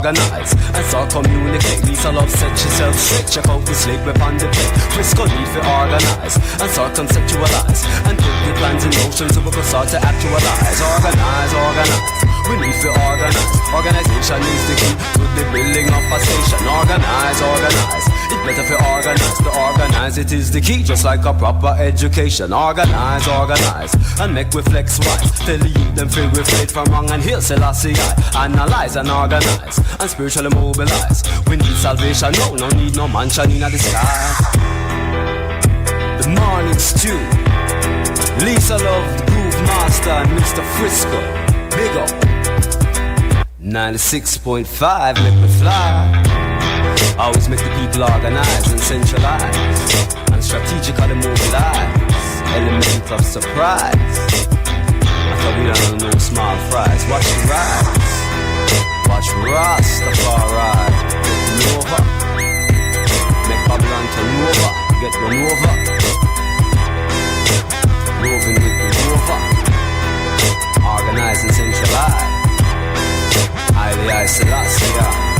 organize and start communicate. Lisa love set yourself straight. Check out the slate whip on the plate. Frisco need to organize and start conceptualize and put the plans in motion so we can start to actualize. Organize, organize. We need to organize. Organization is the key to the building of a station. Organize, organize. It's better for organize. To organize it is the key, just like a proper education. Organize, organize, and make we flex wise. Tell the youth them feel we fled from wrong and heal Selassie I. Analyze and organize and spiritually mobilize. We need salvation, no need no mansion in the sky. The morning stew. Lisa Love, the Groove Master, and Mr.Frisco. Big up. 96.5, let me fly. Always make the people organize and centralize and strategically mobilize. Element of surprise. I thought we don't know small fries. Watch the rise. Watch Rastafari get over. Make Babylon turn over. Get run over. Roving with the rover. Organize and centralize. I Selassie.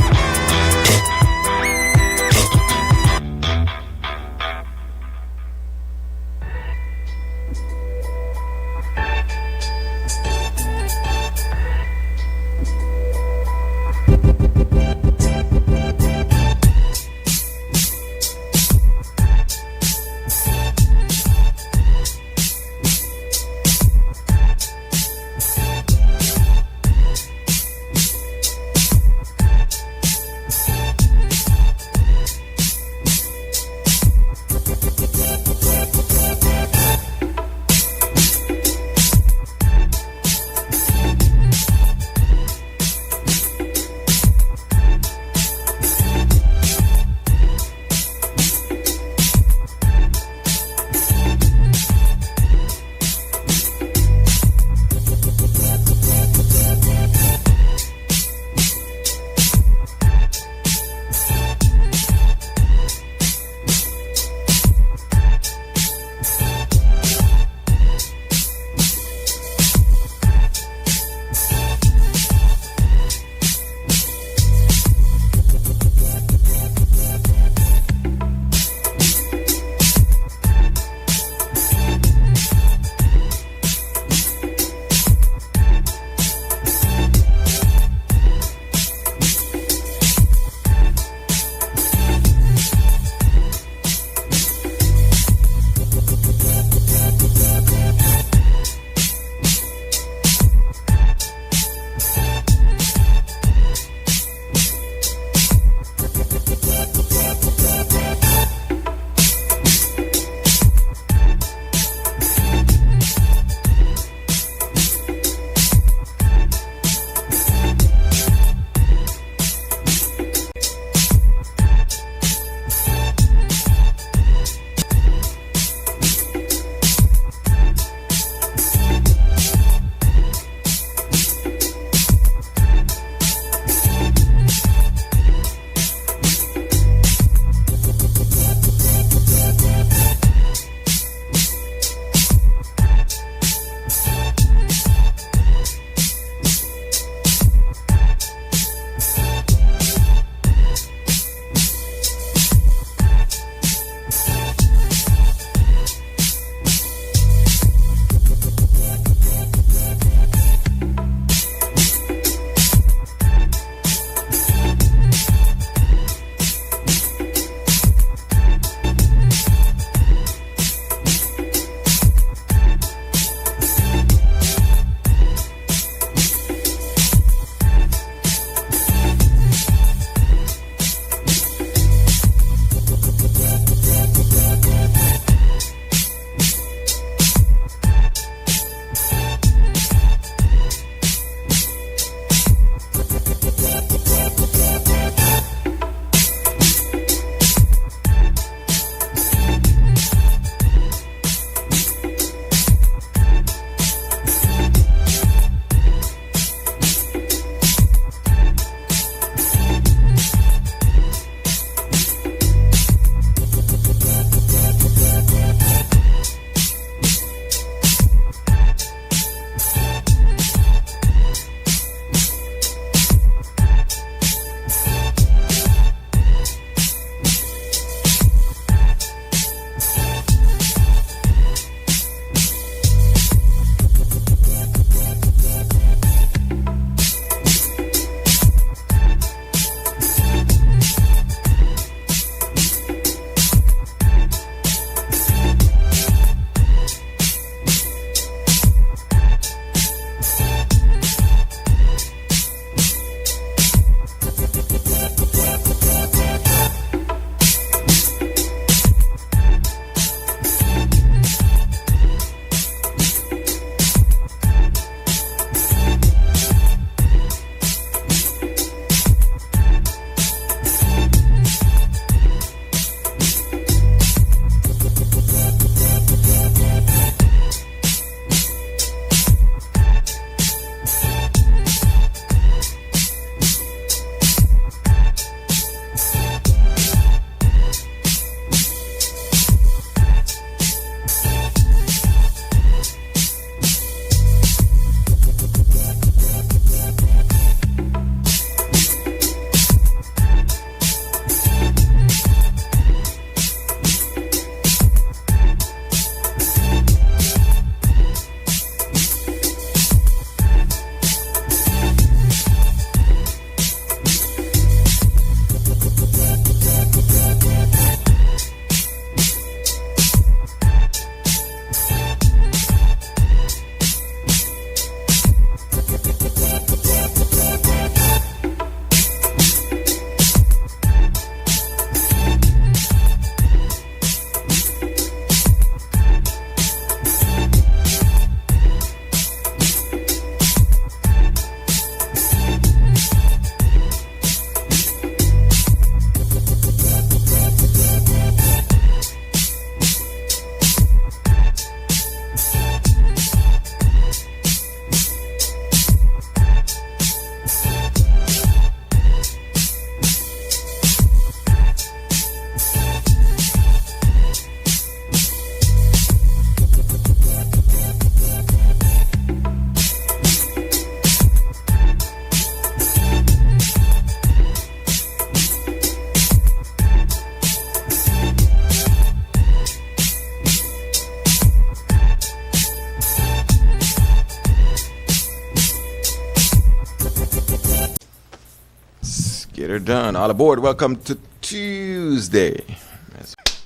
get her done. All aboard. Welcome to Tuesday.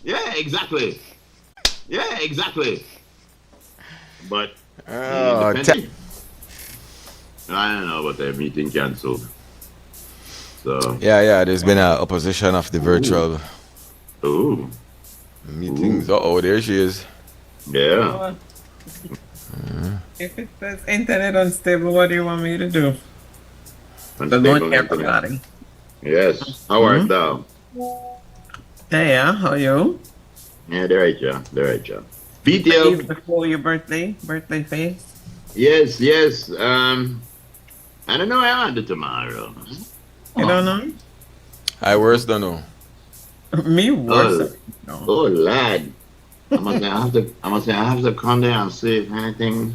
Yeah, exactly. Yeah, exactly. But Oh, I don't know about that meeting cancelled. So yeah. There's been an opposition of the virtual meetings. Ooh. There she is. Yeah. If it says internet unstable, what do you want me to do? Unstable internet. Yes. How art thou? Yeah, how are you? Yeah, they're right, yeah. Eve before your birthday face? Yes. I don't know how I do tomorrow. You don't know? I worse don't know. Me worse. Oh lad. I must say I have to come there and see if anything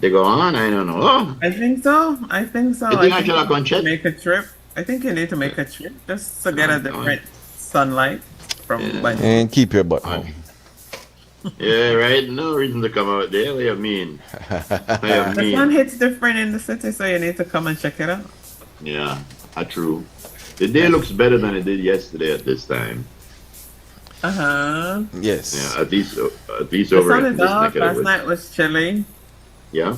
they go on. I don't know. I think so. You think I should have check? Make a trip. I think you need to make a trip just to get a different sunlight from and keep your butt home. Yeah, right. No reason to come out there. What do you mean? The sun hits different in the city, so you need to come and check it out. Yeah, true. The day looks better than it did yesterday at this time. Yes. Yeah, at least the over sun is up. Last night was chilly. Yeah.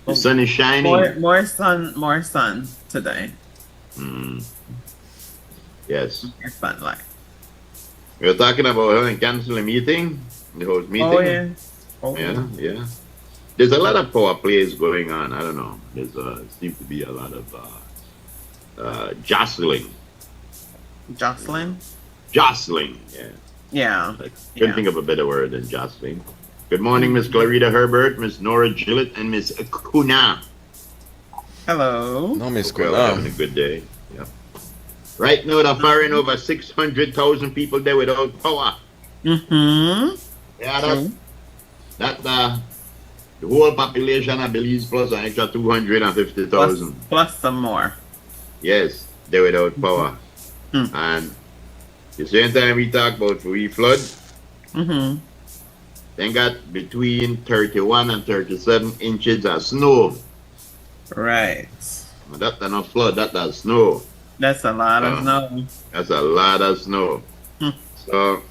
The sun is shining. More sun today. Yes. More sunlight. We were talking about canceling a meeting, the host meeting. Yeah. There's a lot of power plays going on. I don't know. There's seems to be a lot of jostling. Jostling, yeah. Yeah. Couldn't think of a better word than jostling. Good morning, Miss Clarita Herbert, Miss Nora Gillett, and Miss Kuna. Hello. No, Miss Kuna. Kuna. Having a good day. Yeah. Right now, they're firing over 600,000 people there without power. Yeah, that's the whole population of Belize plus an extra 250,000. Plus some more. Yes, they're without power. And the same time we talk about free flood, they got between 31 and 37 inches of snow. Right. That's not flood, that's snow. That's a lot of snow. That's a lot of snow. So,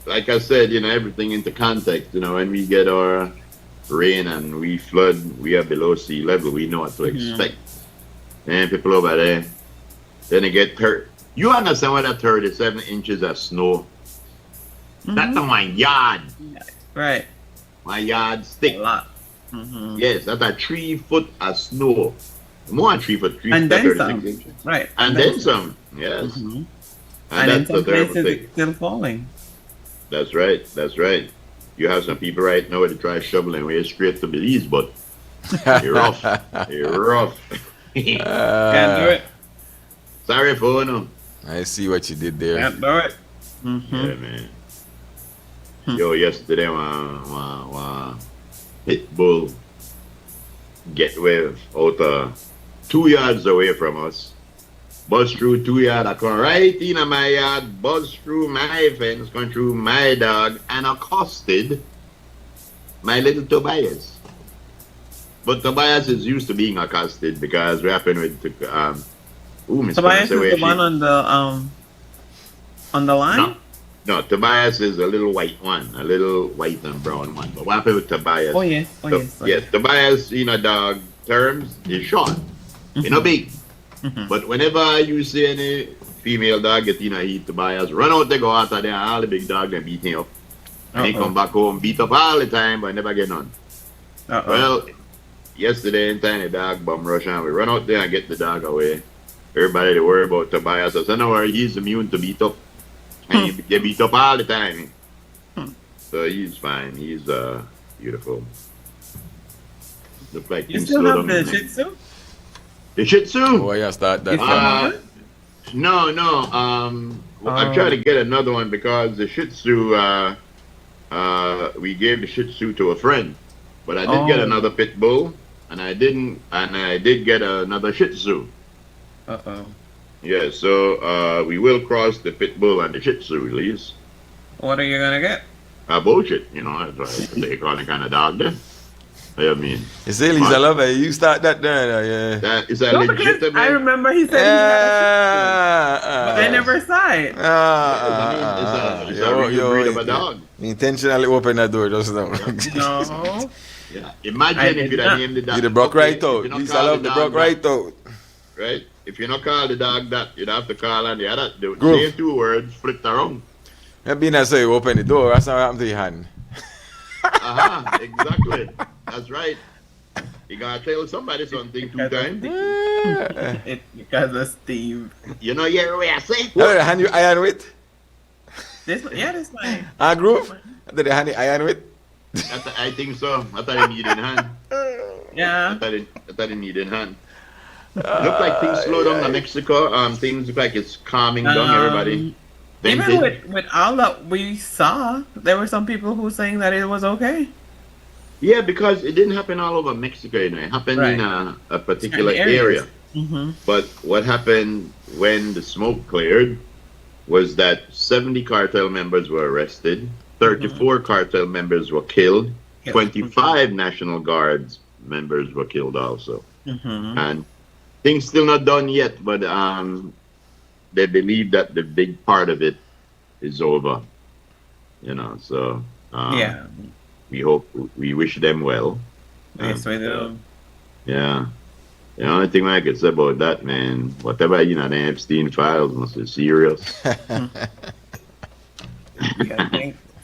like I said, everything into context. When we get our rain and we flood, we are below sea level. We know what to expect. And people over there, then they get hurt. You understand what that 37 inches of snow? That's my yard. Right. My yard stick. A lot. Yes, that's a 3 foot of snow. More than 3 foot. 3 and foot, then 36 some. inches. Right. And then some. Yes. And in some places it's still falling. That's right. You have some people right now that try shoveling way straight to Belize, but you're rough. Can't do it. Sorry for no. I see what you did there. Can't do it. Yeah, man. Yo, yesterday, one pit bull get away out 2 yards away from us. Buzz through 2 yards, I come right in my yard, buzz through my fence, going through my dog, and accosted my little Tobias. But Tobias is used to being accosted because what happened with Tobias is the one on the line? No, Tobias is a little white one, a little white and brown one. But what happened with Tobias? Oh yes. Yes, Tobias in a dog terms is short, big. But whenever you see any female dog get heat, Tobias run out, they go out there, all the big dog, they beat him up. And he come back home, beat up all the time, but never get none. Well, yesterday in time, the dog bum rush and we run out there and get the dog away. Everybody they worry about Tobias. I said, no worry, he's immune to beat up. And he get beat up all the time. So he's fine. He's beautiful. Look like you still have the Shih Tzu? The Shih Tzu? Oh, yeah, start that. No. I'm trying to get another one because the Shih Tzu, we gave the Shih Tzu to a friend. But I did get another pit bull, and I did get another Shih Tzu. Yeah, so we will cross the pit bull and the Shih Tzu release. What are you gonna get? Bullshit, that's what they call the kind of dog there. I mean, it's Lisa Love. You start that there, yeah. That is a legitimate. I remember he said he had a never saw it. It's a real breed of a dog. Intentionally open the door just now. No. Yeah. I Imagine if did you'd not. have named the dog. You the broke right if out. you not These I call love the the dog broke right out. right? If you not call the dog that, you'd have to call on the other. The Groove. same two words flipped around. Maybe not so you open the door. That's not what happened to your hand. Exactly. That's right. You gotta tell somebody something 2 times. It's because of Steve. You know your way I say. How did the hand you iron with? This mine. Groove? How did the hand you iron with? I think so. I thought I needed hand. Yeah. I thought I needed hand. Look like things slow down in Mexico. Things look like it's calming down everybody. Even with all that we saw, there were some people who saying that it was okay. Yeah, because it didn't happen all over Mexico, you know. It happened in a particular area. Mm-hmm. But what happened when the smoke cleared was that 70 cartel members were arrested, 34 cartel members were killed, 25 National Guards members were killed also. Mm-hmm. And things still not done yet, but they believe that the big part of it is over. You know, so Yeah. we wish them well. Yes, we do. Yeah. The only thing I could say about that, man, whatever, you know, the Epstein files must be serious.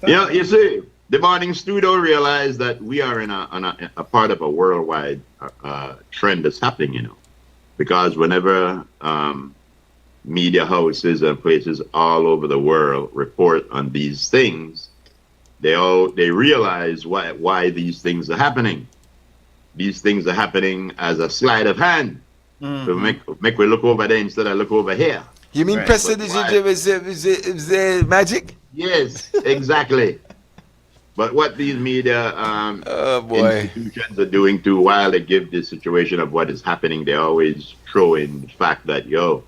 You know, you see, the morning studio realized that we are in a part of a worldwide trend that's happening, you know, because whenever media houses and places all over the world report on these things, they realize why these things are happening. These things are happening as a sleight of hand. Mm-hmm. So make we look over there instead of look over here. You mean Right. President is the magic? Yes, exactly. But what these media Oh boy. institutions are doing too, while they give the situation of what is happening, they always throw in the fact that, you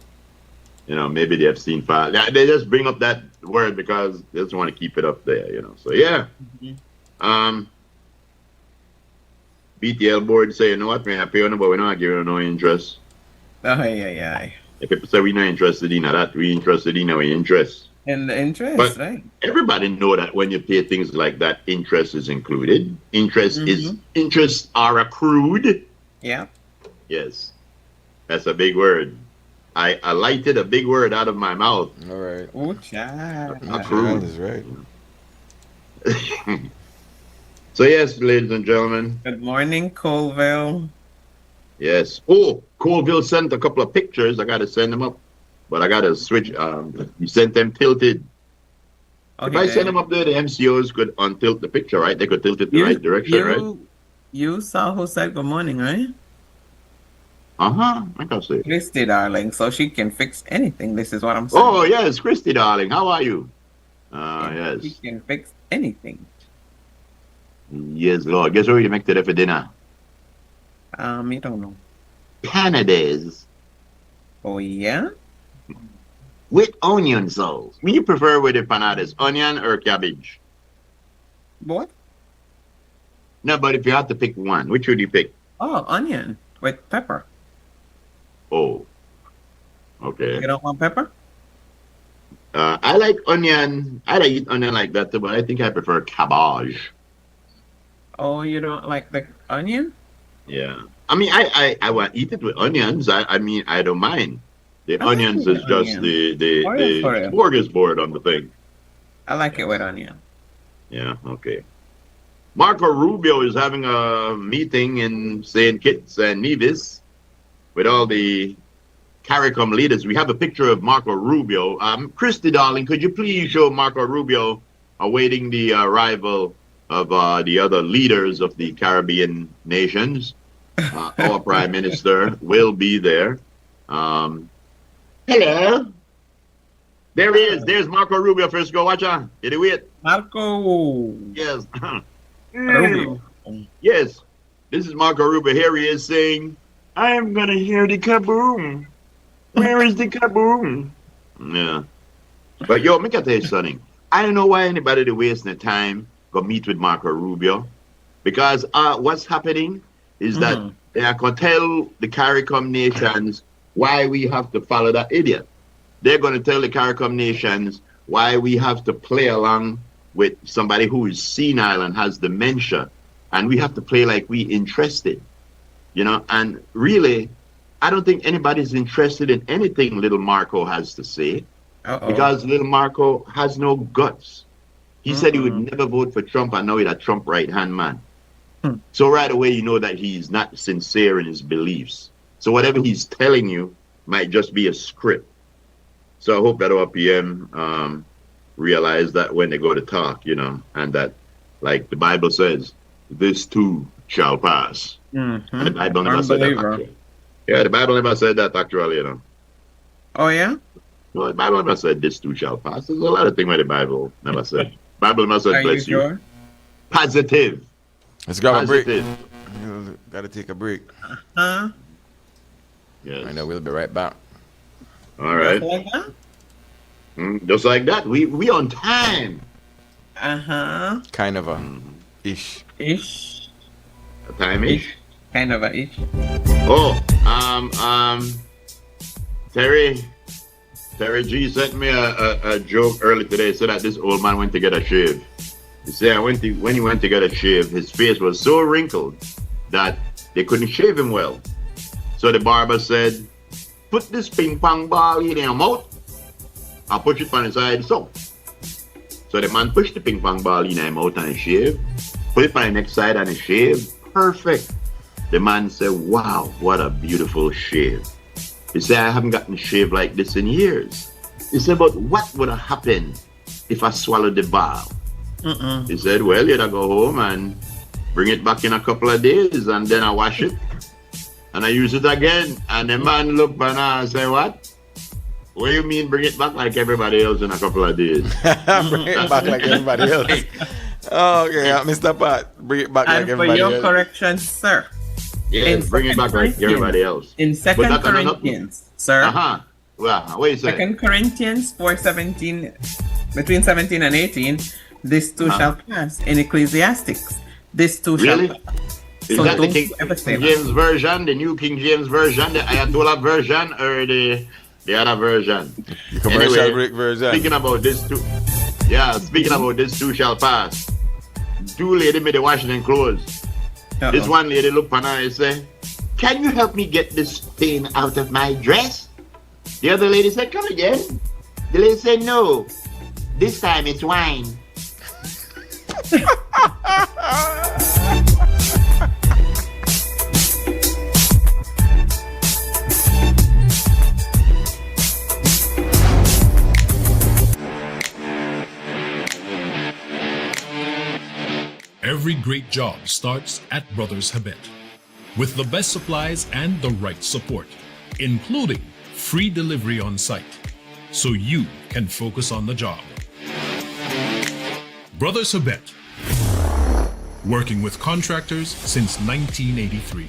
know, maybe the Epstein file. They just bring up that word because they just want to keep it up there, you know. So yeah. Mm-hmm. BTL board say, you know what, we are paying, but we're not giving no interest. Oh, yeah. If people say we're not interested in that, we interested in our interest. And the interest, But right? everybody know that when you pay things like that, interest is included. Interests are accrued. Yeah. Yes, that's a big word. I lighted a big word out of my mouth. All right. Oh, child. Accrued. That is right. So yes, ladies and gentlemen. Good morning, Colville. Yes. Oh, Colville sent a couple of pictures. I got to send them up, but I got to switch. He sent them tilted. If I send them up there, the MCOs could untilt the picture, right? They could tilt it the right direction, right? You saw who said good morning, right? I can say. Christy, darling, so she can fix anything. This is what I'm saying. Oh yes, Christy, darling. How are you? Yes. She can fix anything. Yes, Lord. Guess what we make today for dinner? You don't know. Panades Oh, yeah? with onion sauce. Will you prefer with the panades, onion or cabbage? What? No, but if you had to pick one, which would you pick? Oh, onion with pepper. Oh, okay. You don't want pepper? I like onion. I like eat onion like that too, but I think I prefer cabbage. Oh, you don't like the onion? Yeah. I mean, I want to eat it with onions. I mean, I don't mind. The I like onions it with is just onion. the smorgasbord on the thing. I like it with onion. Yeah, okay. Marco Rubio is having a meeting in St. Kitts and Nevis with all the CARICOM leaders. We have a picture of Marco Rubio. Christy, darling, could you please show Marco Rubio awaiting the arrival of the other leaders of the Caribbean nations? Our Prime Minister will be there. Hello. There he is. There's Marco Rubio, Frisco. Watch out. Did he wait? Marco. Yes. Rubio. Yes. This is Marco Rubio. Here he is saying, I am going to hear the kaboom. Where is the kaboom? Yeah. But yo, make I tell you something. I don't know why anybody to waste their time go meet with Marco Rubio. Because what's happening is that they are going to tell the CARICOM nations why we have to follow that idiot. they're going to tell the CARICOM nations why we have to play along with somebody who is senile and has dementia, and we have to play like we interested, you know. And really, I don't think anybody's interested in anything little Marco has to say. Because little Marco has no guts. He said he would never vote for Trump, and now he's a Trump right-hand man. So right away, you know that he's not sincere in his beliefs. So whatever he's telling you might just be a script. So I hope that our PM realize that when they go to talk, you know, and that, like the Bible says, this too shall pass. And the Bible never said that, actually. Yeah, the Bible never said that, actually, you know. Oh, yeah? No, the Bible never said this too shall pass. There's a lot of things where the Bible never said. Bible never said bless you. Sure? Positive. Let's grab a break. Gotta take a break. Yes. I know, we'll be right back. All right. Just like that? Just like that. We on time. Kind of a ish. Ish. A time-ish? Kind of a ish. Oh, Terry G sent me a joke early today. Said that this old man went to get a shave. He said when he went to get a shave, his face was so wrinkled that they couldn't shave him well. So the barber said, "Put this ping pong ball in your mouth. I'll push it on the side so." So the man pushed the ping pong ball in his mouth and he shaved. Put it on the next side and he shaved. Perfect. The man said, "Wow, what a beautiful shave." He said, "I haven't gotten shaved like this in years." He said, "But what would have happened if I swallowed the ball?" He said, "Well, you'd go home and bring it back in a couple of days, and then I wash it and I use it again." And the man looked at me and said, "What? What do you mean bring it back like everybody else in a couple of days?" Bring it back like everybody else. Oh, okay, Mr. Pat, bring it back like everybody else. And for your correction, sir. Yes, bring it back like everybody else. In 2 Corinthians, sir. Well, what you say? 2 Corinthians 4:17, between 17 and 18, this too shall pass. In Ecclesiastics, this too shall pass. Is So that the don't King ever say James Version, the New King James Version, the Ayatollah Version, or the other version? The commercial break version. Speaking about this too shall pass. Two ladies made the washing and clothes. This one lady looked at her and said, "Can you help me get this stain out of my dress?" The other lady said, "Come again." The lady said, "No, this time it's wine." Every great job starts at Brothers Habet with the best supplies and the right support, including free delivery on site, so you can focus on the job. Brothers Habet, working with contractors since 1983.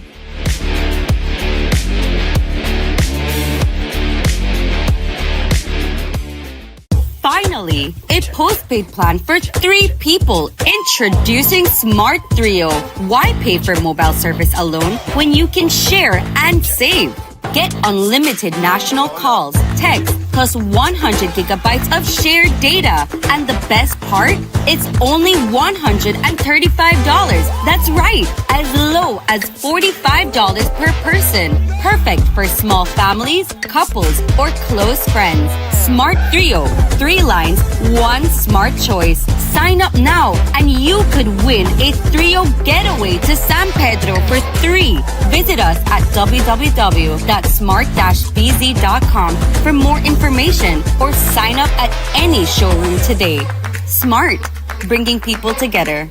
Finally, a postpaid plan for 3 people. Introducing Smart Trio. Why pay for mobile service alone when you can share and save? Get unlimited national calls, text, plus 100 gigabytes of shared data. And the best part? It's only $135. That's right, as low as $45 per person. Perfect for small families, couples, or close friends. Smart Trio. 3 lines, 1 smart choice. Sign up now and you could win a Trio getaway to San Pedro for 3. Visit us at www.smart-bz.com for more information or sign up at any showroom today. Smart, bringing people together.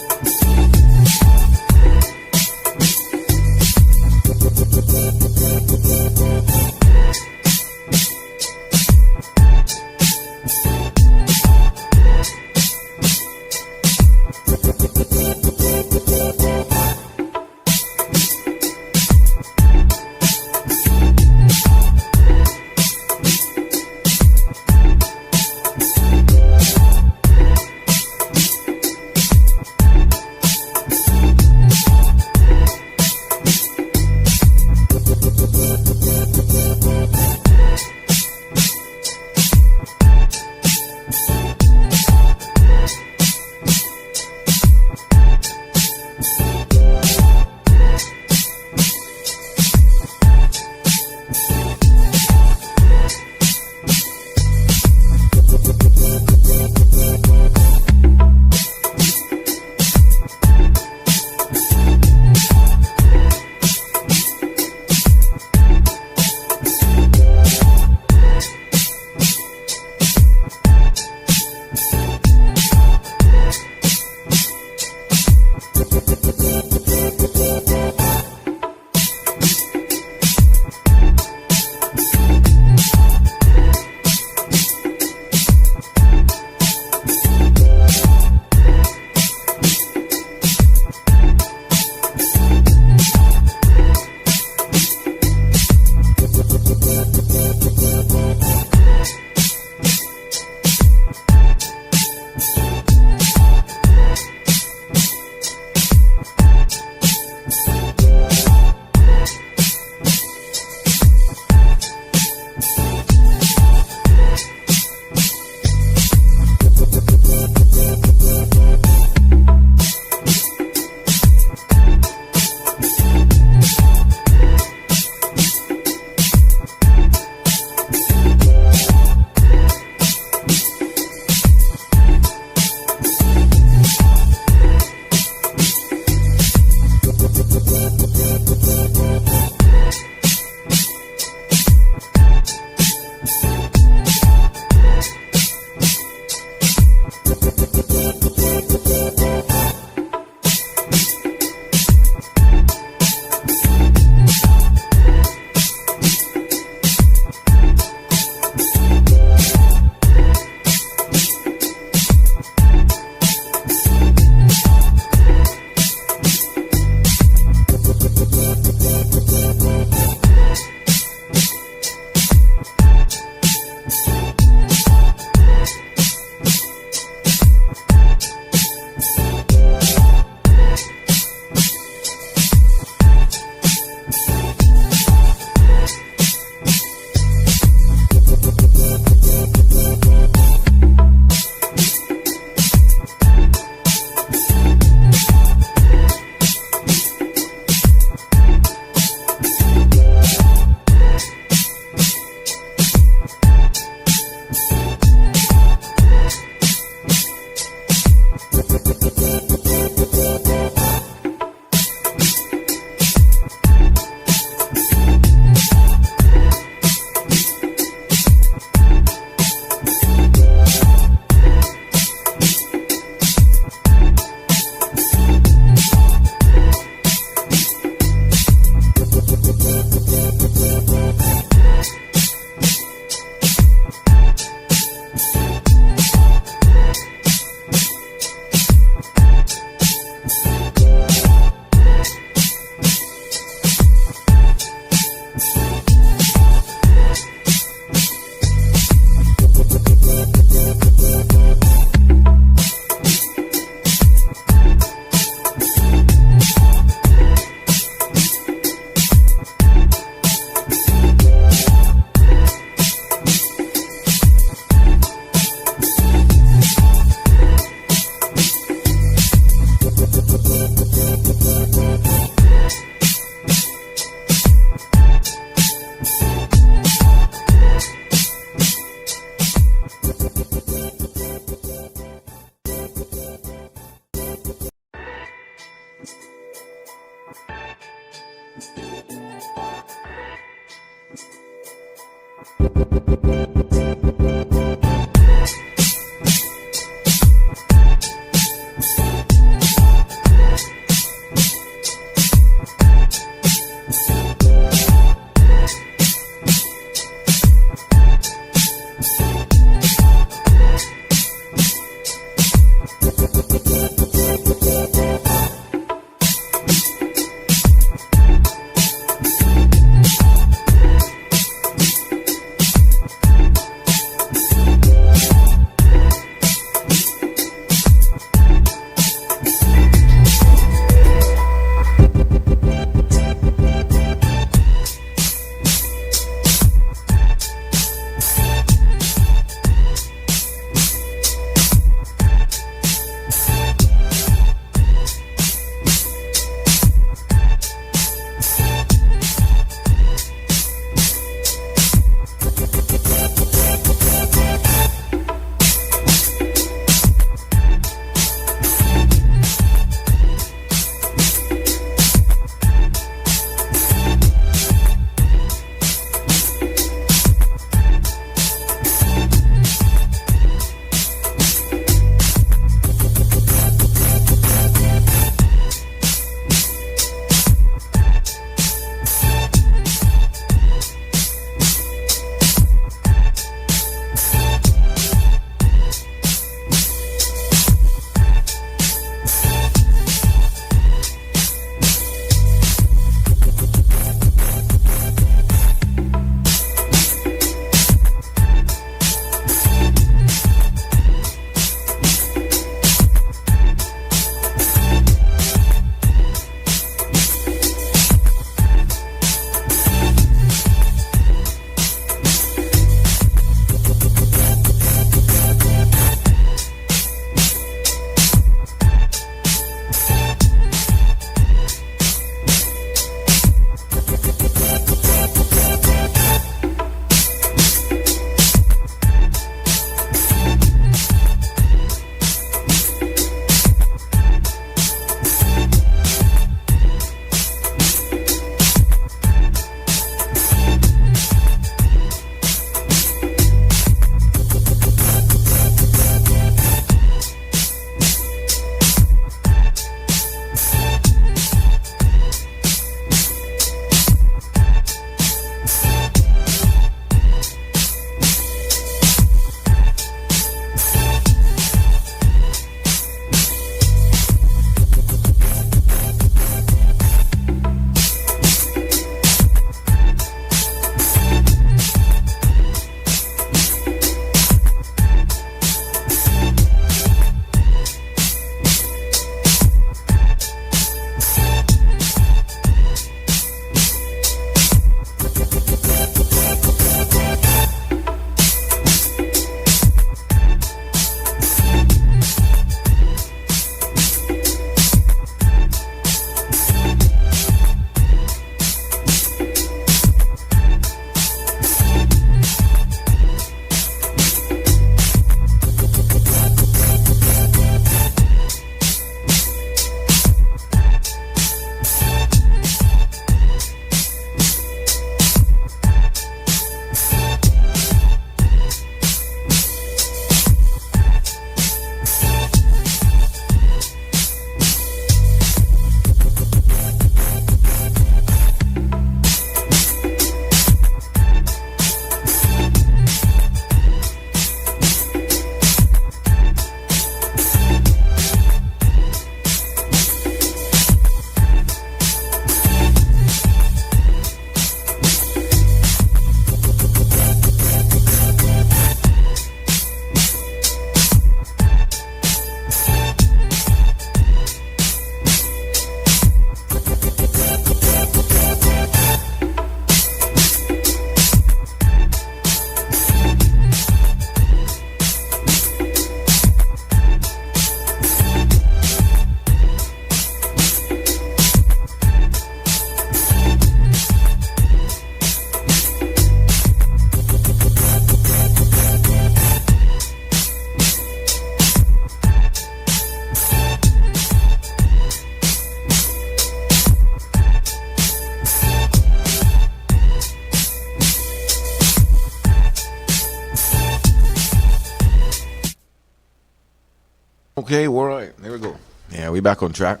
Okay, all right. There we go. Yeah, we back on track.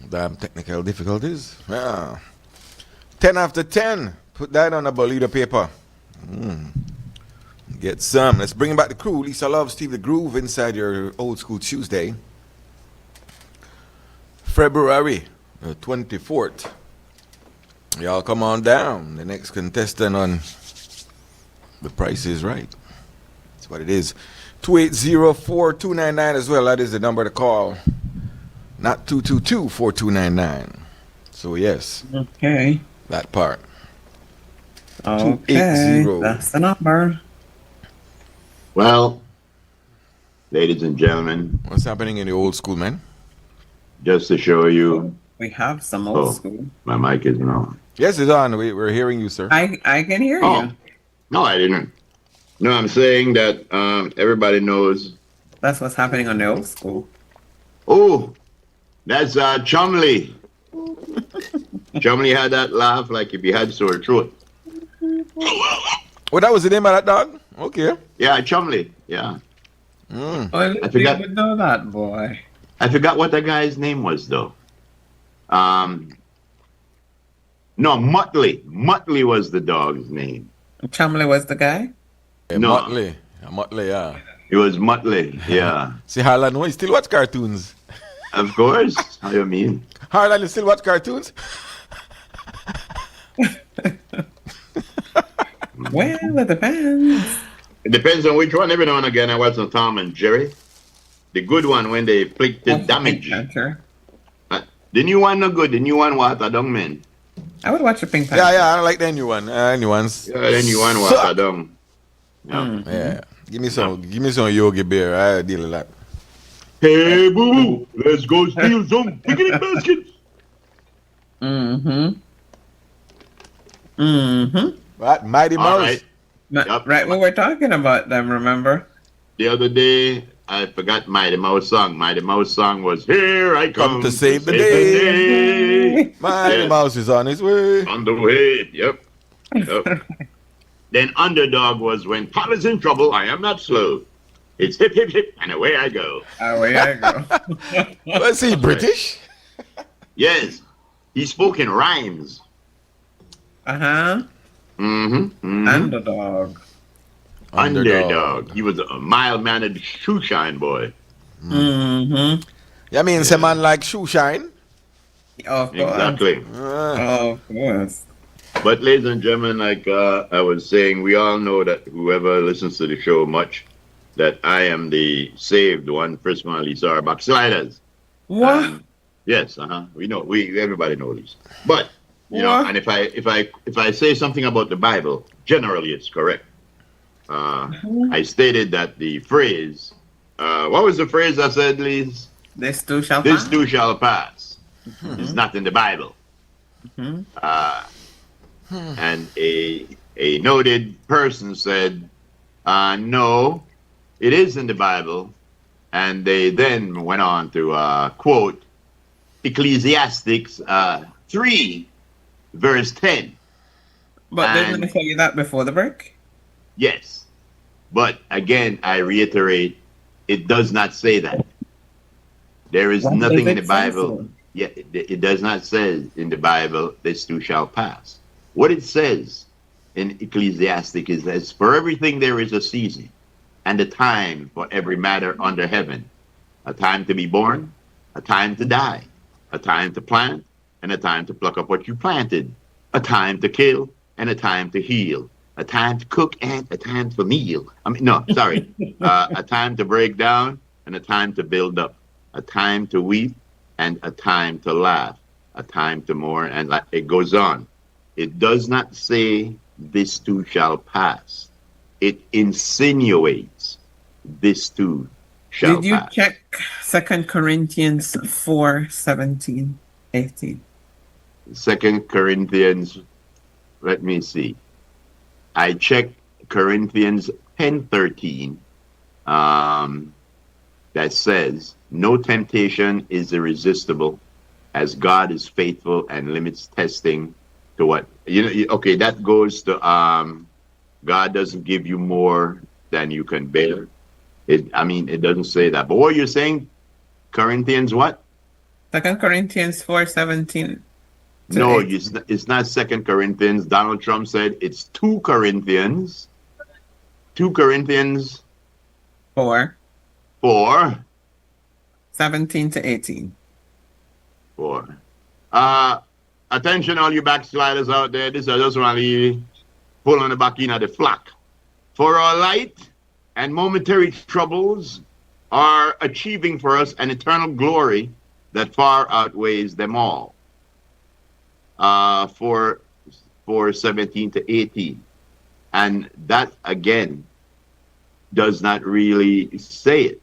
Damn technical difficulties. Yeah. 10 after 10. Put that on a bolita paper. Get some. Let's bring back the crew. Lisa Love, Steve the Groove inside your old school Tuesday. February 24th. Y'all come on down. The next contestant on The Price is Right. That's what it is. 280-4299 as well. That is the number to call. Not 222-4299. So yes. Okay. That part. Okay. 280. That's the number. Well, ladies and gentlemen, What's happening in the old school, man? just to show you, We have some old Oh. school. my mic isn't on. Yes, it's on. We're hearing you, sir. I can hear Oh, you. no, I didn't. No, I'm saying that everybody knows. That's what's happening on the old school. Oh, that's Chumley. Chumley had that laugh like if he had sore throat. Oh, that was the name of that dog? Okay. Yeah, Chumley. Yeah. Well, I forgot- you would know that, boy. I forgot what the guy's name was, though. No, Muttley. Muttley was the dog's name. Chumley was the guy? Hey, No. Motley. Motley, yeah. It was Muttley. Yeah. See, Harlan, no, he still watch cartoons. Of course. How you mean? Harlan, you still watch cartoons? Well, it depends. It depends on which one. Every now and again, I watch some Tom and Jerry. The good one when they inflicted damage. Pink Panther. The new one no good. The new one what a dung man. I would watch a Pink Panther. Yeah, I like the new one. New ones. Yeah, the new one what Suck. a dung. Yeah. Yeah. Give me some Yogi Bear. I deal with that. Hey boo, let's go steal some picnic baskets. Mm-hmm. What? Mighty All Mouse. right. Yup. Right, we were talking about them, remember? The other day, I forgot Mighty Mouse song. Mighty Mouse song was Here I Come To save the day. Mighty Yes. Mouse is on his way. On the way. Yep. Then Underdog was When Pop is in Trouble, I Am Not Slow. It's hip, hip, hip, and away I go. Away I go. Was he British? Yes. He spoke in rhymes. Uh-huh. Mm-hmm. Underdog. Underdog. He was a mild-mannered shoeshine boy. Mm-hmm. Yeah, I mean, some man like shoe shine. Of course. Exactly. Of course. But ladies and gentlemen, like I was saying, we all know that whoever listens to the show much, that I am the saved one, Frisco and Lisa are backsliders. What? Yes, we know. Everybody knows this. But you know, What? and if I say something about the Bible, generally it's correct. I stated that the phrase, what was the phrase I said, Liz? This too shall This pass. too shall pass. It's not in the Bible. And a noted person said, no, it is in the Bible. And they then went on to quote Ecclesiastics 3, verse 10. But didn't And- I tell you that before the break? Yes. But again, I reiterate, it does not say that. There is What nothing does in the it say Bible. so? Yeah, it does not say in the Bible, this too shall pass. What it says in Ecclesiastic is that for everything there is a season and a time for every matter under heaven. A time to be born, a time to die, a time to plant, and a time to pluck up what you planted, a time to kill, and a time to heal, a time to cook, and a time for meal. A time to break down, and a time to build up, a time to weep, and a time to laugh, a time to mourn, and it goes on. It does not say this too shall pass. It insinuates this too shall Did you pass. check 2 Corinthians 4:17, 18? 2 Corinthians, let me see. I checked Corinthians 10:13. That says, no temptation is irresistible as God is faithful and limits testing to what? Okay, that goes to God doesn't give you more than you can bear. It doesn't say that. But what you're saying, Corinthians what? 2 Corinthians 4:17 to No, 8. it's not 2 Corinthians. Donald Trump said it's 2 Corinthians. 2 Corinthians 4, 4. 17 to 18. 4. Attention, all you backsliders out there. This is just really pulling the back in at the flock. For our light and momentary troubles are achieving for us an eternal glory that far outweighs them all. For 17 to 18. And that, again, does not really say it.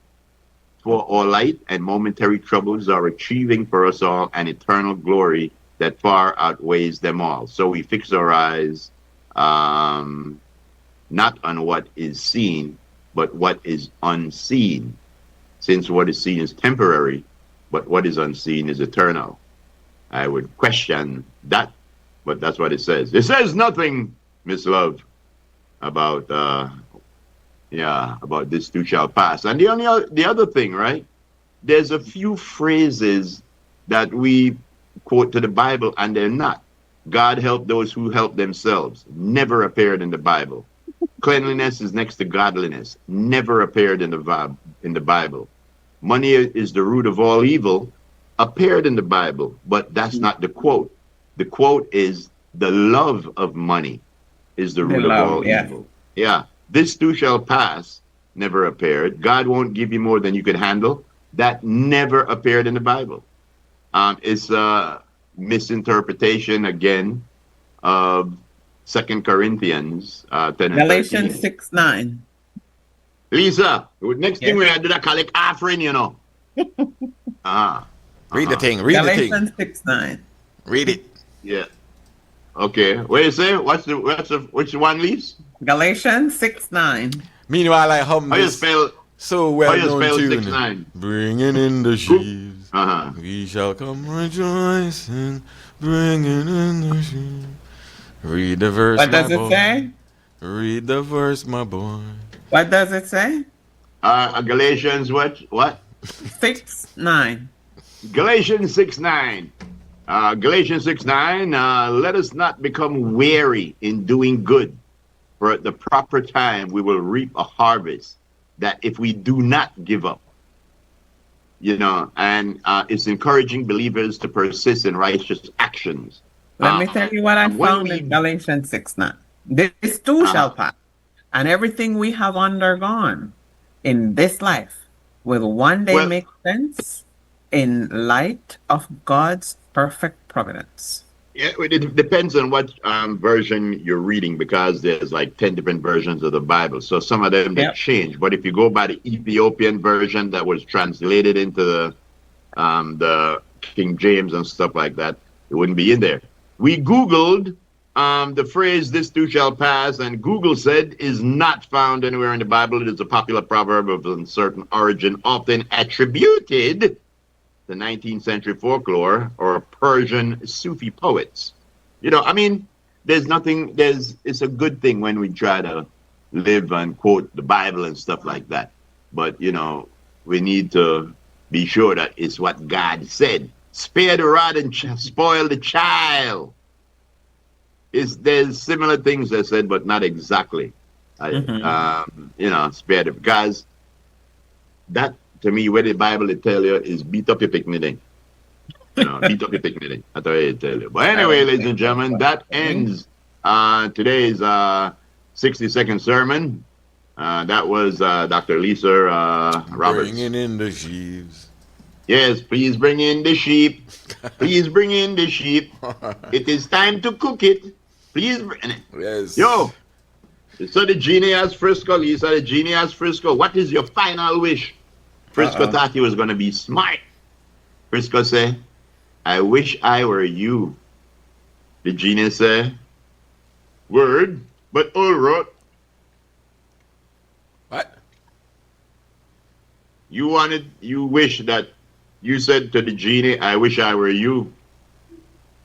For all light and momentary troubles are achieving for us all an eternal glory that far outweighs them all. So we fix our eyes not on what is seen, but what is unseen. Since what is seen is temporary, but what is unseen is eternal. I would question that, but that's what it says. It says nothing, Miss Love, about about this too shall pass. And the other thing, right? There's a few phrases that we quote to the Bible and they're not. God help those who help themselves. Never appeared in the Bible. Cleanliness is next to godliness. Never appeared in the Bible. Money is the root of all evil. Appeared in the Bible, but that's not the quote. The quote is the love of money is the root of all evil. Yeah. This too shall pass. Never appeared. God won't give you more than you can handle. That never appeared in the Bible. It's a misinterpretation again of 2 Corinthians 10 and Galatians 13. 6:9. Lisa, next thing we have to do that collect offering, you know. Read the thing. Read the thing. Galatians 6:9. Read it. Yeah. Okay. What you say? Which one, Lisa? Galatians 6:9. Meanwhile, I hum How you this spell? so How well you known spell tune. 6-9? Bringing in the sheaves. Uh-huh. We shall come rejoicing. Bringing in the sheaves. Read the verse, What my does it boy. say? Read the verse, my boy. What does it say? Galatians what? 6:9. Galatians 6:9. Galatians 6:9. Let us not become weary in doing good, for at the proper time we will reap a harvest. That if we do not give up, and it's encouraging believers to persist in righteous actions. Let me tell you what I when found we- in Galatians 6:9. This too shall pass, and everything we have undergone in this life will one day Well- make sense in light of God's perfect providence. Yeah, it depends on what version you're reading, because there's like 10 different versions of the Bible. So some of them Yep. change. But if you go by the Ethiopian version that was translated into the King James and stuff like that, it wouldn't be in there. We Googled the phrase "this too shall pass," and Google said is not found anywhere in the Bible. It is a popular proverb of uncertain origin, often attributed the 19th century folklore or Persian Sufi poets. It's a good thing when we try to live and quote the Bible and stuff like that. But, we need to be sure that it's what God said. Spare the rod and spoil the child. There's similar things I said, but not exactly. Spare the, because that, to me, where the Bible will tell you is beat up your picnic. Beat up your picnic. That's what it tell you. But anyway, ladies and gentlemen, that ends today's 60-second sermon. That was Dr. Lisa Roberts. Bringing in the sheaves. Yes, please bring in the sheep. Please bring in the sheep. It is time to cook it. Please bring it. Yes. Yo, so the genie asked Frisco, Lisa, the genie asked Frisco, what is your final wish? Frisco thought he was going to be smart. Frisco said, I wish I were you. The genie said, word, but all right. What? You wish that you said to the genie, I wish I were you.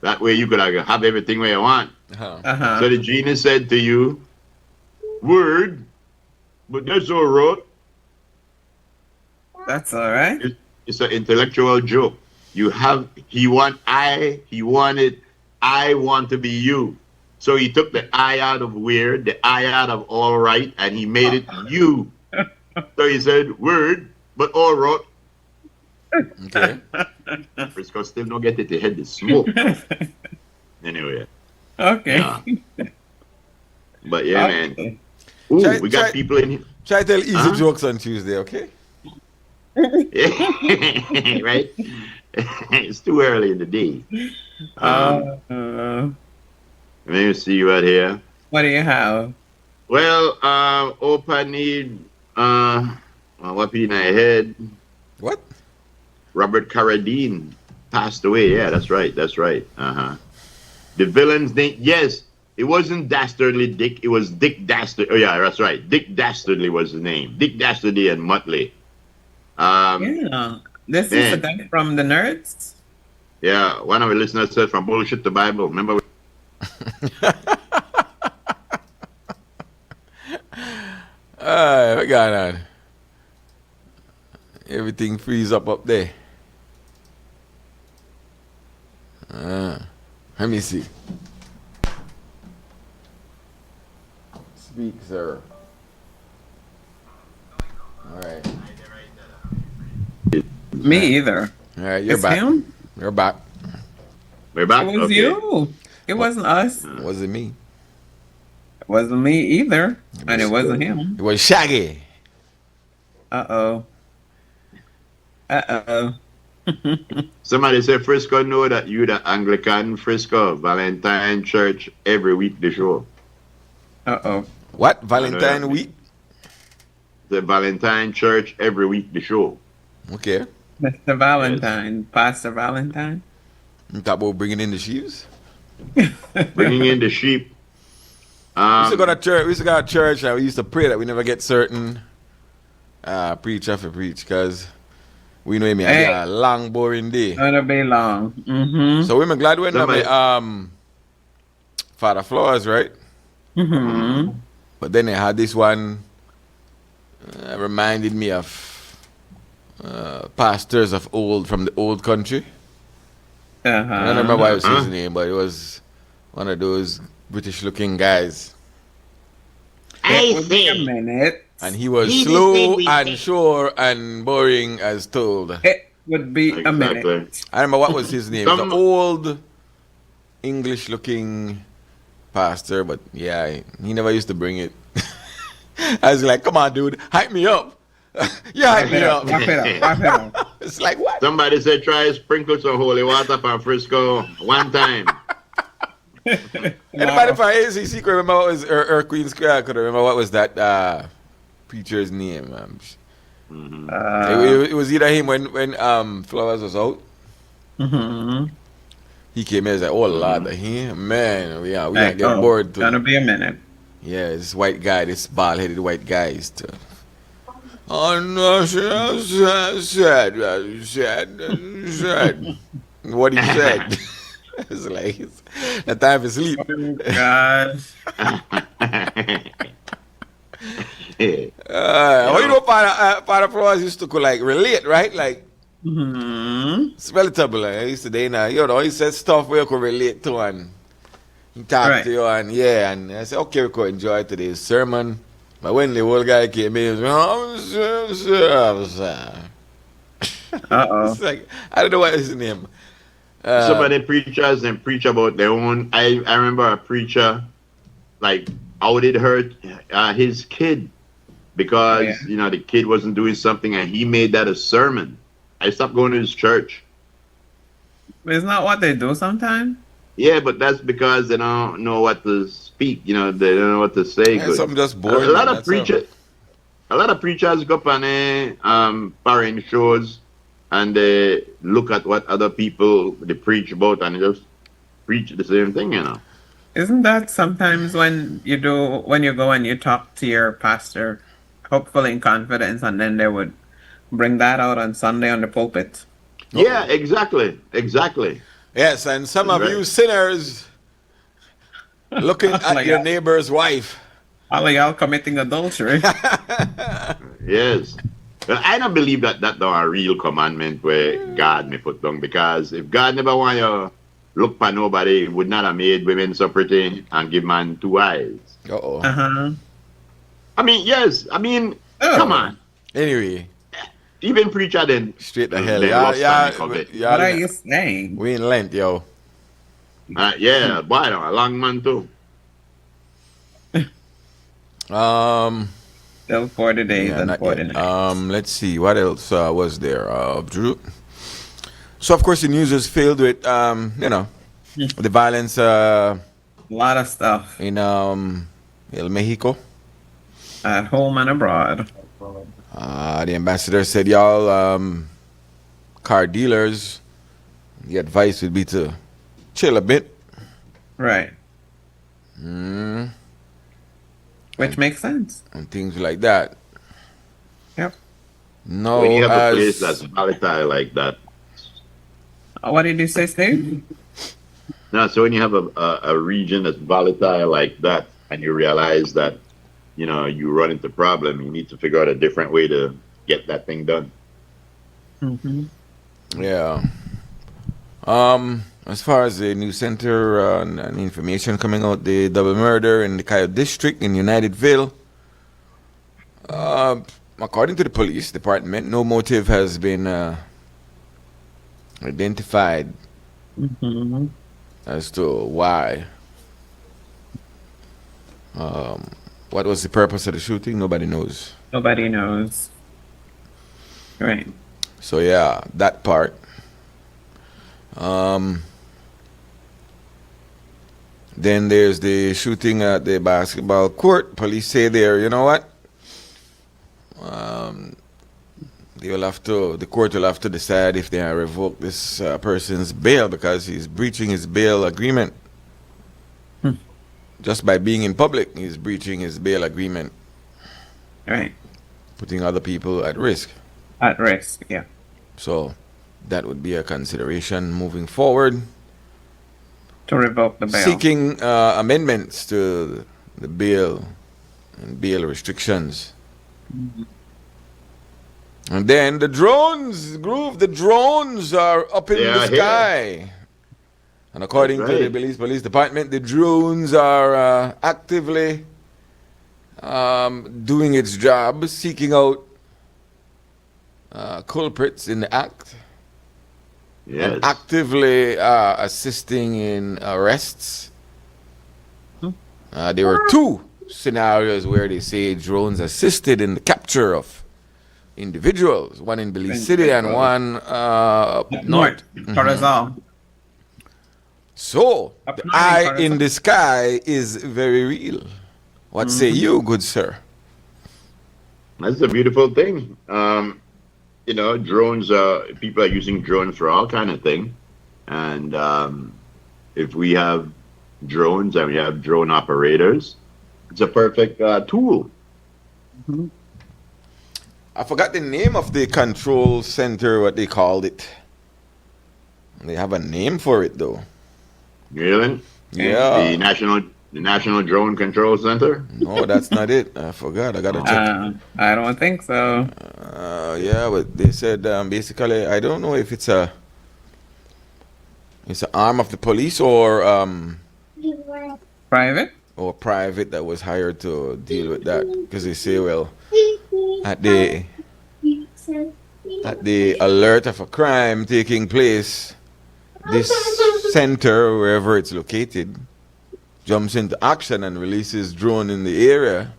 That way you could have everything where you want. Uh-huh. So the genie said to you, word, but that's all right. That's all right. It's an intellectual joke. He wanted, I want to be you. So he took the I out of weird, the I out of all right, and he made it you. So he said word, but all right. Okay. Frisco still don't get it. The head is smoke. Anyway. Okay. Yeah. But yeah, Okay. man. Ooh, Try- we got try- people in here. Try to tell easy Huh? jokes on Tuesday, okay? Right? It's too early in the day. Uh, Let me see right here. what do you have? Well, Opa need what in my head? What? Robert Carradine passed away. Yeah, that's right. That's right. Uh-huh. The villain's name, yes, it wasn't Dastardly Dick, it was Dick Dastardly. Oh yeah, that's right. Dick Dastardly was his name. Dick Dastardly and Muttley. Yeah. This is the man. guy from the Nerds. Yeah, one of our listeners said from bullshit to Bible. Remember? What going on? Everything freeze up there. Let me see. Speak, sir. All right. Me either. All right, you're It's back. him? You're back. We're back. It was Okay. you. It wasn't us. Wasn't me. It wasn't me either. And it wasn't him. It was Shaggy. Uh-oh. Uh-oh. Somebody said Frisco know that you the Anglican Frisco Valentine Church every week the show. Uh-oh. What? Valentine week? The Valentine Church every week the show. Okay. Mr. Valentine. Pastor Valentine. You talk about bringing in the sheaves? Bringing in the sheep. We used to go to church. We used to go to church and we used to pray that we never get certain preacher for preach because we know him Hey. a long, boring day. Gonna be long. Mm-hmm. So we're glad we Somebody- know Father Flores, right? Mm-hmm. But then they had this one reminded me of pastors of old from the old country. Uh-huh. I don't remember what was his name, but it was one of those British-looking guys. It would be a minute. And he was He slow just said and sure and boring as told. It would be a Exactly. minute. I remember what was his name. Some- The old English-looking pastor, but yeah, he never used to bring it. I was like, come on, dude, hype me up. You hype me up. Wrap it up. Wrap it up. It's like, what? Somebody said try sprinkle some holy water from Frisco one time. Anybody from ACC could remember what was Queen's Square? Could remember what was that preacher's name? It was either him when Flowers was out. Mm-hmm. He came in and was like, oh Lord, man, we can't get bored too. Gonna be a minute. Yeah, this white guy, this bald-headed white guy is to. Oh no, said. What he said. It's like the time for sleep. Oh, gosh. Well, you know, Father Flores used to like relate, right? Like, it's relatable. Like, I used to, he said stuff where you could relate to and he talked to you and yeah, and I said, okay, we could enjoy today's sermon. But when the old guy came in, he was Uh-oh. it's like, I don't know what is his name. Some of the preachers and preach about their own. I remember a preacher, like, how it hurt his kid because, the kid wasn't doing something and he made that a sermon. I stopped going to his church. It's not what they do sometimes. Yeah, but that's because they don't know what to speak. They don't know what to say. Yeah, Good. some just A boring. lot man, of preachers go up on foreign shows and they look at what other people they preach about and just preach the same thing. Isn't that sometimes when you go and you talk to your pastor, hopefully in confidence, and then they would bring that out on Sunday on the pulpit? Yeah, exactly. Yes, and some of Right. you sinners looking at Like your that. neighbor's wife. All of y'all committing adultery. Yes. Well, I don't believe that a real commandment where God may put down, because if God never want you look for nobody, he would not have made women so pretty and give man two eyes. Uh-oh. Uh-huh. I mean, yes. I mean, Oh. come on. Anyway, Even preacher then straight the hell. then Yeah, lost yeah, on it. yeah. What are you saying? We in Lent, yo. Yeah, boy, no, a long man too. Still 40 days Yeah, and not 40 yet. nights. Let's see what else was there. Drew. So of course the news is filled with the violence A lot of stuff in El Mexico. at home and abroad. The ambassador said, y'all car dealers, the advice would be to chill a bit. Right. Mm, Which makes sense. and things like that. Yep. No, When you have a as place that's volatile like that. What did you say, Steve? No, so when you have a region that's volatile like that, and you realize that, you run into problem, you need to figure out a different way to get that thing done. Mm-hmm. yeah. As far as the new center and information coming out, the double murder in the Coyote district in Unitedville. According to the police department, no motive has been identified Mm-hmm. as to why. What was the purpose of the shooting? Nobody knows. Nobody knows. Right. So yeah, that part. Then there's the shooting at the basketball court. Police say there, you know what? The court will have to decide if they revoke this person's bail because he's breaching his bail agreement. Just by being in public, he's breaching his bail agreement, Right. putting other people at risk. At risk. Yeah. So that would be a consideration moving forward. To revoke the bail. Seeking amendments to the bail and bail restrictions. And then the drones, Groove, the drones are up in the sky. And according to the Belize Police Department, the drones are actively doing its job, seeking out culprits in the act. Yes. And actively assisting in arrests. There were two scenarios where they say drones assisted in the capture of individuals, one in Belize City and one up north. Corozal. So, Up the north in eye Corozal. in the sky is very real. What say you, good sir? That's a beautiful thing. Drones, people are using drones for all kind of thing. And if we have drones and we have drone operators, it's a perfect tool. Mm-hmm. I forgot the name of the control center, what they called it. They have a name for it though. Really? Yeah. The National Drone Control Center? No, that's not it. I forgot. I gotta check. I don't think so. Yeah, but they said basically, I don't know if it's an arm of the police or Private? private that was hired to deal with that, because they say, well, at the alert of a crime taking place, this center, wherever it's located, jumps into action and releases drone in the area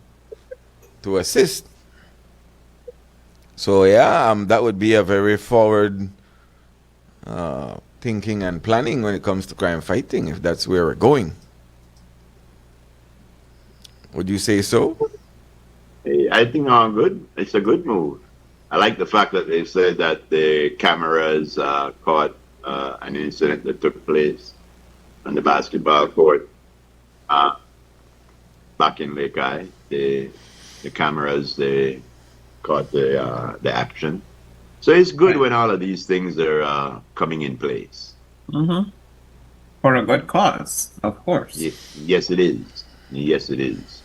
to assist. So yeah, that would be a very forward thinking and planning when it comes to crime fighting, if that's where we're going. Would you say so? I think good. It's a good move. I like the fact that they said that the cameras caught an incident that took place on the basketball court back in Lake Eye. The cameras, they caught the action. So it's good when all of these things are coming in place. Mm-hmm. For a good cause, of course. Yes, it is. Yes, it is.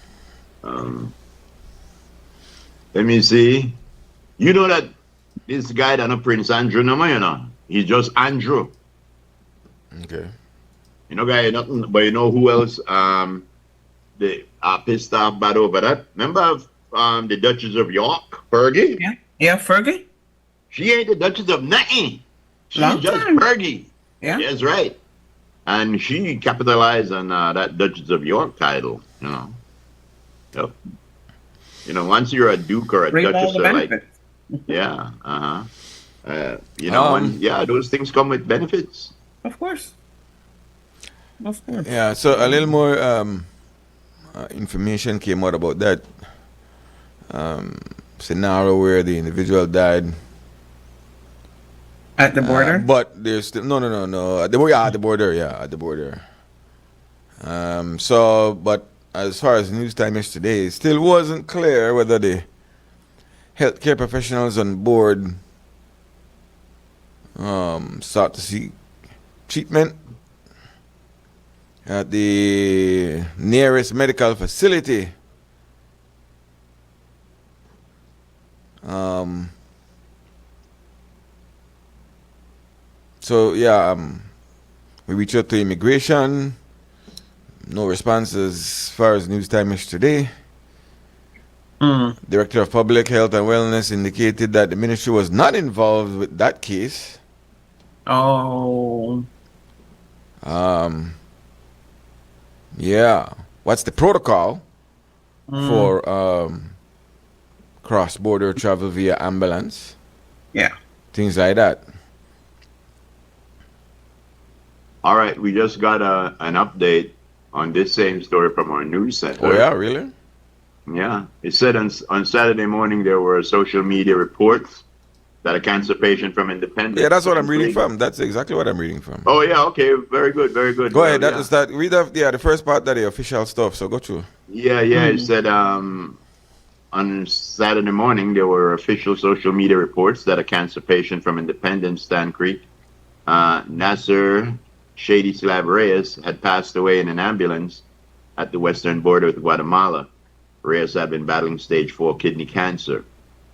Let me see. You know that this guy that no Prince Andrew no more, you know. He's just Andrew. Okay. You know, guy, nothing, but you know who else? They are pissed off bad over that. Remember, the Duchess of York, Fergie? Yeah, Fergie. She ain't the Duchess of nothing. She's Long just time. Fergie. Yeah. That's right. And she capitalized on that Duchess of York title. You know. Yep. You know, once you're a duke or a Reap all duchess, the or like, benefits. yeah, you know, those things come with benefits. Of course. Of course. Yeah, so a little more information came out about that scenario where the individual died At the border? but there's still no. At the border, at the border. So, but as far as news time yesterday, it still wasn't clear whether the healthcare professionals on board sought to seek treatment at the nearest medical facility. So yeah, we reached out to immigration. No response as far as news time yesterday. Director of Public Health and Wellness indicated that the ministry was not involved with that case. Oh. Yeah. What's the protocol for cross-border travel via ambulance? Yeah. Things like that. All right, we just got an update on this same story from our news center. Oh, yeah, really? Yeah. It said on Saturday morning there were social media reports that a cancer patient from Independence. Yeah, that's what I'm reading from. That's exactly what I'm reading from. Oh, yeah, okay. Very good, very good. Go ahead. Yeah. That is that. Read the first part of the official stuff. So go through. Yeah. It said on Saturday morning there were official social media reports that a cancer patient from Independence, Stan Creek, Nasser Shady Slab Reyes, had passed away in an ambulance at the western border with Guatemala. Reyes had been battling stage 4 kidney cancer.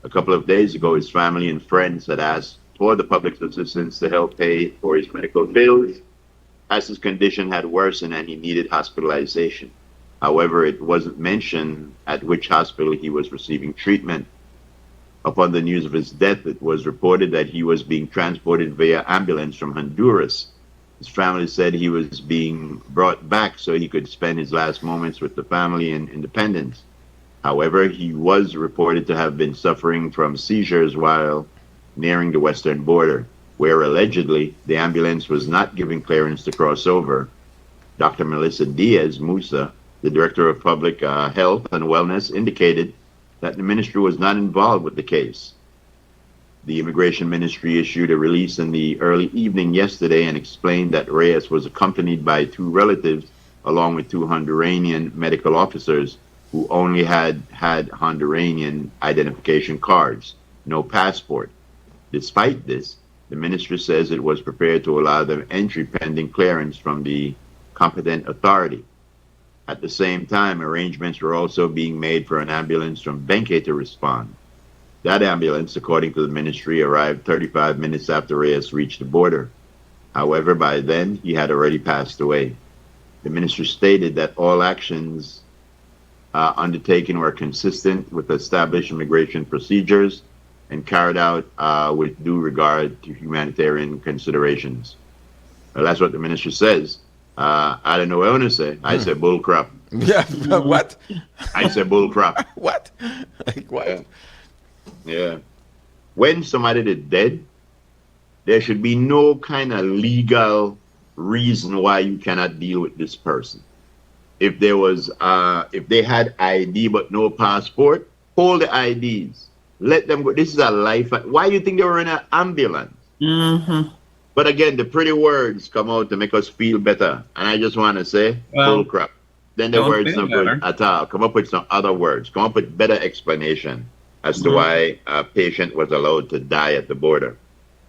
A couple of days ago, his family and friends had asked for the public's assistance to help pay for his medical bills, as his condition had worsened and he needed hospitalization. However, it wasn't mentioned at which hospital he was receiving treatment. Upon the news of his death, it was reported that he was being transported via ambulance from Honduras. His family said he was being brought back so he could spend his last moments with the family in Independence. However, he was reported to have been suffering from seizures while nearing the western border, where allegedly the ambulance was not given clearance to cross over. Dr. Melissa Diaz Musa, the Director of Public Health and Wellness, indicated that the ministry was not involved with the case. The Immigration Ministry issued a release in the early evening yesterday and explained that Reyes was accompanied by 2 relatives along with 2 Honduran medical officers who only had Honduran identification cards, no passport. Despite this, the ministry says it was prepared to allow them entry pending clearance from the competent authority. At the same time, arrangements were also being made for an ambulance from Benque to respond. That ambulance, according to the ministry, arrived 35 minutes after Reyes reached the border. However, by then, he had already passed away. The ministry stated that all actions undertaken were consistent with established immigration procedures and carried out with due regard to humanitarian considerations. Well, that's what the ministry says. I don't know what I want to say. I say bull crap. Yeah. What? I say bull crap. What? Like what? Yeah. When somebody is dead, there should be no kind of legal reason why you cannot deal with this person. If there was, if they had ID but no passport, hold the IDs. Let them go. This is a life. Why do you think they were in an ambulance? Mm-hmm. But again, the pretty words come out to make us feel better. And I just want to say, bull crap. Then the words not good at all. Come up with some other words. Come up with better explanation as to why a patient was allowed to die at the border.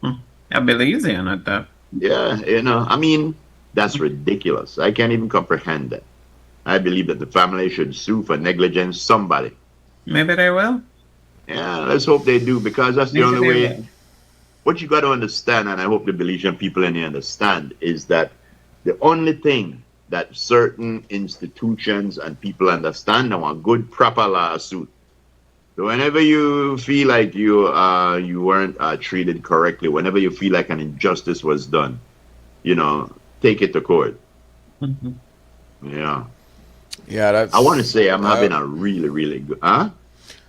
I believe you at that. Yeah, you know, I mean, that's ridiculous. I can't even comprehend that. I believe that the family should sue for negligence somebody. Maybe they will. Yeah, let's hope they do, because that's the Maybe only they way. will. What you got to understand, and I hope the Belizean people in here understand, is that the only thing that certain institutions and people understand now, a good proper lawsuit. So whenever you feel like you weren't treated correctly, whenever you feel like an injustice was done, take it to court. Mhm. Yeah. Yeah, that's. I want to say I'm having a really, really good. Huh?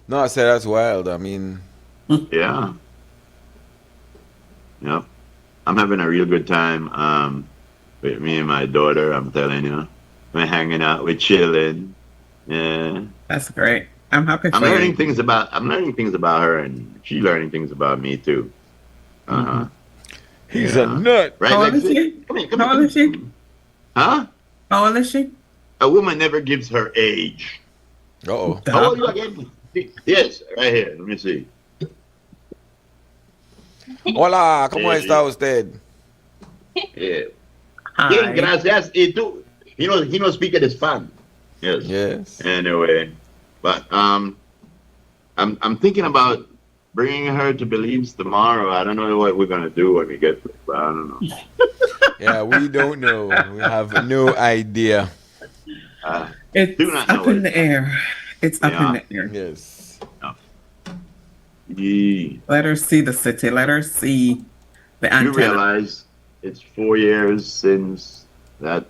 No, I said that's wild. I mean, Yeah. Yep. I'm having a real good time with me and my daughter. I'm telling you, we're hanging out, we're chilling. Yeah. That's great. I'm happy I'm for learning you. things about her, and she learning things about me too. Uh huh. he's a Yeah. nut. Right, How old is Lexi? she? Come here, come here, How old come is she? here. Huh? How old is she? A woman never gives her age. Uh-oh. How old are you again? Yes, right here. Let me see. Hola, ¿cómo está usted? Yeah. Bien, Hi. gracias. Y tú, he knows speak in Spanish. Yes. Yes. Anyway, but I'm thinking about bringing her to Belize tomorrow. I don't know what we're gonna do when we get there, but I don't know. Yeah, we don't know. We have no idea. It's Do not know up in it. the air. It's up in Yeah. the air. Yes. Yeah. Let her see the city. Let her see the You antenna. realize it's 4 years since that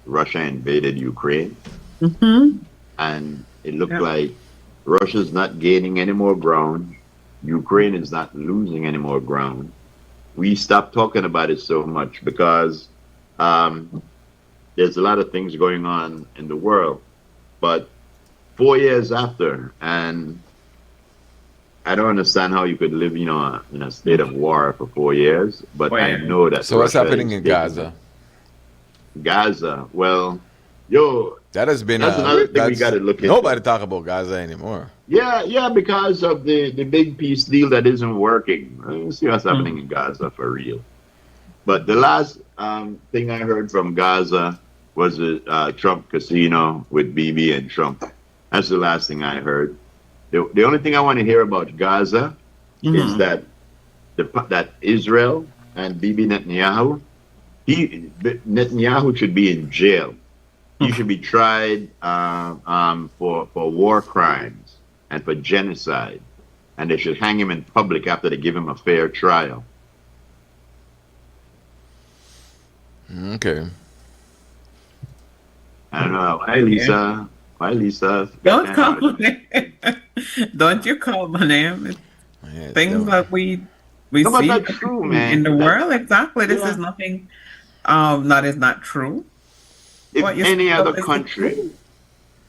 Russia invaded Ukraine, Mm-hmm. and it looked Yeah. like Russia's not gaining any more ground. Ukraine is not losing any more ground. We stopped talking about it so much because there's a lot of things going on in the world. But 4 years after, and I don't understand how you could live, in a state of war for 4 years. But Oh, I yeah. know that. So what's Russia happening is in taking- Gaza? Gaza. Well, yo, That has been that's another thing we got to look into. Nobody talk about Gaza anymore. Yeah, because of the big peace deal that isn't working. Let's see what's happening in Gaza for real. But the last thing I heard from Gaza was a Trump casino with Bibi and Trump. That's the last thing I heard. The only thing I want to hear about Gaza is that that Israel and Bibi Netanyahu, Netanyahu should be in jail. He should be tried for war crimes and for genocide, and they should hang him in public after they give him a fair trial. Okay. I don't know. Hi, Lisa. Hi, Lisa. Don't call my name. Don't you call my name. It's Yeah, things that we No, but see that's true, man. in the world. Exactly. This Yeah. is nothing that is not true. If What you any said other is the country,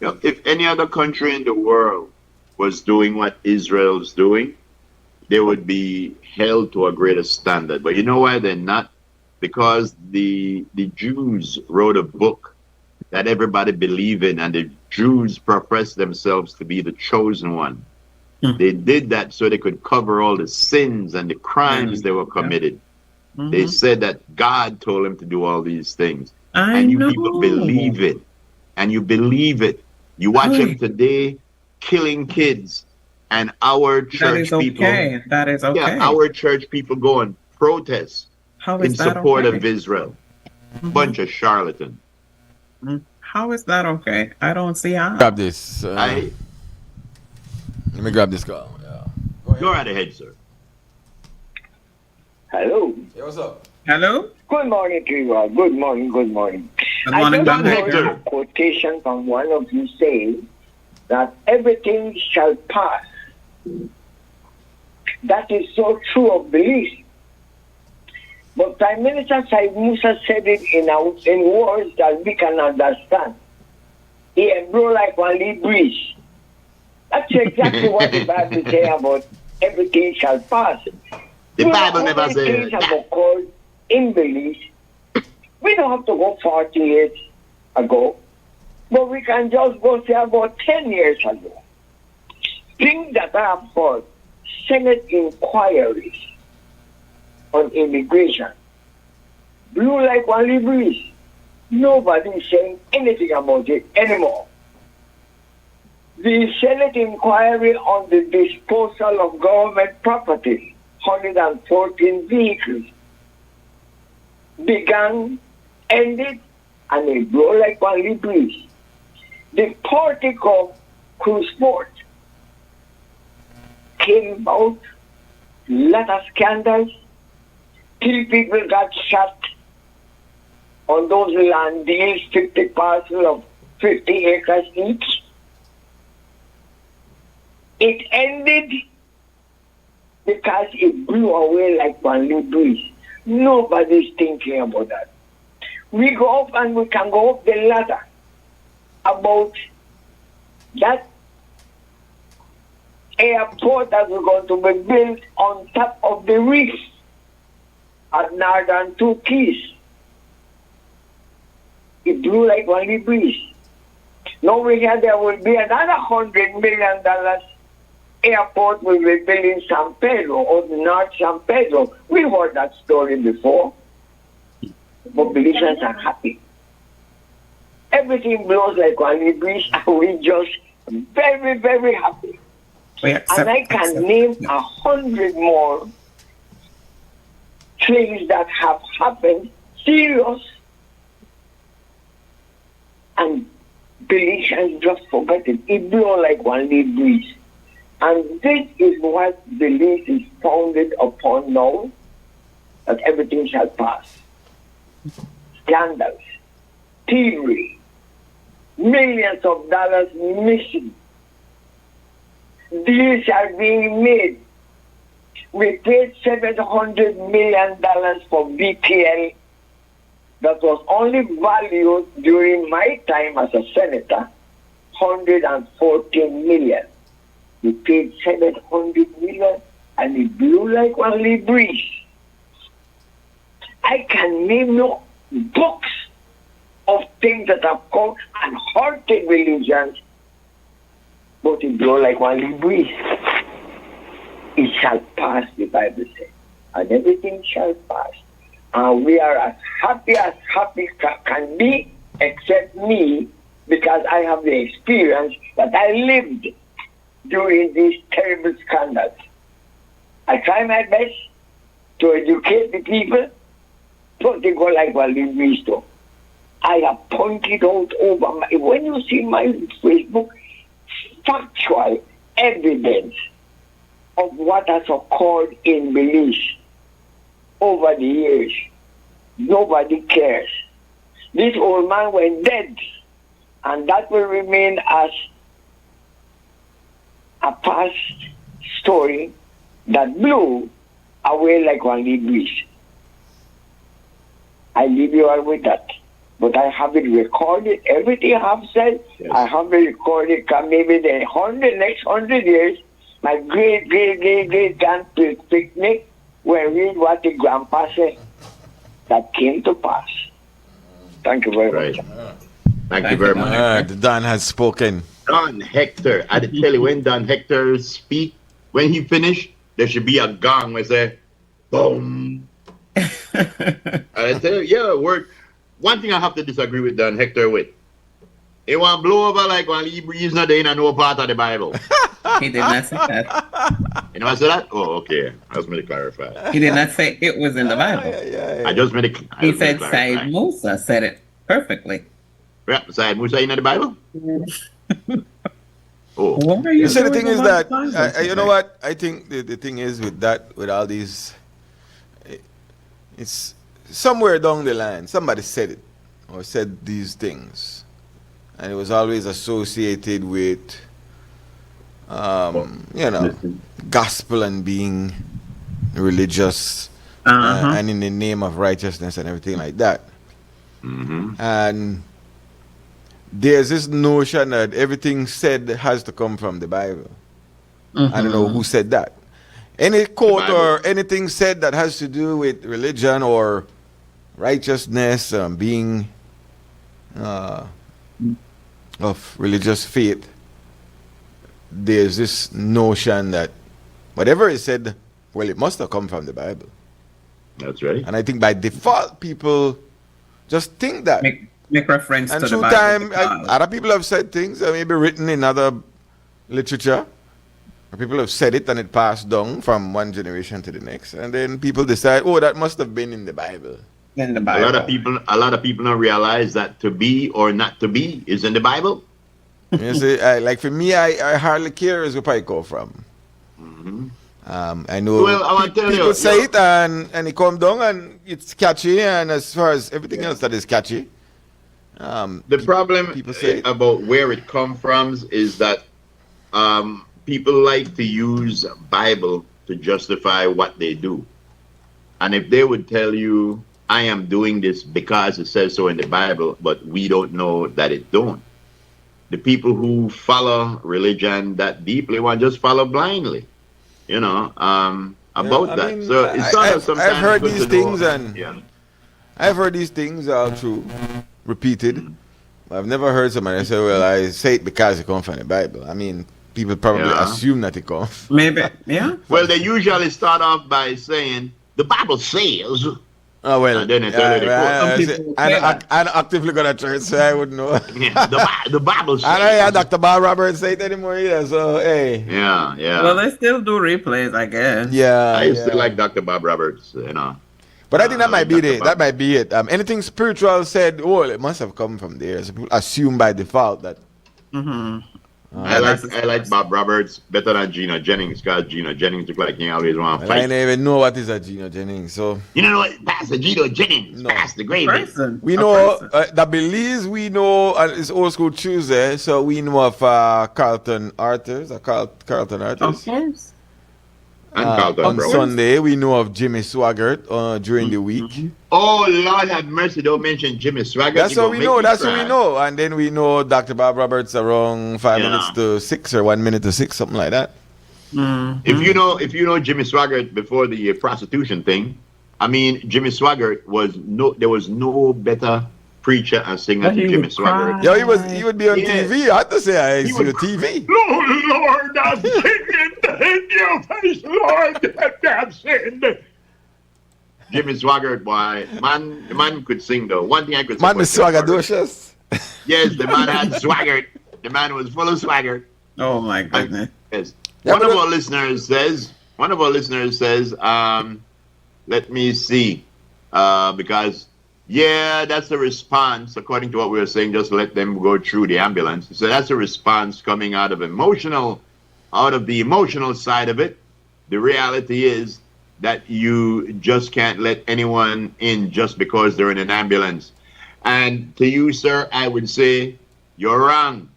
truth. if any other country in the world was doing what Israel's doing, they would be held to a greater standard. But you know why they're not? Because the Jews wrote a book that everybody believe in, and the Jews profess themselves to be the chosen one. They did that so they could cover all the sins and the crimes they were committed. They said that God told them to do all these things. I And you know. people believe it. And you believe it. You watch them today killing kids, and our That church is people, okay. That is okay. yeah, our church people go and protest How in is that support okay? of Israel. Bunch of charlatans. How is that okay? I don't see how. Grab this. Let Let me grab this call. Yeah. go right ahead, sir. Hello. Hey, what's up? Hello? Good morning to you all. Good morning. Good morning. Good morning, I Don just heard Hector. a quotation from one of you saying that everything shall pass. That is so true of belief. But Prime Minister Said Musa said it in words that we can understand. He blew like one lead breeze. That's exactly what the Bible says about everything shall pass. The Bible how never many says things that. have occurred in Belize. We don't have to go 40 years ago, but we can just go say about 10 years ago. Things that have called Senate inquiries on immigration blew like one breeze. Nobody is saying anything about it anymore. The Senate inquiry on the disposal of government property, 114 vehicles, began, ended, and it blew like one breeze. The Portico cruise port came out, lot of scandals. 3 people got shot on those land deals, 50 parcels of 50 acres each. It ended because it blew away like one breeze. Nobody's thinking about that. We go up and we can go up the ladder about that airport that we're going to be built on top of the reef at Northern Two Keys. It blew like one breeze. Now we hear there will be another $100 million airport will be built in San Pedro or North San Pedro. We heard that story before. But Belizeans are happy. Everything blows like one breeze and we just very, very happy. And I can name 100 more things that have happened, serious, and Belizeans just forget it. It blew like one breeze. And this is what Belize is founded upon now, that everything shall pass. Scandals, thievery, millions of dollars missing. Deals are being made. We paid $700 million for BTL that was only valued during my time as a senator, $114 million. We paid $700 million and it blew like one breeze. I can name no books of things that have come and hurted religions, but it blew like one breeze. It shall pass, the Bible says, and everything shall pass. And we are as happy can be, except me, because I have the experience that I lived during these terrible scandals. I try my best to educate the people, but they go like one breeze though. I have pointed out over when you see my Facebook, factual evidence of what has occurred in Belize over the years. Nobody cares. This old man went dead, and that will remain as a past story that blew away like one breeze. I leave you all with that. But I have it recorded. Everything I have said, yes. I have it recorded. Maybe the next 100 years, my great grand picnic will read what the grandpa said that came to pass. Thank you very much. Thank you very much. Don has spoken. Don Hector. I tell you, when Don Hector speak, when he finish, there should be a gong where say, boom. I tell you, yeah, word. One thing I have to disagree with Don Hector with. He want to blow over like one breeze not there in no part of the Bible. He did not say that. You know I said that? Oh, okay. I just made it clarify. He did not say it was in the Bible. I just made it He said Said Musa said it perfectly. Yeah, Said Musa in the Bible? Oh. You see, the thing is that, you know what? I think the thing is with that, with all these, it's somewhere down the line, somebody said it, or said these things. And it was always associated with, you know, gospel and being religious, and in the name of righteousness and everything like that. And there's this notion that everything said has to come from the Bible. I don't know who said that. Any quote or anything said that has to do with religion or righteousness, being of religious faith, there's this notion that whatever is said, well, it must have come from the Bible. That's right. And I think by default, people just think that. Make reference and to the through Bible. time, other people have said things that may be written in other literature. People have said it and it passed down from one generation to the next, and then people decide, oh, that must have been in the Bible. In the A Bible. lot of people don't realize that to be or not to be is in the Bible. You see, like for me, I hardly care where I come from. I know Well, I want to tell people you, say it and it come down and it's catchy, and as far as everything else that is catchy. The problem people say it. about where it comes from is that people like to use Bible to justify what they do. And if they would tell you, I am doing this because it says so in the Bible, but we don't know that it don't. The people who follow religion that deeply want to just follow blindly, about that. mean, So it's sort of sometimes I've heard good these to know. things, and Yeah. I've heard these things all through, repeated. I've never heard somebody say, well, I say it because it comes from the Bible. I mean, people probably Yeah. assume that it comes. Maybe, yeah. Well, they usually start off by saying, the Bible says. Oh, well, And then they tell you the quote. Some people will say that. I'm actively going to church, so I wouldn't know. Yeah, the Bible says. I don't hear Dr. Bob Roberts say it anymore either, so hey. Yeah, yeah. Well, they still do replays, I guess. Yeah. I used yeah. to like Dr. Bob Roberts, But I think that might be Dr. it. That might be it. Anything spiritual said, oh, it must have come from there. So people assume by default that. I like Bob Roberts better than Gino Jennings, because Gino Jennings look like he always want to I fight. don't even know what is a Gino Jennings. So You know what? Pastor Gino Jennings, No. Pastor Gravy. Person. we A know person. the Belize. We know it's Old School Tuesday. So we know of Carlton Arthurs. Carlton Of Arthurs. course. And Carlton On Brown. Sunday, we know of Jimmy Swaggart during the week. Oh, Lord have mercy, don't mention Jimmy Swaggart. That's You what gonna we make know. me That's what cry. we know. And then we know Dr. Bob Roberts around 5 Yeah. minutes to 6 or 1 minute to 6, something like that. If you know Jimmy Swaggart before the prostitution thing, I mean, Jimmy Swaggart there was no better preacher and singer But than he Jimmy would Swaggart. cry. He would be on Yes. TV. I had to say I see would the TV. Oh, Lord, I'm singing in your face, Lord, I'm singing. Jimmy Swaggart, boy, the man could sing though. One thing I could say. Man, Miss Swaggadocious. Yes, the man had swaggart. The man was full of swagger. Oh my goodness. Yes. Yeah, one but of our listeners says, let me see, because that's the response according to what we were saying. Just let them go through the ambulance. So that's a response coming out of the emotional side of it. The reality is that you just can't let anyone in just because they're in an ambulance. And to you, sir, I would say you're wrong.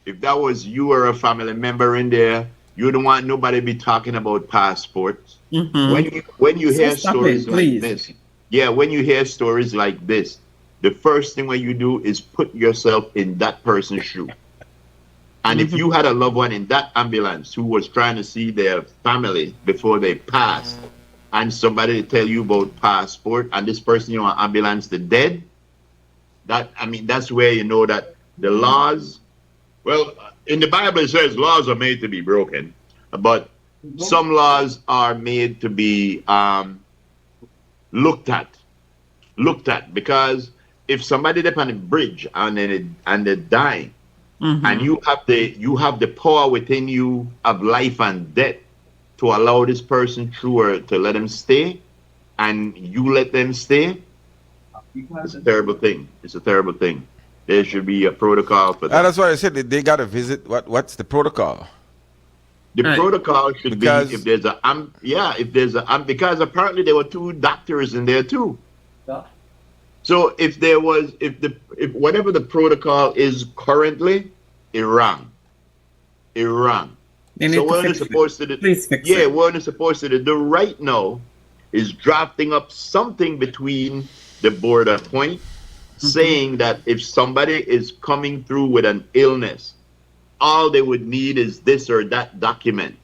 If that was you or a family member in there, you don't want nobody to be talking about passports. When you hear stop stories it, like please. this, when you hear stories like this, the first thing what you do is put yourself in that person's shoe. And if you had a loved one in that ambulance who was trying to see their family before they passed, and somebody tell you about passport, and this person on ambulance, the dead, that's where you know that the laws, well, in the Bible it says laws are made to be broken, but some laws are made to be looked at, because if somebody up on a bridge and they're dying, and you have the power within you of life and death to allow this person through or to let them stay, and you let them stay, it's a terrible thing. It's a terrible thing. There should be a protocol for that. That's why I said that they got to visit. What's the protocol? The Right. protocol should Because- be because apparently there were 2 doctors in there too. So if whatever the protocol is currently, it's wrong. It's wrong. They need So to what we're fix it. supposed to do? Please fix Yeah, it. what we're supposed to do right now is drafting up something between the border point, saying that if somebody is coming through with an illness, all they would need is this or that document.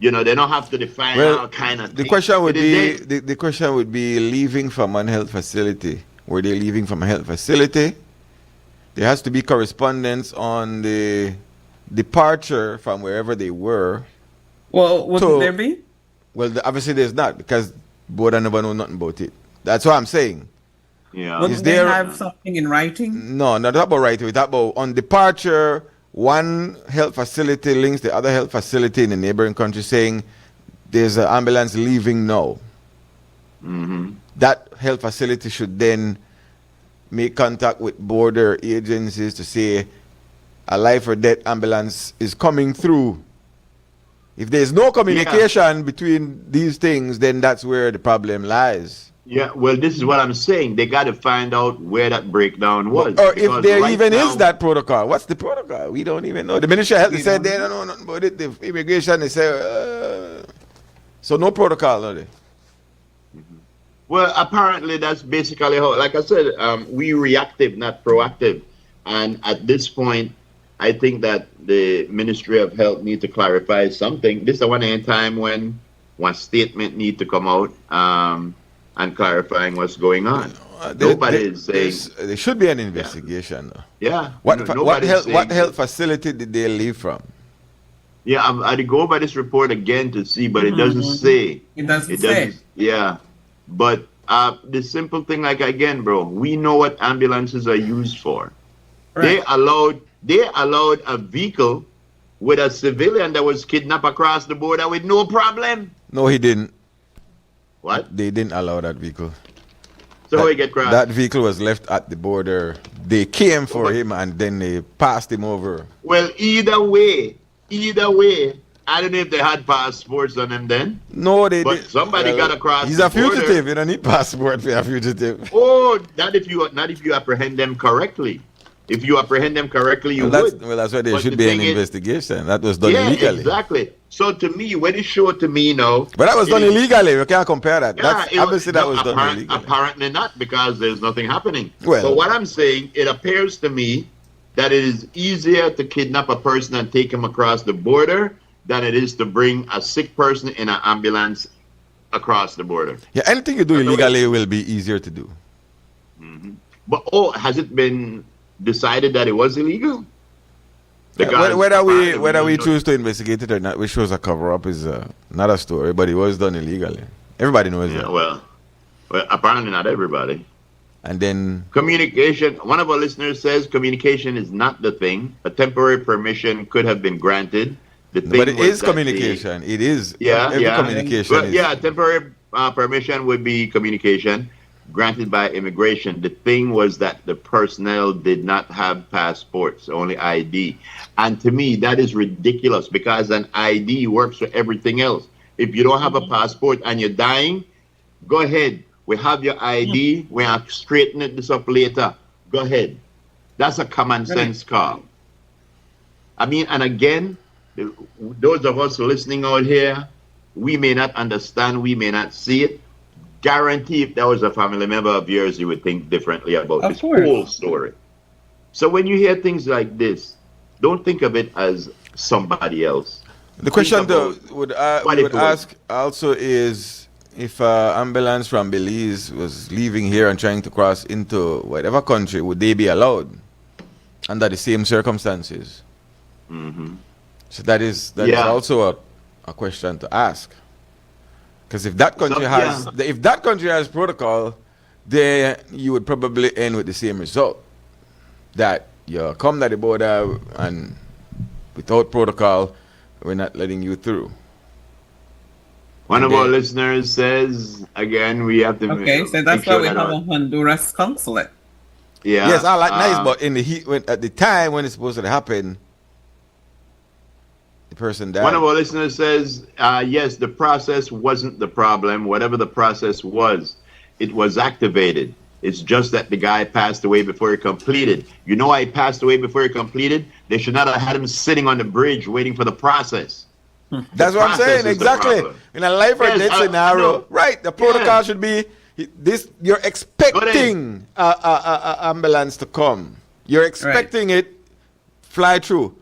They don't have to define all kind of the things. question would It be is the question would be leaving from one health facility. Were they leaving from a health facility? There has to be correspondence on the departure from wherever they were. Well, wouldn't So- there be? Well, obviously there's not, because both never know nothing about it. That's what I'm saying. Yeah. Wouldn't Is they there- have something in writing? No, not about right. We talk about on departure. one health facility links the other health facility in the neighboring country saying there's an ambulance leaving now. That health facility should then make contact with border agencies to say a life or death ambulance is coming through. If there's no communication between these things, then that's where the problem lies. Yeah, well, this is what I'm saying. They got to find out where that breakdown was. Or if there even is that protocol. What's the protocol? We don't even know. The Ministry of Health, they said they don't know nothing about it. The immigration, they say, so no protocol, are they? Well, apparently that's basically how, like I said, we reactive, not proactive. And at this point, I think that the Ministry of Health need to clarify something. This is the one time when one statement need to come out and clarifying what's going on. Nobody is saying there should be an investigation. Though. Yeah. What health facility did they leave from? Yeah, I'd go by this report again to see, but it doesn't say. It doesn't say. Yeah, but the simple thing, like again, bro, we know what ambulances are used for. Right. They allowed a vehicle with a civilian that was kidnapped across the border with no problem. No, he didn't. What? They didn't allow that vehicle. So how he get crossed? That vehicle was left at the border. They came for him and then they passed him over. Well, either way, I don't know if they had passports on them then. No, they but did. Somebody got across. He's a fugitive. You don't need passport for a fugitive. Oh, not if you apprehend them correctly. If you apprehend them correctly, you would. Well, that's why there should be an investigation. That was done illegally. Exactly. So to me, when it showed to me now... But that was done illegally. You can't compare that. Yeah, obviously that was done illegally. Apparently not, because there's nothing happening. Well, so what I'm saying, it appears to me that it is easier to kidnap a person and take him across the border than it is to bring a sick person in an ambulance across the border. Yeah, anything you do illegally will be easier to do. But has it been decided that it was illegal? Whether we choose to investigate it or not, which shows a cover-up is not a story, but it was done illegally. Everybody knows that. Well, apparently not everybody. And then communication. One of our listeners says communication is not the thing. A temporary permission could have been granted. But it is communication. It is. Communication. Temporary permission would be communication granted by immigration. The thing was that the personnel did not have passports, only ID. And to me, that is ridiculous because an ID works for everything else. If you don't have a passport and you're dying, go ahead. We have your ID. We are straightening this up later. Go ahead. That's a common sense call. I mean, and again, those of us listening out here, we may not understand, we may not see it. Guarantee if that was a family member of yours, you would think differently about this whole story. So when you hear things like this, don't think of it as somebody else. The question though would ask also is if an ambulance from Belize was leaving here and trying to cross into whatever country, would they be allowed under the same circumstances? So that is also a question to ask. Because if that country has protocol, then you would probably end with the same result. That you come to the border and without protocol, we're not letting you through. One of our listeners says, again, we have to... Okay, so that's why we have a Honduras consulate. Yeah. Yes, I like nice, but in the heat, at the time when it's supposed to happen, the person died. One of our listeners says, yes, the process wasn't the problem. Whatever the process was, it was activated. It's just that the guy passed away before he completed. You know why he passed away before he completed? They should not have had him sitting on the bridge waiting for the process. That's what I'm saying, exactly. In a life or death scenario, right, the protocol should be this: you're expecting a ambulance to come. You're expecting it fly through.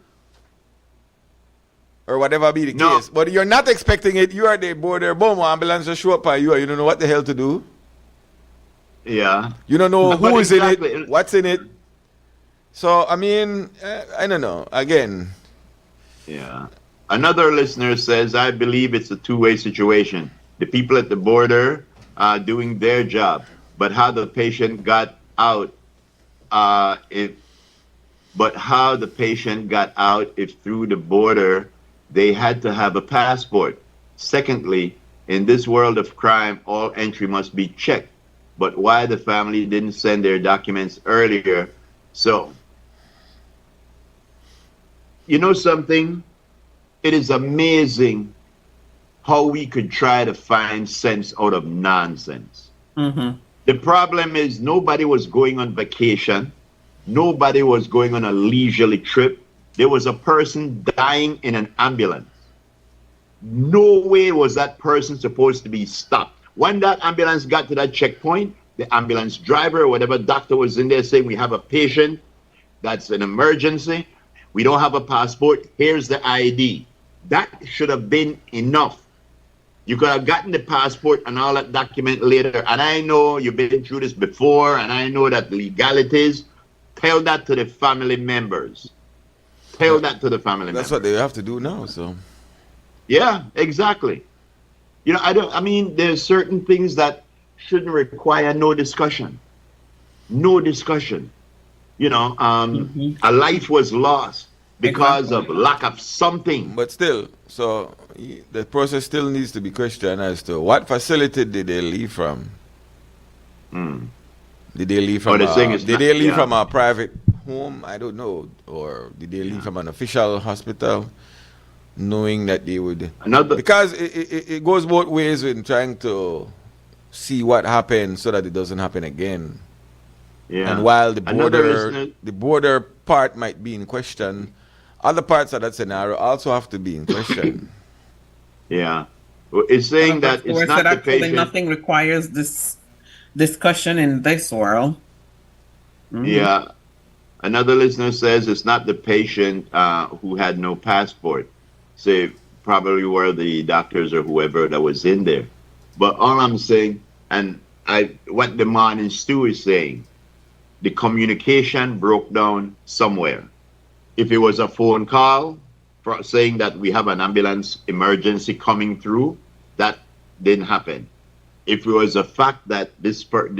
Or whatever be the case. But you're not expecting it. You are the border, boom, ambulance will show up on you. You don't know what the hell to do. Yeah. You don't know who is in it, what's in it. So, I mean, I don't know. Again. Yeah. Another listener says, I believe it's a two-way situation. The people at the border are doing their job. But how the patient got out, But how the patient got out if through the border they had to have a passport. Secondly, in this world of crime, all entry must be checked. But why the family didn't send their documents earlier? So, you know something? It is amazing how we could try to find sense out of nonsense. The problem is nobody was going on vacation. Nobody was going on a leisurely trip. There was a person dying in an ambulance. No way was that person supposed to be stopped. When that ambulance got to that checkpoint, the ambulance driver or whatever doctor was in there saying, we have a patient that's an emergency. We don't have a passport. Here's the ID. That should have been enough. You could have gotten the passport and all that document later. And I know you've been through this before, and I know that legalities. Tell that to the family members. Tell that to the family members. That's what they have to do now, so. Yeah, exactly. You know, I mean, there's certain things that shouldn't require no discussion. No discussion. You know, a life was lost because of lack of something. But still, so the process still needs to be questioned as to what facility did they leave from? Did they leave from from a private home? I don't know. Or did they leave from an official hospital, knowing that they would? Because it goes both ways in trying to see what happened so that it doesn't happen again. Yeah. And while the border part might be in question, other parts of that scenario also have to be in question. Yeah. Well, it's saying that it's not the patient. Nothing requires this discussion in this world. Yeah. Another listener says it's not the patient who had no passport. Say probably were the doctors or whoever that was in there. But all I'm saying, and what the morning stew is saying, the communication broke down somewhere. If it was a phone call saying that we have an ambulance emergency coming through, that didn't happen. If it was a fact that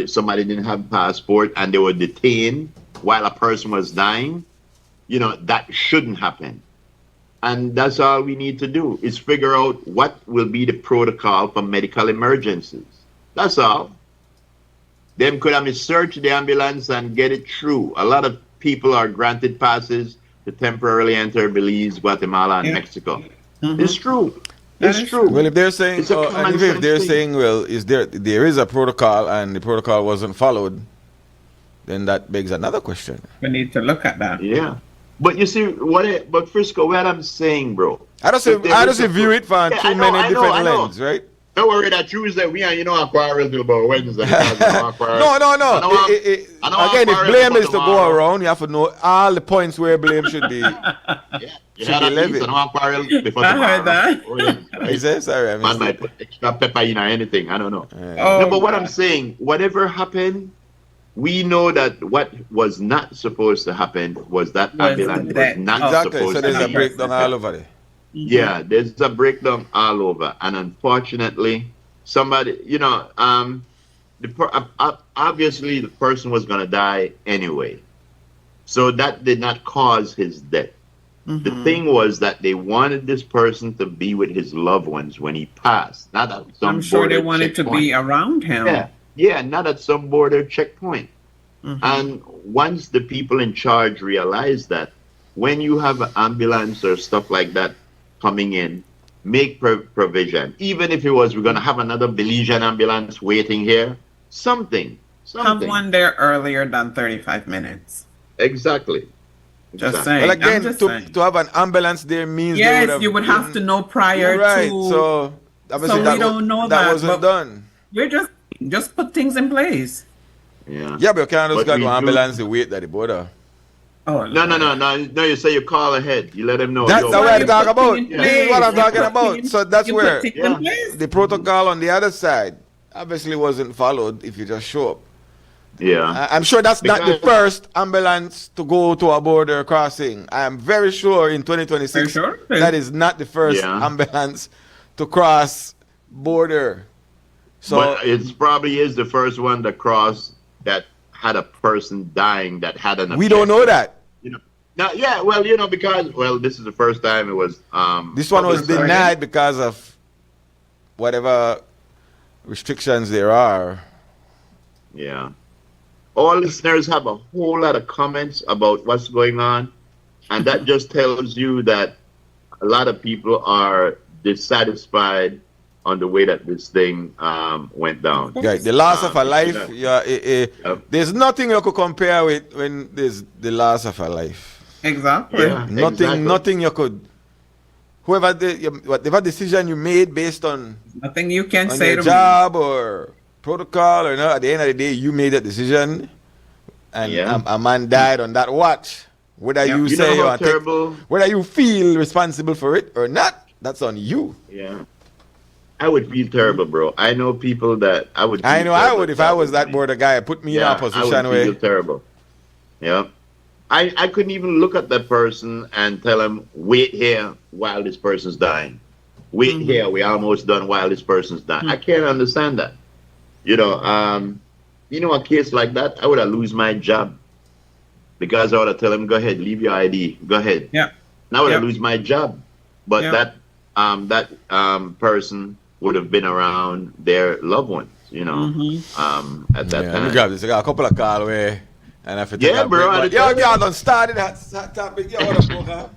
somebody didn't have a passport and they were detained while a person was dying, you know, that shouldn't happen. And that's all we need to do is figure out what will be the protocol for medical emergencies. That's all. Them could have searched the ambulance and get it through. A lot of people are granted passes to temporarily enter Belize, Guatemala, and Mexico. It's true. It's true. Well, if they're saying, if they're saying, well, there is a protocol and the protocol wasn't followed, then that begs another question. We need to look at that. Yeah. But you see, but Frisco, what I'm saying, bro. I just view it from too many different lenses, right? Don't worry that Tuesday we and a quarrel till about Wednesday. No. Again, if blame is to go around, you have to know all the points where blame should be. You heard that? Oh, yeah. Sorry, I man might put extra pepper in or anything. I don't know. No, but what I'm saying, whatever happened, we know that what was not supposed to happen was that ambulance was not supposed to happen. So there's a breakdown all over there. Yeah, there's a breakdown all over, and unfortunately, somebody, you know, obviously the person was gonna die anyway, so that did not cause his death. The thing was that they wanted this person to be with his loved ones when he passed, not at some I'm sure they wanted checkpoint. to be around him. Yeah, not at some border checkpoint. And once the people in charge realized that, when you have an ambulance or stuff like that coming in, make provision. Even if it was, we're going to have another Belizean ambulance waiting here, something. Have one there earlier than 35 minutes. Exactly. Just saying. Well, again, to have an ambulance there means you would have to know prior to. So obviously we don't know that wasn't done. We're just put things in place. Yeah, but you can't just go to ambulance and wait at the border. Oh, no, you say you call ahead. You let them know. That's what I'm talking about. This is what I'm talking about. So that's where the protocol on the other side obviously wasn't followed if you just show up. Yeah. I'm sure that's not the first ambulance to go to a border crossing. I am very sure in 2026 that is not the first ambulance to cross border. So, but it probably is the first one to cross that had a person dying that had an objective. We don't know that. You know, Now, yeah, well, you know, because this is the first time it was. This one was publicized. denied because of whatever restrictions there are. Yeah. All listeners have a whole lot of comments about what's going on, and that just tells you that a lot of people are dissatisfied on the way that this thing went down. Right. The loss of a life, Yep. there's nothing you could compare with when there's the loss of a life. Exactly. Yeah, exactly. Nothing you could. Whatever decision you made based on Nothing you can on say your to job or protocol or not, at the end of the day, you made that decision, and Yeah. a man died on that watch. Whether Yep. you You say know you how want to terrible. whether you feel responsible for it or not, that's on you. Yeah. I would feel terrible, bro. I know people that I would. I feel know I terrible would if I was that me. border guy. Put me in a Yeah, I position would feel where terrible. Yeah. I couldn't even look at that person and tell him, wait here while this person's dying. Wait here, we almost done while this person's dying. I can't understand that. You know, a case like that, I would have lose my job. Because I would have tell him, go ahead, leave your ID. Go ahead. Yeah. Now I would have Yep. lose my job. But Yep. that person would have been around their loved ones, at that let me time. grab this. I got a couple of calls where and I have to take Yeah, a bro, break, I but tell you. y'all done started that topic. Yeah, what up,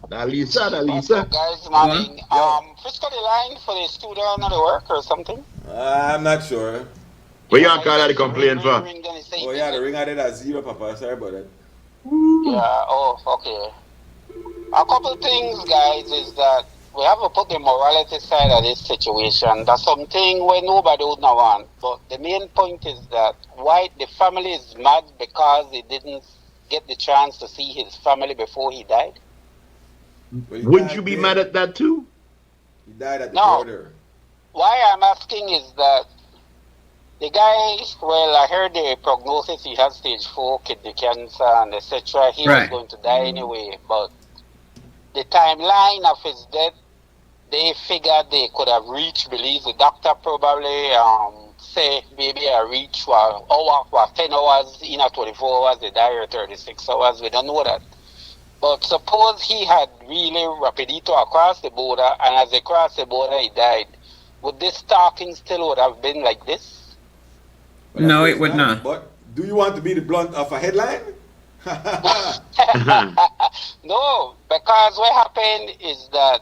Boca? Lisa. Guys, morning. Frisco the line for the student or the work or something? I'm not sure. What you call that to complain for? Oh yeah, the ring I did at 0, Papa. Sorry about that. Yeah, okay. A couple things, guys, is that we have to put the morality side of this situation. That's something where nobody would not want. But the main point is that why the family is mad because he didn't get the chance to see his family before he died. Well, he Wouldn't died you be there. mad at that too? He died at the No. border. Why I'm asking is that the guy, well, I heard the prognosis, he had stage 4 kidney cancer and etc. He was Right. going to die anyway, but the timeline of his death, they figured they could have reached Belize. The doctor probably say maybe I reach for hour, for 10 hours, 24 hours, they die or 36 hours. We don't know that. But suppose he had really rapidito across the border, and as they crossed the border, he died. Would this talking still would have been like this? Well, No, of it course would not. But do you want to be the blunt of a headline? No, because what happened is that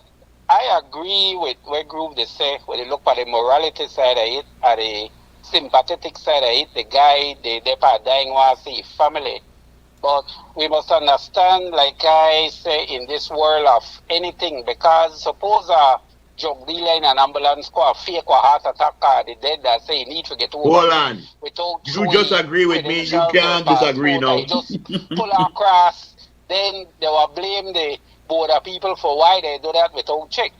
I agree with what group they say when they look at the morality side of it, at the sympathetic side of it, the guy, the depart dying wants to see his family. But we must understand, like I say, in this world of anything, because suppose a drug dealer in an ambulance car fake a heart attack car, the dead that say you need to get over. Hold on. Without You just agree with me. You credentials can't or disagree passport, now. they just pull across. Then they will blame the border people for why they do that without check.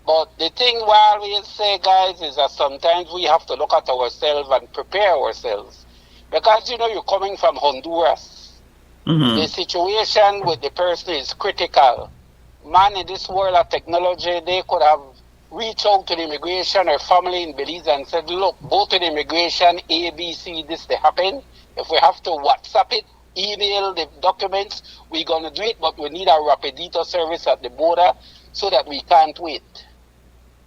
But the thing why we say, guys, is that sometimes we have to look at ourselves and prepare ourselves. Because, you're coming from Honduras. The situation with the person is critical. Man, in this world of technology, they could have reached out to the immigration or family in Belize and said, look, go to the immigration, A, B, C, this, they happen. If we have to WhatsApp it, email the documents, we're going to do it, but we need a rapidito service at the border so that we can't wait.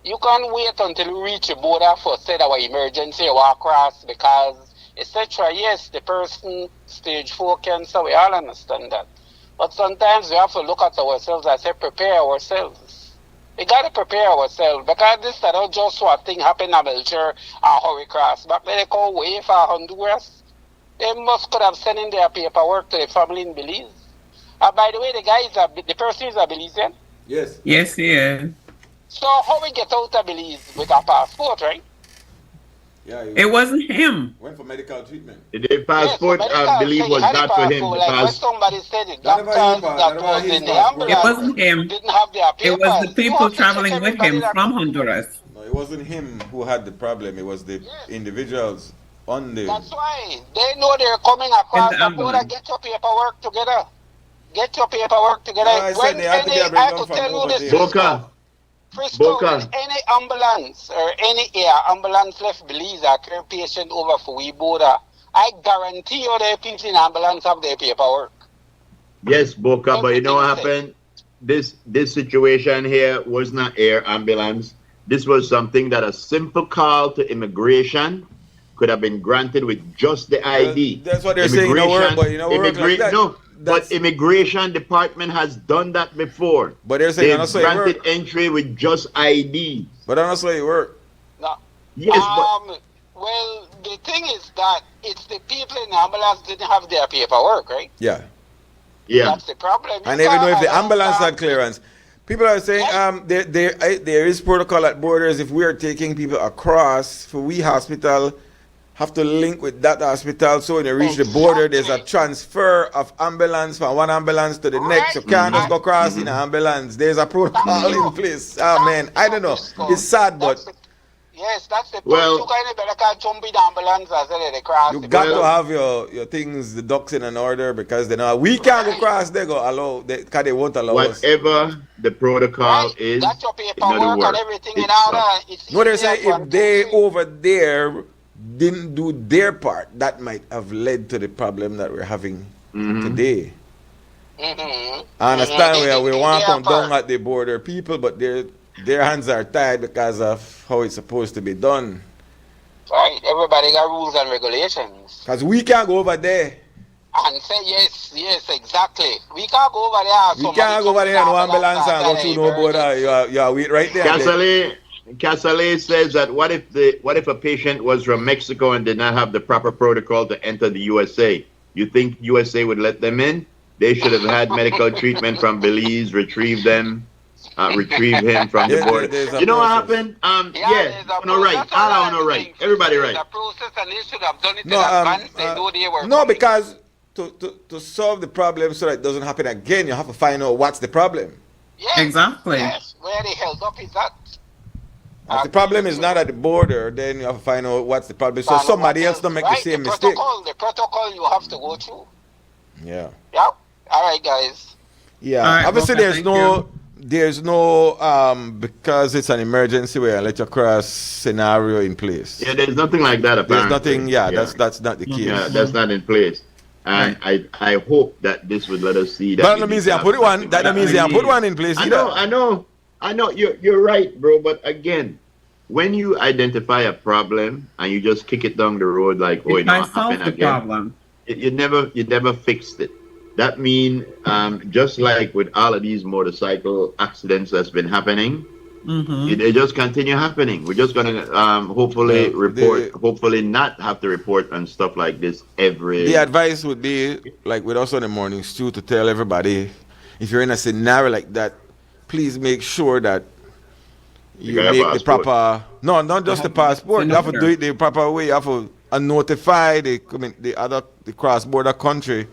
You can't wait until you reach the border for, say, our emergency walk across because, etc. Yes, the person, stage 4 cancer, we all understand that. But sometimes we have to look at ourselves and say, prepare ourselves. We got to prepare ourselves because this is not just what thing happened in Melcher and Hurry Cross. Back then they call way for Honduras. They must could have sent in their paperwork to the family in Belize. By the way, the person is a Belizean. Yes. Yes, yeah. So how we get out of Belize with our passport, right? Yeah. He It wasn't him. went for medical treatment. The passport, Yes, I believe, was not for him. Like when Because somebody said the That never doctors his pass- that that was never in his the passport. It ambulance wasn't him. didn't have their papers. It was the You people have to check traveling with everybody him that- from Honduras. No, it wasn't him who had the problem. It was the Yes. individuals on the. That's why. They know they're coming across In the the border. ambulance. Get your paperwork together. Get your paperwork together. No, I said they had to get a I breakdown could from tell you over this, there. Boca. Frisco, Boca. when any ambulance or any air ambulance left Belize or carry patient over for we border, I guarantee you the people in ambulance have their paperwork. Yes, Boca, but you know what happened? This situation here was not air ambulance. This was something that a simple call to immigration could have been granted with just the ID. That's what they're saying. No work, but work like that. No, but immigration department has done that before. But they're saying they've granted entry with just ID. But that's why it work. No. Yes, well, the thing is that it's the people in the ambulance didn't have their paperwork, right? Yeah. Yeah. That's the problem. And even though if the ambulance had clearance, people are saying there is protocol at borders. If we are taking people across for we hospital, have to link with that hospital. So when you reach the border, there's a transfer of ambulance from one ambulance to the next. You can't just go across in an ambulance. There's a protocol in place. Oh man, I don't know. It's sad, but yes, that's the point. Well, you can't jump in the ambulance as they cross. You got to have your things, the ducks in an order, because they know we can't go across. They go allow because they won't allow us. Whatever the protocol is, got your paperwork and everything in order. No, they're saying if they over there didn't do their part, that might have led to the problem that we're having today. I understand we want to come down at the border people, but their hands are tied because of how it's supposed to be done. Right, everybody got rules and regulations. Because we can't go over there. And say yes, exactly. We can't go over there. We can't go over there no ambulance and go through no border. You are right there. Casale says that what if a patient was from Mexico and did not have the proper protocol to enter the USA? You think USA would let them in? They should have had medical treatment from Belize, retrieve him from the border. You know what happened? Right. Everybody right. The process, and they should have done it in advance. They know they were coming. Because to solve the problem so that it doesn't happen again, you have to find out what's the problem. Yes, exactly. Yes. Where they held up is that. If the problem is not at the border, then you have to find out what's the problem. So somebody else don't make the same mistake. The protocol you have to go through. Yeah. Yeah. All right, guys. Yeah. Right, obviously, there's no because it's an emergency where I let you cross scenario in place. Yeah, there's nothing like that. Apparently. There's nothing. Yeah, that's not the case. Yeah, that's not in place. And I hope that this would let us see that. That means they put one. That means they put one in place. I know. You're right, bro. But again, when you identify a problem and you just kick it down the road like, oh, it not happen again, problem. You never fixed it. That means just like with all of these motorcycle accidents that's been happening, they just continue happening. We're just gonna hopefully not have to report on stuff like this every. The advice would be like with us on the mornings too, to tell everybody if you're in a scenario like that, please make sure that you make the proper. No, not just the passport. You have to do it the proper way. You have to notify the cross-border country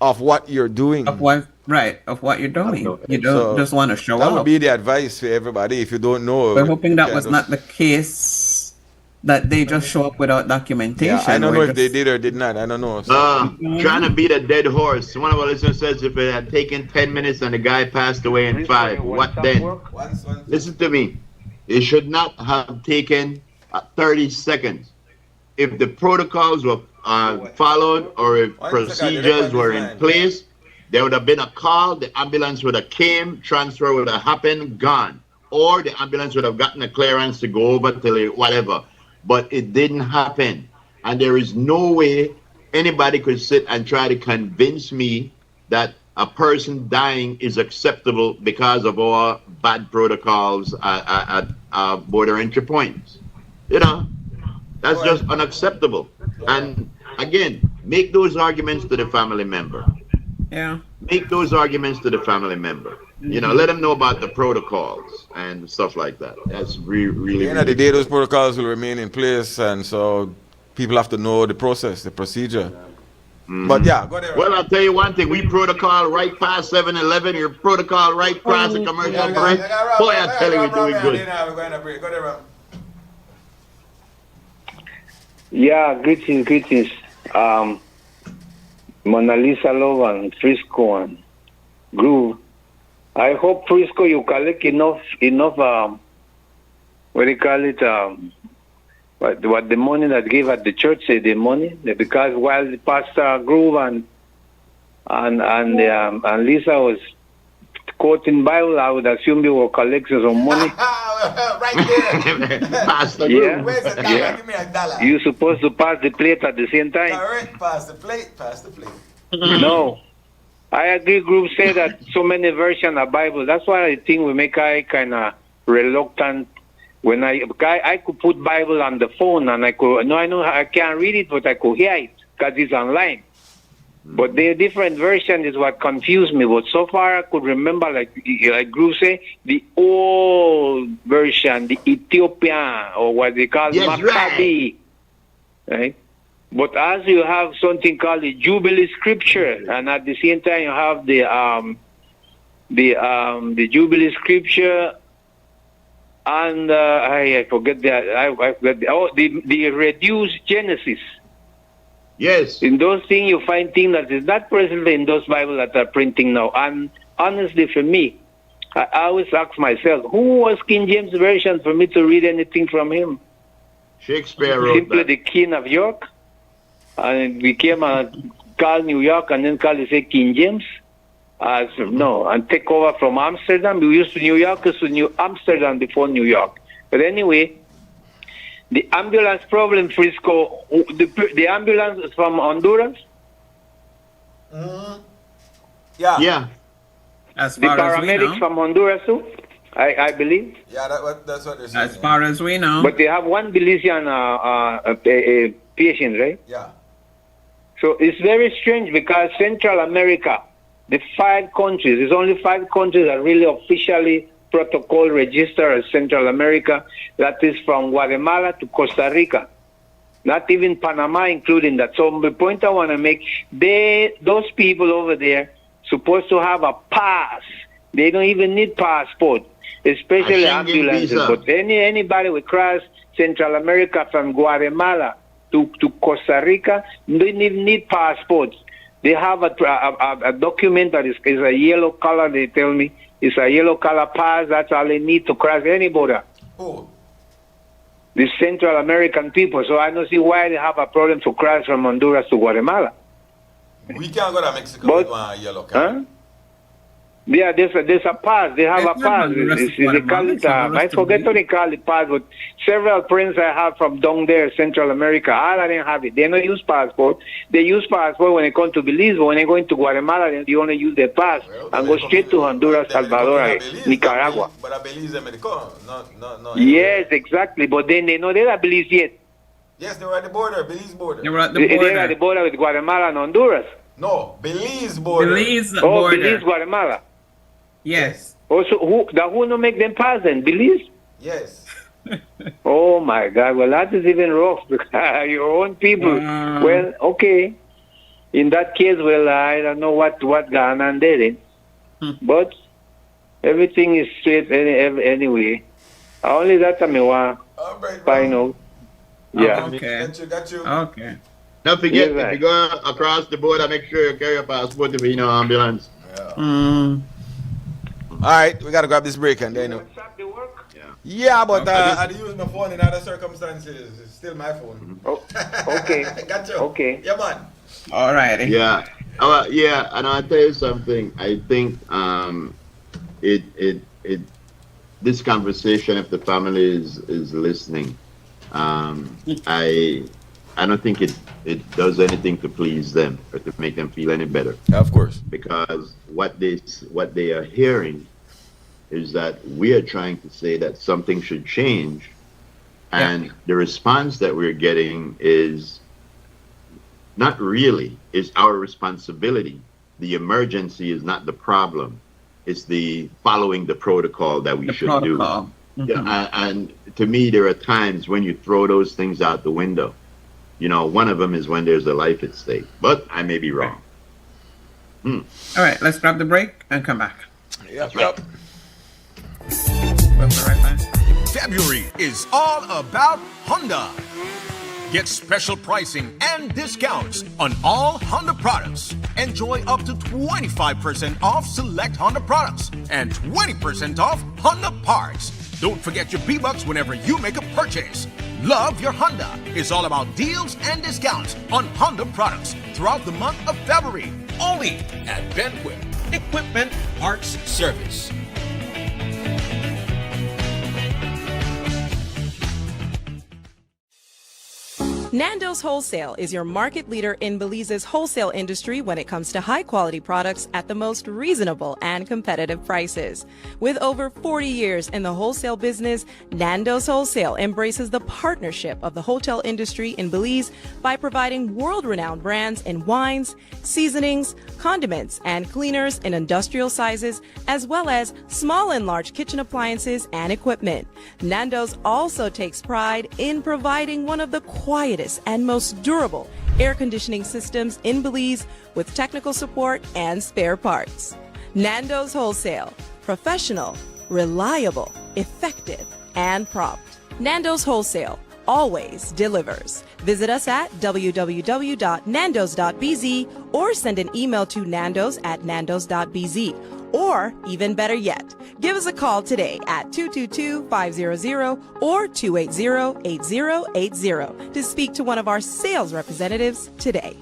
of what you're doing. Of what you're doing. You don't just want to show up. That would be the advice for everybody if you don't know. We're hoping that was not the case, that they just show up without documentation. Yeah, I don't know if they did or did not. I don't know. Trying to beat a dead horse. One of our listeners says if it had taken 10 minutes and the guy passed away in 5, what then? Listen to me. It should not have taken 30 seconds. If the protocols were followed or if procedures were in place, there would have been a call, the ambulance would have came, transfer would have happened, gone. Or the ambulance would have gotten a clearance to go over to whatever. But it didn't happen. And there is no way anybody could sit and try to convince me that a person dying is acceptable because of our bad protocols at border entry points. You know, that's just unacceptable. And again, make those arguments to the family member. Yeah. Make those arguments to the family member. You know, let them know about the protocols and stuff like that. That's really. At the end of the day, those protocols will remain in place, and so people have to know the process, the procedure. But yeah, go there. Well, I'll tell you one thing. We protocol right past 7-Eleven. Your protocol right past the commercial break. Boy, I tell you, we're doing good. Go there, Yeah, greetings. Mona Lisa Love and Frisco and Groove. I hope Frisco you collect enough what do you call it, what the money that gave at the church say the money, because while the Pastor Groove and and Lisa was quoting Bible, I would assume they were collecting some money. Right there. Pastor Yeah. Where's the dollar? Yeah. Give me a dollar. You're supposed to pass the plate at the same time. Correct. Pass the plate. Pass the plate. No. I agree. Group say that so many versions of Bible. That's why I think we make I kind of reluctant. When I could put Bible on the phone and I know I can't read it, but I could hear it because it's online. But the different version is what confused me. But so far I could remember, like Group say, the old version, the Ethiopian, or what they call Maccabi. Right? But as you have something called the Jubilee Scripture, and at the same time you have the Jubilee Scripture, and I forget the reduced Genesis. Yes. In those things, you find things that is not present in those Bibles that are printing now. And honestly, for me, I always ask myself, who was King James Version for me to read anything from him? Shakespeare wrote Simply that. the King of York. And it became called New York and then called King James. And take over from Amsterdam. We used to New York to New Amsterdam before New York. But anyway, the ambulance problem, Frisco, the ambulance is from Honduras. Mm-hmm. Yeah. Yeah. As The far as we paramedics know. from Honduras too, I believe. Yeah, that's what they're saying. As far as we know. But they have one Belizean patient, right? Yeah. So it's very strange because Central America, the 5 countries, there's only 5 countries that really officially protocol register as Central America. That is from Guatemala to Costa Rica. Not even Panama including that. So the point I want to make, those people over there supposed to have a pass. They don't even need passport, especially A Schengen ambulances. visa. But anybody will cross Central America from Guatemala to Costa Rica, they need passports. They have a document that is a yellow color, they tell me. It's a yellow color pass. That's all they need to cross any border. Oh. The Central American people. So I don't see why they have a problem to cross from Honduras to Guatemala. We can't go to Mexico But- with one yellow card. Huh? Yeah, there's a pass. They have It's a not pass. Honduras to They call Guatemala, it, it's Honduras I to forget what Belize. they call it pass, but several friends I have from down there, Central America, all of them have it. They don't use passport. They use passport when they come to Belize, but when they go into Guatemala, they only use their pass and go straight to Honduras, Salvador, and Nicaragua. But I Belize them in the no. Yes, exactly. But then they know they're not Belize yet. Yes, they were at the border, Belize border. They were at the They're at the border. border with Guatemala and Honduras. No, Belize border. Belize Oh, border. Belize, Guatemala. Yes. Also, who no make them pass then? Belize? Yes. Oh my God! Well, that is even rough because your own people. Well, okay. In that case, well, I don't know what Ghana did, but everything is straight anyway. Only that I want All right, find out. Yeah. Okay. Got you. Okay. Don't forget, Yes, if you go across the border, make sure you carry a passport if you're in an ambulance. All right, we gotta grab this break and then. Stop the work? Yeah, but I use my phone in other circumstances. It's still my phone. Oh, okay. Got you. Okay. Yeah, man. All righty. Yeah. Yeah, and I'll tell you something. I think this conversation, if the family is listening, I don't think it does anything to please them or to make them feel any better. Of course. Because what they are hearing is that we are trying to say that something should change, and the response that we're getting is not really. It's our responsibility. The emergency is not the problem. It's the following the protocol that we should Protocol. do. Yeah, and to me, there are times when you throw those things out the window. You know, one of them is when there's a life at stake, but I may be wrong. All right, let's grab the break and come back. Yep. We'll be right back. February is all about Honda. Get special pricing and discounts on all Honda products. Enjoy up to 25% off select Honda products and 20% off Honda parts. Don't forget your B-Bucks whenever you make a purchase. Love your Honda is all about deals and discounts on Honda products throughout the month of February. only at Benquip Equipment Parts Service. Nando's Wholesale is your market leader in Belize's wholesale industry when it comes to high-quality products at the most reasonable and competitive prices. With over 40 years in the wholesale business, Nando's Wholesale embraces the partnership of the hotel industry in Belize by providing world-renowned brands in wines, seasonings, condiments, and cleaners in industrial sizes, as well as small and large kitchen appliances and equipment. Nando's also takes pride in providing one of the quietest and most durable air conditioning systems in Belize with technical support and spare parts. Nando's Wholesale. Professional, reliable, effective, and prompt. Nando's Wholesale always delivers. Visit us at www.nandos.bz or send an email to nandos@nandos.bz. Or, even better yet, give us a call today at 222-500 or 280-8080 to speak to one of our sales representatives today.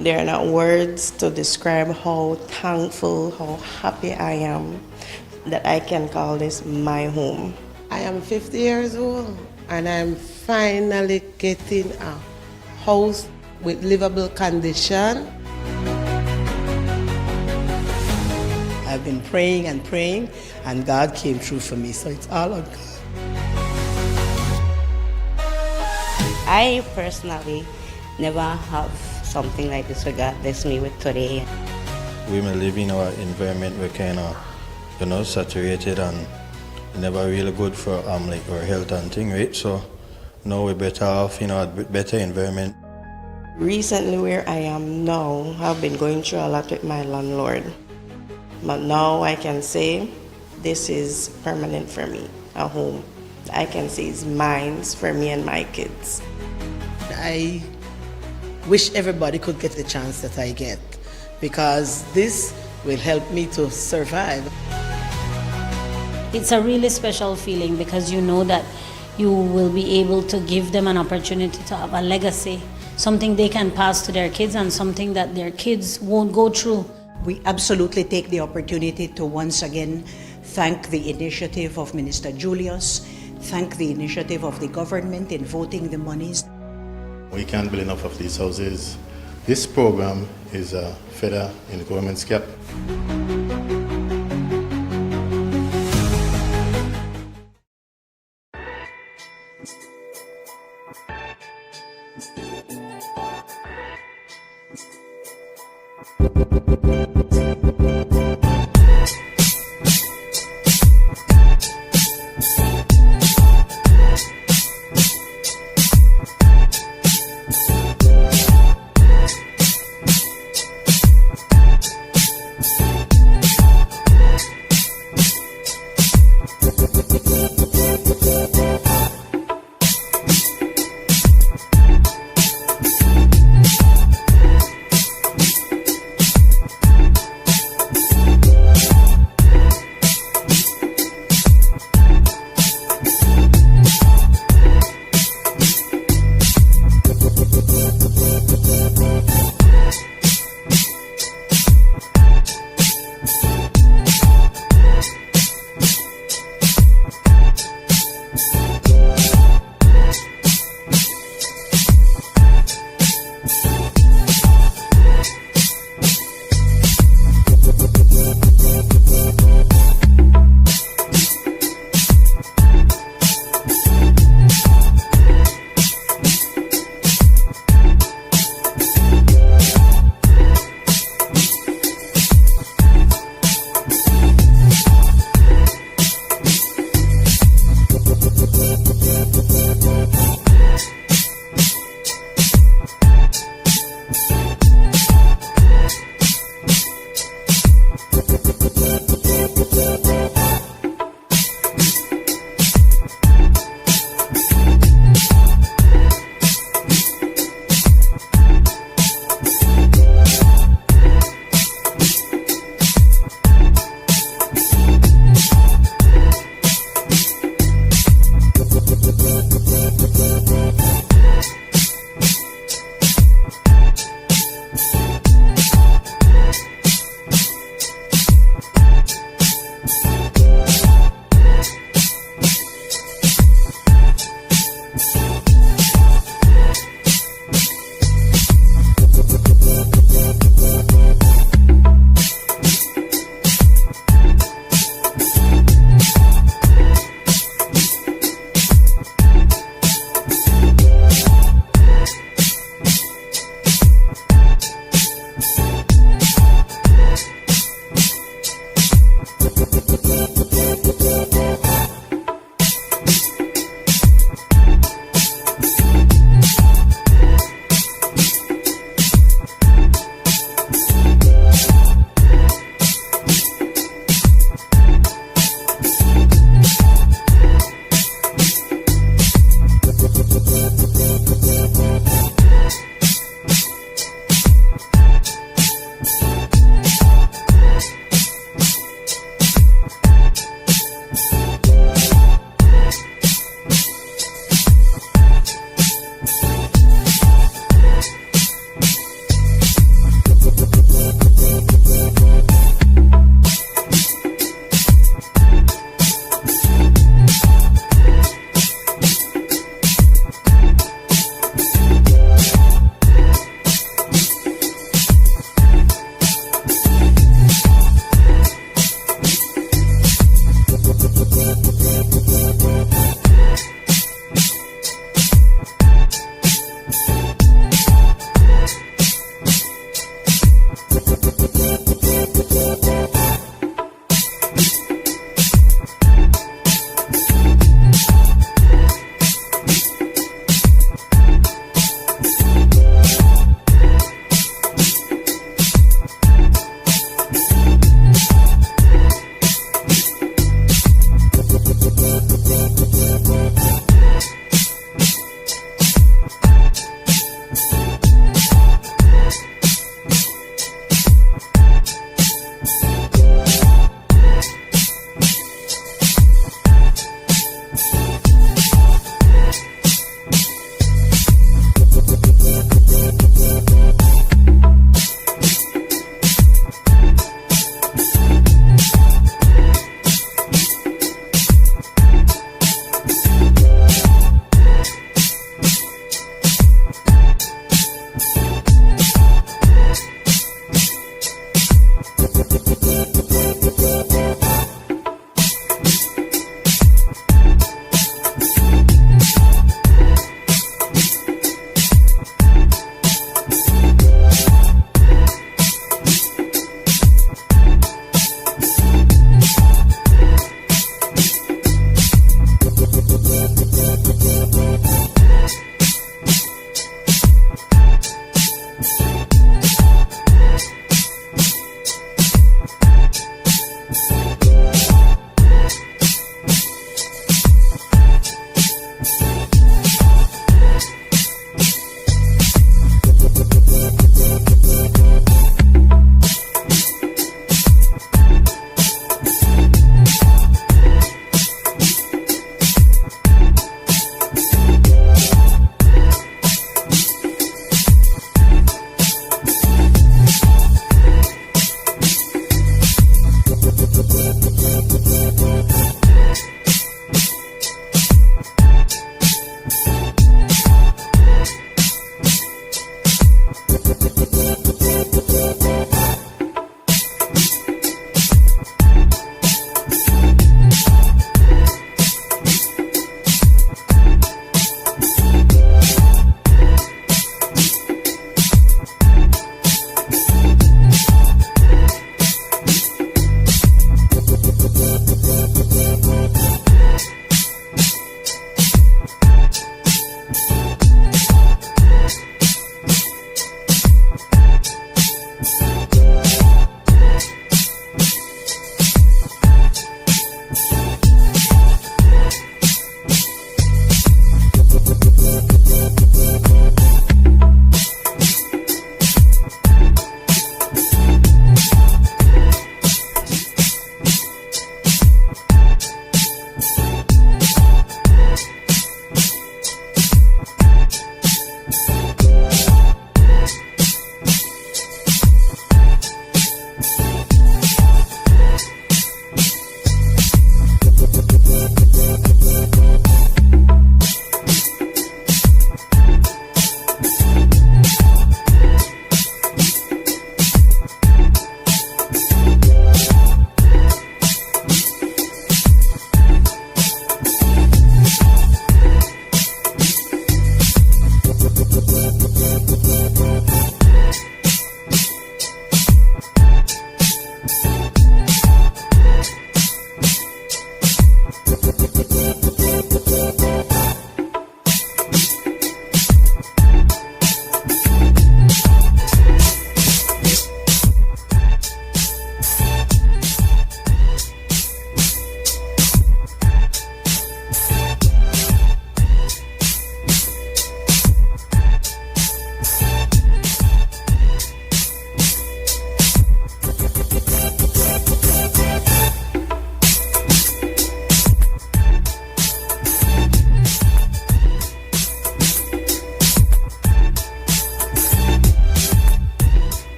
There are not words to describe how thankful, how happy I am that I can call this my home. I am 50 years old and I'm finally getting a house with livable condition. I've been praying and praying and God came through for me, so it's all on God. I personally never have something like this what God blessed me with today. We may live in our environment we're kind of, saturated and never really good for like our health and thing, right? So now we're better off, a better environment. Recently where I am now, I've been going through a lot with my landlord. But now I can say this is permanent for me, a home. I can say it's mine for me and my kids. I wish everybody could get the chance that I get, because this will help me to survive. It's a really special feeling because you know that you will be able to give them an opportunity to have a legacy, something they can pass to their kids and something that their kids won't go through. We absolutely take the opportunity to once again thank the initiative of Minister Julius, thank the initiative of the government in voting the monies. We can't build enough of these houses. This program is a feather in the government's cap.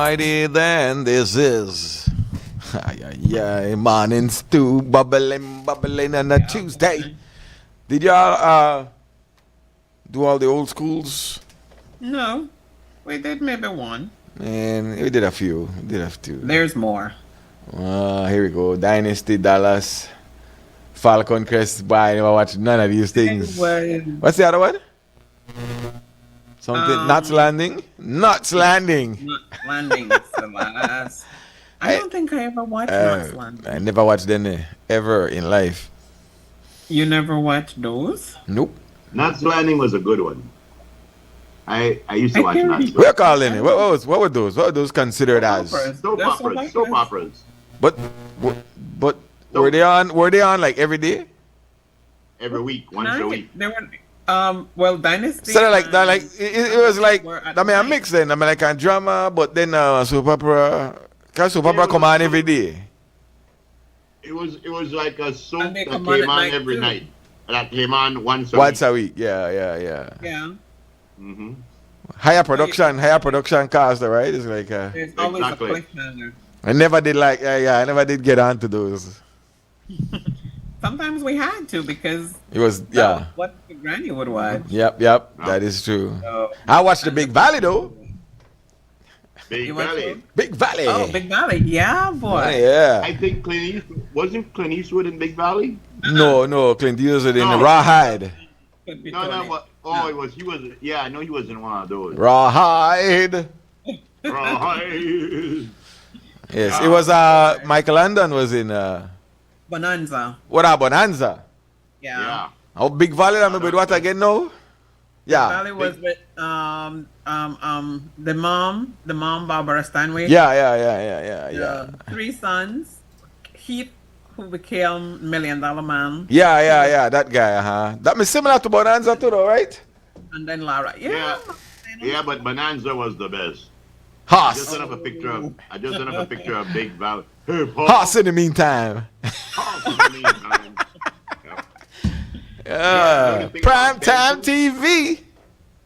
Alrighty then, this is morning stew bubbling on a Tuesday. Did y'all do all the old schools? No, we did maybe one. And we did a few. There's more. Here we go. Dynasty, Dallas, Falcon Crest. Boy, I never watched none of these things. What's the other one? Something. Knots Landing. Knots Landing. Knots Landing is the last. I don't think I ever watched Knots Landing. I never watched them ever in life. You never watched those? Nope. Knots Landing was a good one. I used to watch Knots Landing. We're calling it. What were those? What were those considered as? Soap operas. But were they on like every day? Every week, once a week. They were. Well, Dynasty. So it was like I mean a mix then. I mean like a drama, but then soap opera. Cause soap opera come on every day. It was like a soap that came on every night. That came on once a week. Yeah. Yeah. Mm-hmm. Higher production cost, right? It's like there's always a cliffhanger. I never did get onto those. Sometimes we had to because it was what the granny would watch. Yep, that is true. I watched the Big Valley though. Big Valley. Oh, Big Valley, yeah, boy. Yeah. I think wasn't Clint Eastwood in Big Valley? No, Clint Eastwood in Rawhide. No, but he was. Yeah, I know he was in one of those. Rawhide. Yes, it was. Michael Landon was in. Bonanza. What about Bonanza? Yeah. Oh, Big Valley. I'm with what again now? Yeah. Big Valley was with the mom Barbara Stanwyck. Yeah. Three sons. Heath, who became $1 Million Man. Yeah. That guy. That was similar to Bonanza too, though, right? And then Lara. Yeah, but Bonanza was the best. Hoss. I just don't have a picture of Big Valley. Hey, Hoss in the meantime. Prime time TV.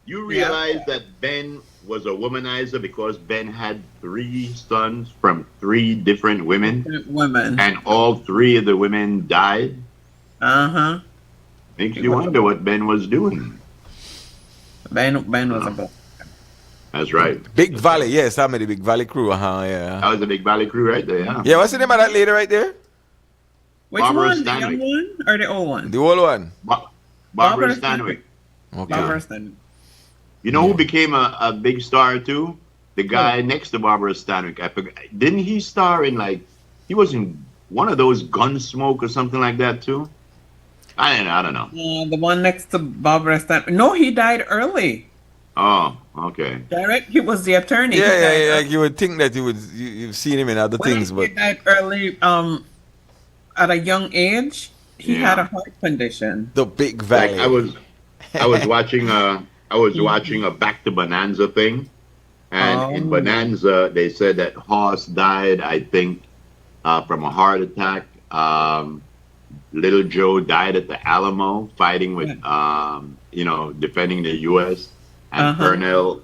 You realize that Ben was a womanizer because Ben had 3 sons from 3 different women, and all 3 of the women died. Makes you wonder what Ben was doing. Ben was a boy. That's right. Big Valley, yes, I'm the Big Valley crew. Yeah. That was the Big Valley crew right there. Yeah. Yeah, what's the name of that lady right there? Which Barbara one? Stanwyck. The young one or the old one? The old one. Barbara Stanwyck. Okay. Barbara Stanwyck. You know who became a big star too? The guy next to Barbara Stanwyck. I forgot. Didn't he star in he was in one of those Gunsmoke or something like that too? I don't know. The one next to Barbara Stanwyck. No, he died early. Oh, okay. Direct. He was the attorney. Yeah. Like you would think that you've seen him in other things, but he died early. At a young age, he had a heart condition. The Big Valley. I was watching a Back to Bonanza thing, and in Bonanza they said that Hoss died, I think, from a heart attack. Little Joe died at the Alamo fighting with, defending the U.S. and Pernell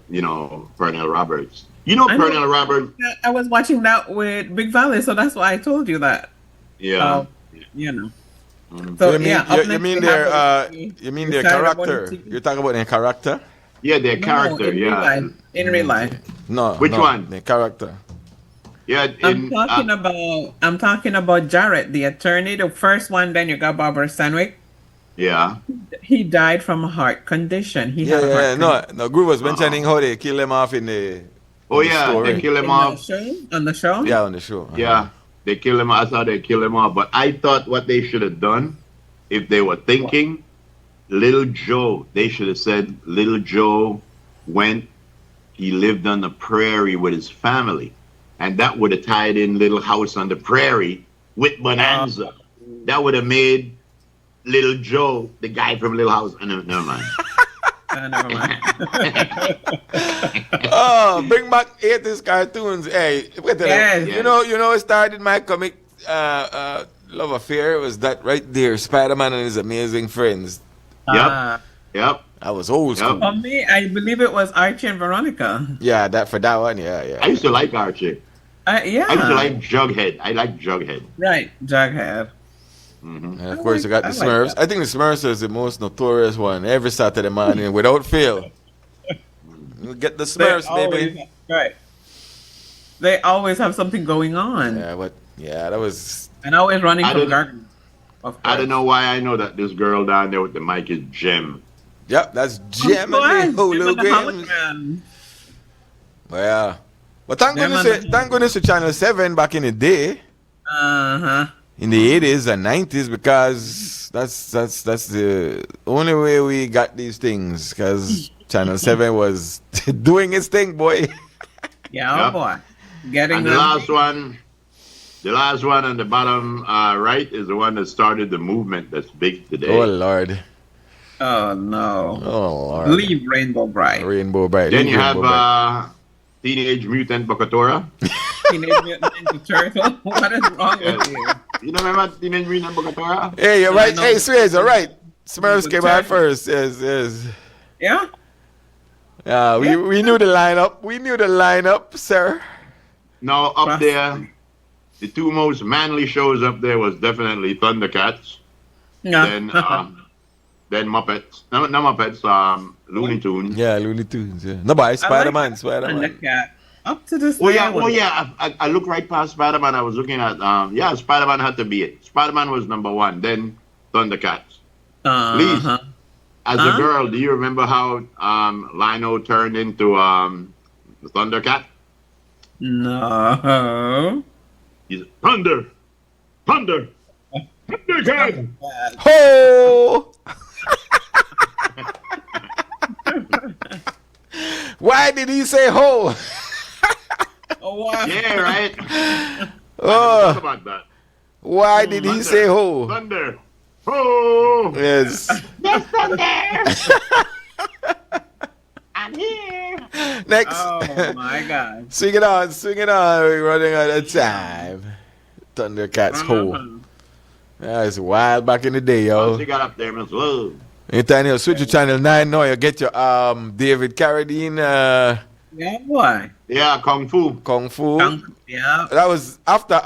Roberts. You know Pernell Roberts? I was watching that with Big Valley, so that's why I told you that. Yeah. So you mean their character? You're talking about their character? Yeah, their character. In real life. No. Which one? Their character. Yeah, I'm talking about Jarrett, the attorney, the first one. Then you got Barbara Stanwyck. Yeah. He died from a heart condition. No. Group was mentioning how they kill him off in the. They kill him off on the show. Yeah, on the show. Yeah, they kill him. I thought they kill him off, but I thought what they should have done, if they were thinking, Little Joe, they should have said Little Joe he lived on the prairie with his family. And that would have tied in Little House on the Prairie with Bonanza. That would have made Little Joe the guy from Little House. Never mind. Never mind. Bring back 80s cartoons. Hey, you know, it started my comic love affair. It was that right there, Spider-Man and His Amazing Friends. Yep. I was old school. For me, I believe it was Archie and Veronica. Yeah, that one. Yeah. I used to like Archie. I used to like Jughead. I like Jughead. Right, Jughead. Mm-hmm. And of course, you got the Smurfs. I think the Smurfs is the most notorious one every Saturday morning without fail. You get the Smurfs, baby. Right. They always have something going on. Yeah, that was. And always running from gardens. I don't know why I know that this girl down there with the mic is Jem. Yep, that's Jem and the hologram. Well, yeah. But thank goodness to Channel 7 back in the day. In the 80s and 90s, because that's the only way we got these things, because Channel 7 was doing its thing, boy. Yeah, boy. And the last one on the bottom right is the one that started the movement that's big today. Oh, Lord. Oh, no. Oh, Lord. Leave Rainbow Bright. Then you have Teenage Mutant Bokatora. Teenage Mutant Ninja Turtle. What is wrong with you? You don't remember Teenage Mutant Bokatora? Hey, you're right. Hey, Swayze, you're right. Smurfs came out first. Yes. Yeah? We knew the lineup. We knew the lineup, sir. No, up there, the two most manly shows up there was definitely Thundercats. Yeah. Then Muppets. No, not Muppets. Looney Tunes. Yeah, Looney Tunes. Yeah. No, but Spider-Man. Up to this day. I looked right past Spider-Man. I was looking at, Spider-Man had to be it. Spider-Man was number 1. Then Thundercats. Please, as a girl, do you remember how Lino turned into the Thundercat? No. He's Thunder. Thundercat. Ho! Why did he say ho? Yeah, right. Oh, about that. Why did he say ho? Thunder. Ho! Yes. Yes, Thunder. I'm here. Next. Oh my God. Swing it on. We're running out of time. Thundercats ho. Yeah, it's wild back in the day, yo. What you got up there, Miss Lou? Anytime you switch to Channel 9 now, you get your David Carradine Yeah, boy. Yeah, Kung Fu. Kung Fu. Yeah. That was after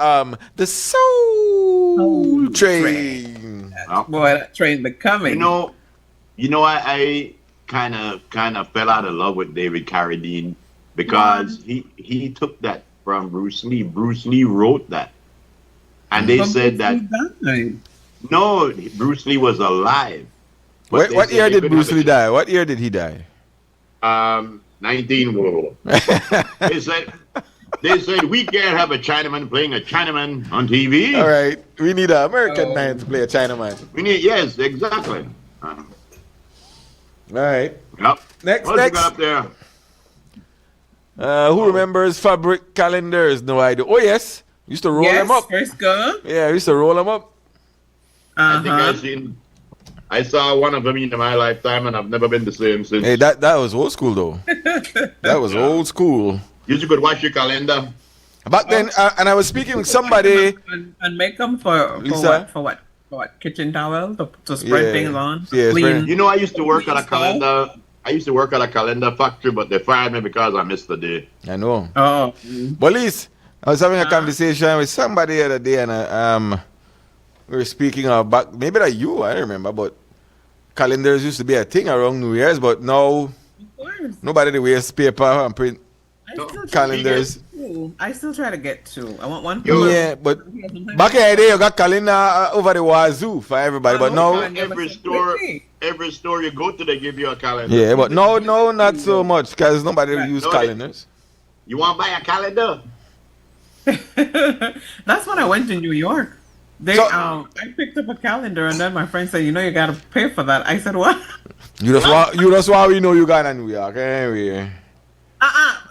the Soul Train. Boy, that train becoming. I kind of fell out of love with David Carradine because he took that from Bruce Lee. Bruce Lee wrote that, and they said that no, Bruce Lee was alive. What year did Bruce Lee die? What year did he die? 19 World. They said we can't have a Chinaman playing a Chinaman on TV. All right, we need an American man to play a Chinaman. Yes, exactly. All right. Yep. Next. You got up there? Who remembers fabric calendars? No idea. Oh yes, used to roll them up. Frisco. Yeah, we used to roll them up. I think I saw one of them in my lifetime, and I've never been the same since. Hey, that was old school though. That was old school. You could watch your calendar. Back then, and I was speaking with somebody. And make them for Lisa? what? For what? Kitchen towel to spread things on. Yeah, clean. You know, I used to work at a calendar. I used to work at a calendar factory, but they fired me because I missed the day. I know. Oh. But Liz, I was having a conversation with somebody the other day, and we were speaking about maybe that you, I don't remember, but calendars used to be a thing around New Year's, but now nobody wears paper and print calendars. I still try to get two. I want one. Yeah, but back in the day, you got calendar over the wazoo for everybody, but now every store you go to, they give you a calendar. yeah, but no, not so much because nobody use calendars. You want to buy a calendar? That's when I went to New York. I picked up a calendar, and then my friend said, "You gotta pay for that." I said, "What?" You just want we know you got in New York anyway.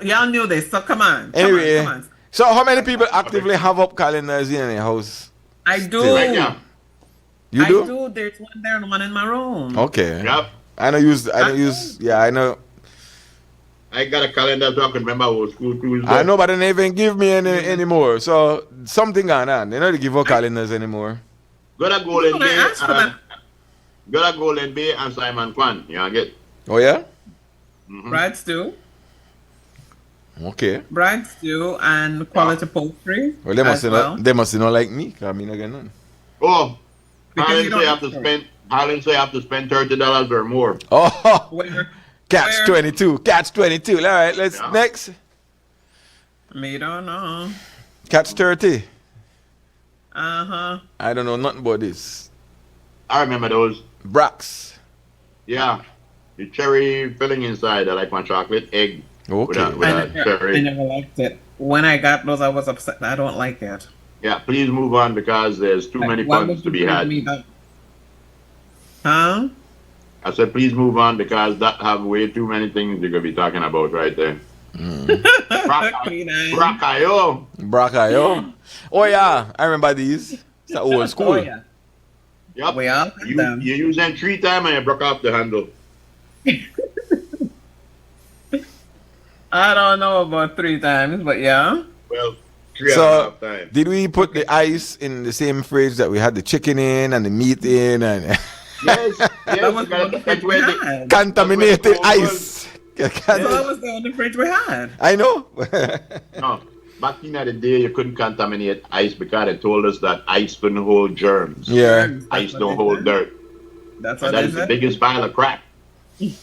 Y'all knew this, so come on. Anyway, come on. So how many people actively have up calendars in their house? I do. Right now? You do? I do. There's one there and one in my room. Okay. Yep. I don't use. Yeah, I know. I got a calendar so I can remember what school Tuesday. I know, but they don't even give me any anymore. So something going on. They don't give out calendars anymore. Go to Golden Bay and Simon Kwan. You get. Oh yeah. Brad Stew. Okay. Brad Stew and Quality Poultry. Well, they must not like me. Cause me not get none. Oh, Harlan say you have to spend $30 or more. Oh. Catch 22. Catch 22. All right, let's next. Me don't know. Catch 30. I don't know nothing about this. I remember those. Brax. Yeah. The cherry filling inside. I like my chocolate egg. Okay. With cherry. I never liked it. When I got those, I was upset. I don't like it. Yeah, please move on because there's too many puns to be had. Huh? I said, please move on because that have way too many things you're going to be talking about right there. Brackayo. Brackayo. Oh, yeah. I remember these. It's old school. Oh, yeah. Yep. We all you use them 3 times and you broke off the handle. I don't know about 3 times, but yeah. Well, 3.5 times. Did we put the ice in the same fridge that we had the chicken in and the meat in? And yes. That was the contaminated ice. That was the only fridge we had. I know. No. Back in the day, you couldn't contaminate ice because they told us that ice couldn't hold germs. Yeah. Ice don't hold dirt. That's what that is the biggest pile of crap.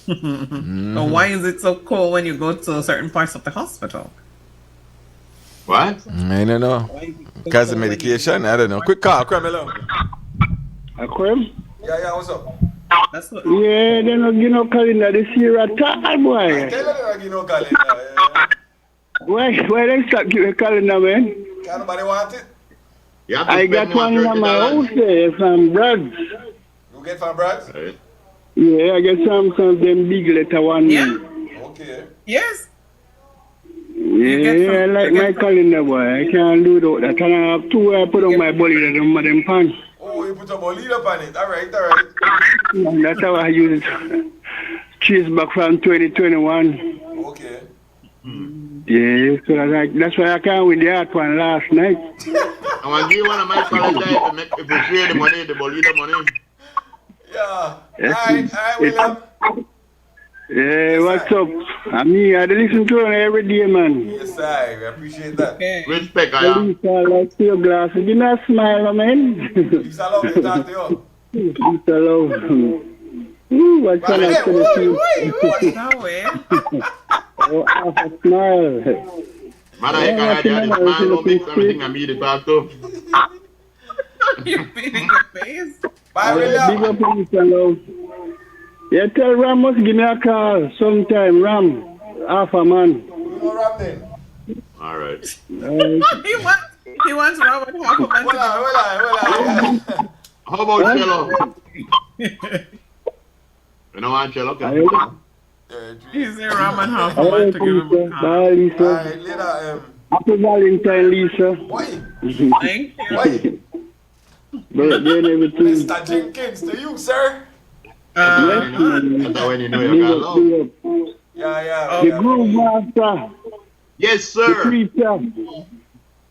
So why is it so cold when you go to certain parts of the hospital? What? I don't know. Because of medication? I don't know. Quick call, Cremelo. Crem? Yeah, what's up? That's what... Yeah, they don't give no calendar this year at all, boy. I tell you they don't give no calendar. Yeah. Why they stop giving a calendar, man? Can't nobody want it? I got one in my house there from Brad's. You get from Brad's? Right. Yeah, I get some of them big letter one. Yeah. Okay. Yes. Yeah, I like my calendar, boy. I can't do that. And I have 2 I put on my body that them pan. Oh, you put a bolide on it. All right. And that's how I use it. Cheese back from 2021. Okay. Yeah, so that's why I can't win the hot one last night. I want to give one of my calendar if we share the money, the bolide money. Yeah. Alright, William. Yeah, what's up? I mean, I listen to it every day, man. Yes, I appreciate that. Respect, I am. Lisa, I like your glasses. Give me a smile, man. Lisa love you, talk to you. Lisa love. Ooh, what's Well, up? hey, Oh, have a smile. Man, I had this smile on me, everything I need to talk to. You're beating your face. Bye, Big William. up, Lisa, love. Yeah, tell Ram must give me a call sometime. Ram, half a man. You know Ram then? All right. He wants Robert half a man. Well, How about cello? You know what, cello? He's a Roman half a man to give him a call. Bye, Lisa. Alright, later. Happy Valentine, Lisa. Why? Thank you. Why? Birthday and everything. Mr. Jenkins, to you, sir. That's when you know you got love. Yeah. The groove master. Yes, The sir. preacher.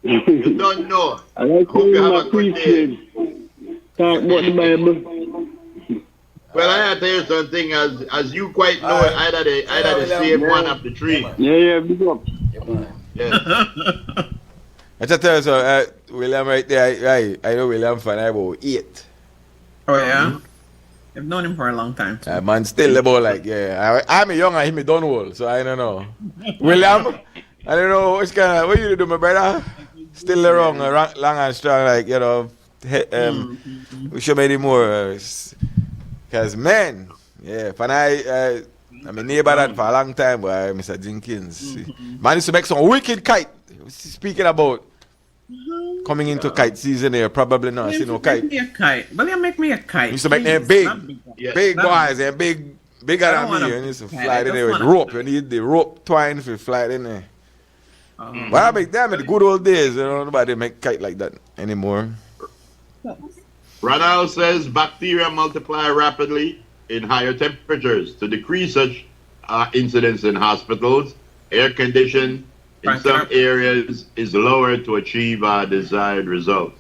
You don't know. I like Hope you hearing have my a good day. preaching. Talk about the Bible. Well, I tell you something, as you quite know, either the same one of the three. Yeah, big up. Yes. I just tell you so, William right there, I know William fan about 8. Oh, yeah? I've known him for a long time. Too. Man, still about like, I'm young and him done old, so I don't know. William, I don't know which kind of, what you do, my brother? Still around, long and strong, like, you know, we should make it more. Because, man, fan I'm a neighbor that for a long time, boy, Mr. Jenkins. Man used to make some wicked kite. Speaking about coming into kite season here, probably not see no kite. Make me a kite. William, make me a kite. Used to make them big boys and bigger than me. And used to fly in there with rope. You need the rope twine for fly in there. But I make them in the good old days. You know, nobody make kite like that anymore. Ronald says bacteria multiply rapidly in higher temperatures. To decrease such incidents in hospitals, air condition in some areas is lower to achieve desired results.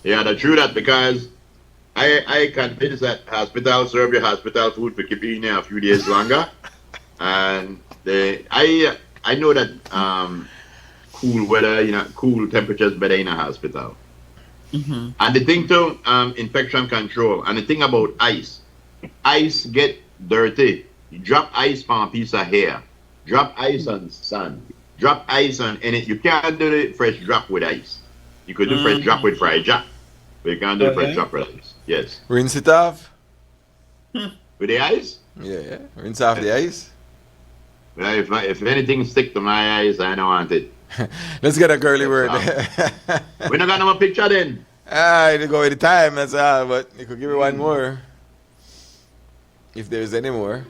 Yeah, that's true that because I convinced that hospital serve your hospital food for keeping you there a few days longer. And I know that cool weather, cool temperatures better in a hospital. Mm-hmm. And the thing too, infection control. And the thing about ice get dirty. You drop ice on a piece of hair, drop ice on sand, drop ice on any. You can't do the fresh drop with ice. You could do fresh drop with fried jack, but you can't do fresh drop with ice. Yes. Rinse it off. With the ice? Yeah. Rinse off the ice. Well, if anything stick to my eyes, I don't want it. Let's get a girly word. We not got no more picture then. You go with the time, that's all. But you could give me one more. If there's any more.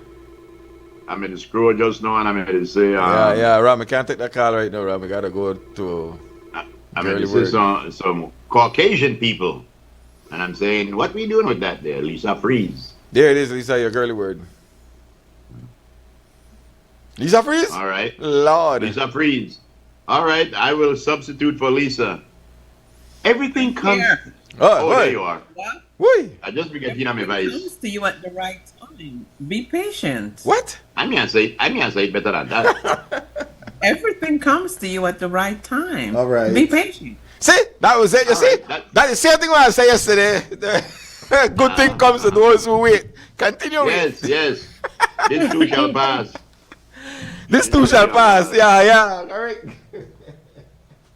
I'm in the screw just now and I'm going to say... Ram, I can't take that call right now, Ram. I got to go to I'm going to say some Caucasian people. And I'm saying, what we doing with that there, Lisa Freeze? There it is, Lisa, your girly word. Lisa Freeze? All right. Lord. Lisa Freeze. All right, I will substitute for Lisa. Everything comes... Oh, there you are. What? Wait. I just be getting on my It voice. comes to you at the right time. Be patient. What? I mean, I say it better than that. Everything comes to you at the right time. All right. Be patient. See? That was it. You see? That is the same thing what I said yesterday. Good thing comes to those who wait. Continue with. Yes. This too shall pass. This too shall pass. Yeah. Correct.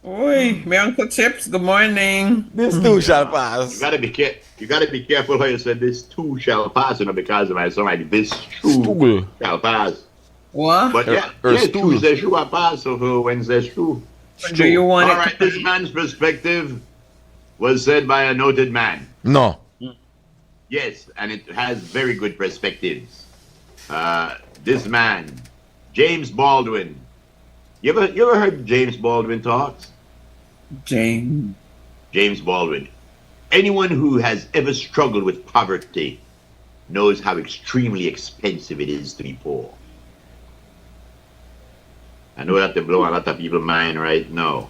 Oi, my Uncle Chips, good morning. This too shall pass. You gotta be careful how you say this too shall pass, because of my song like this too shall pass. What? But yes, Tuesday should pass, so Wednesday's true. Do you want All right, this man's perspective was said by a noted man. No. Yes, and it has very good perspectives. This man, James Baldwin. You ever heard James Baldwin talks? James Baldwin. Anyone who has ever struggled with poverty knows how extremely expensive it is to be poor. I know that they blow a lot of people's mind right now.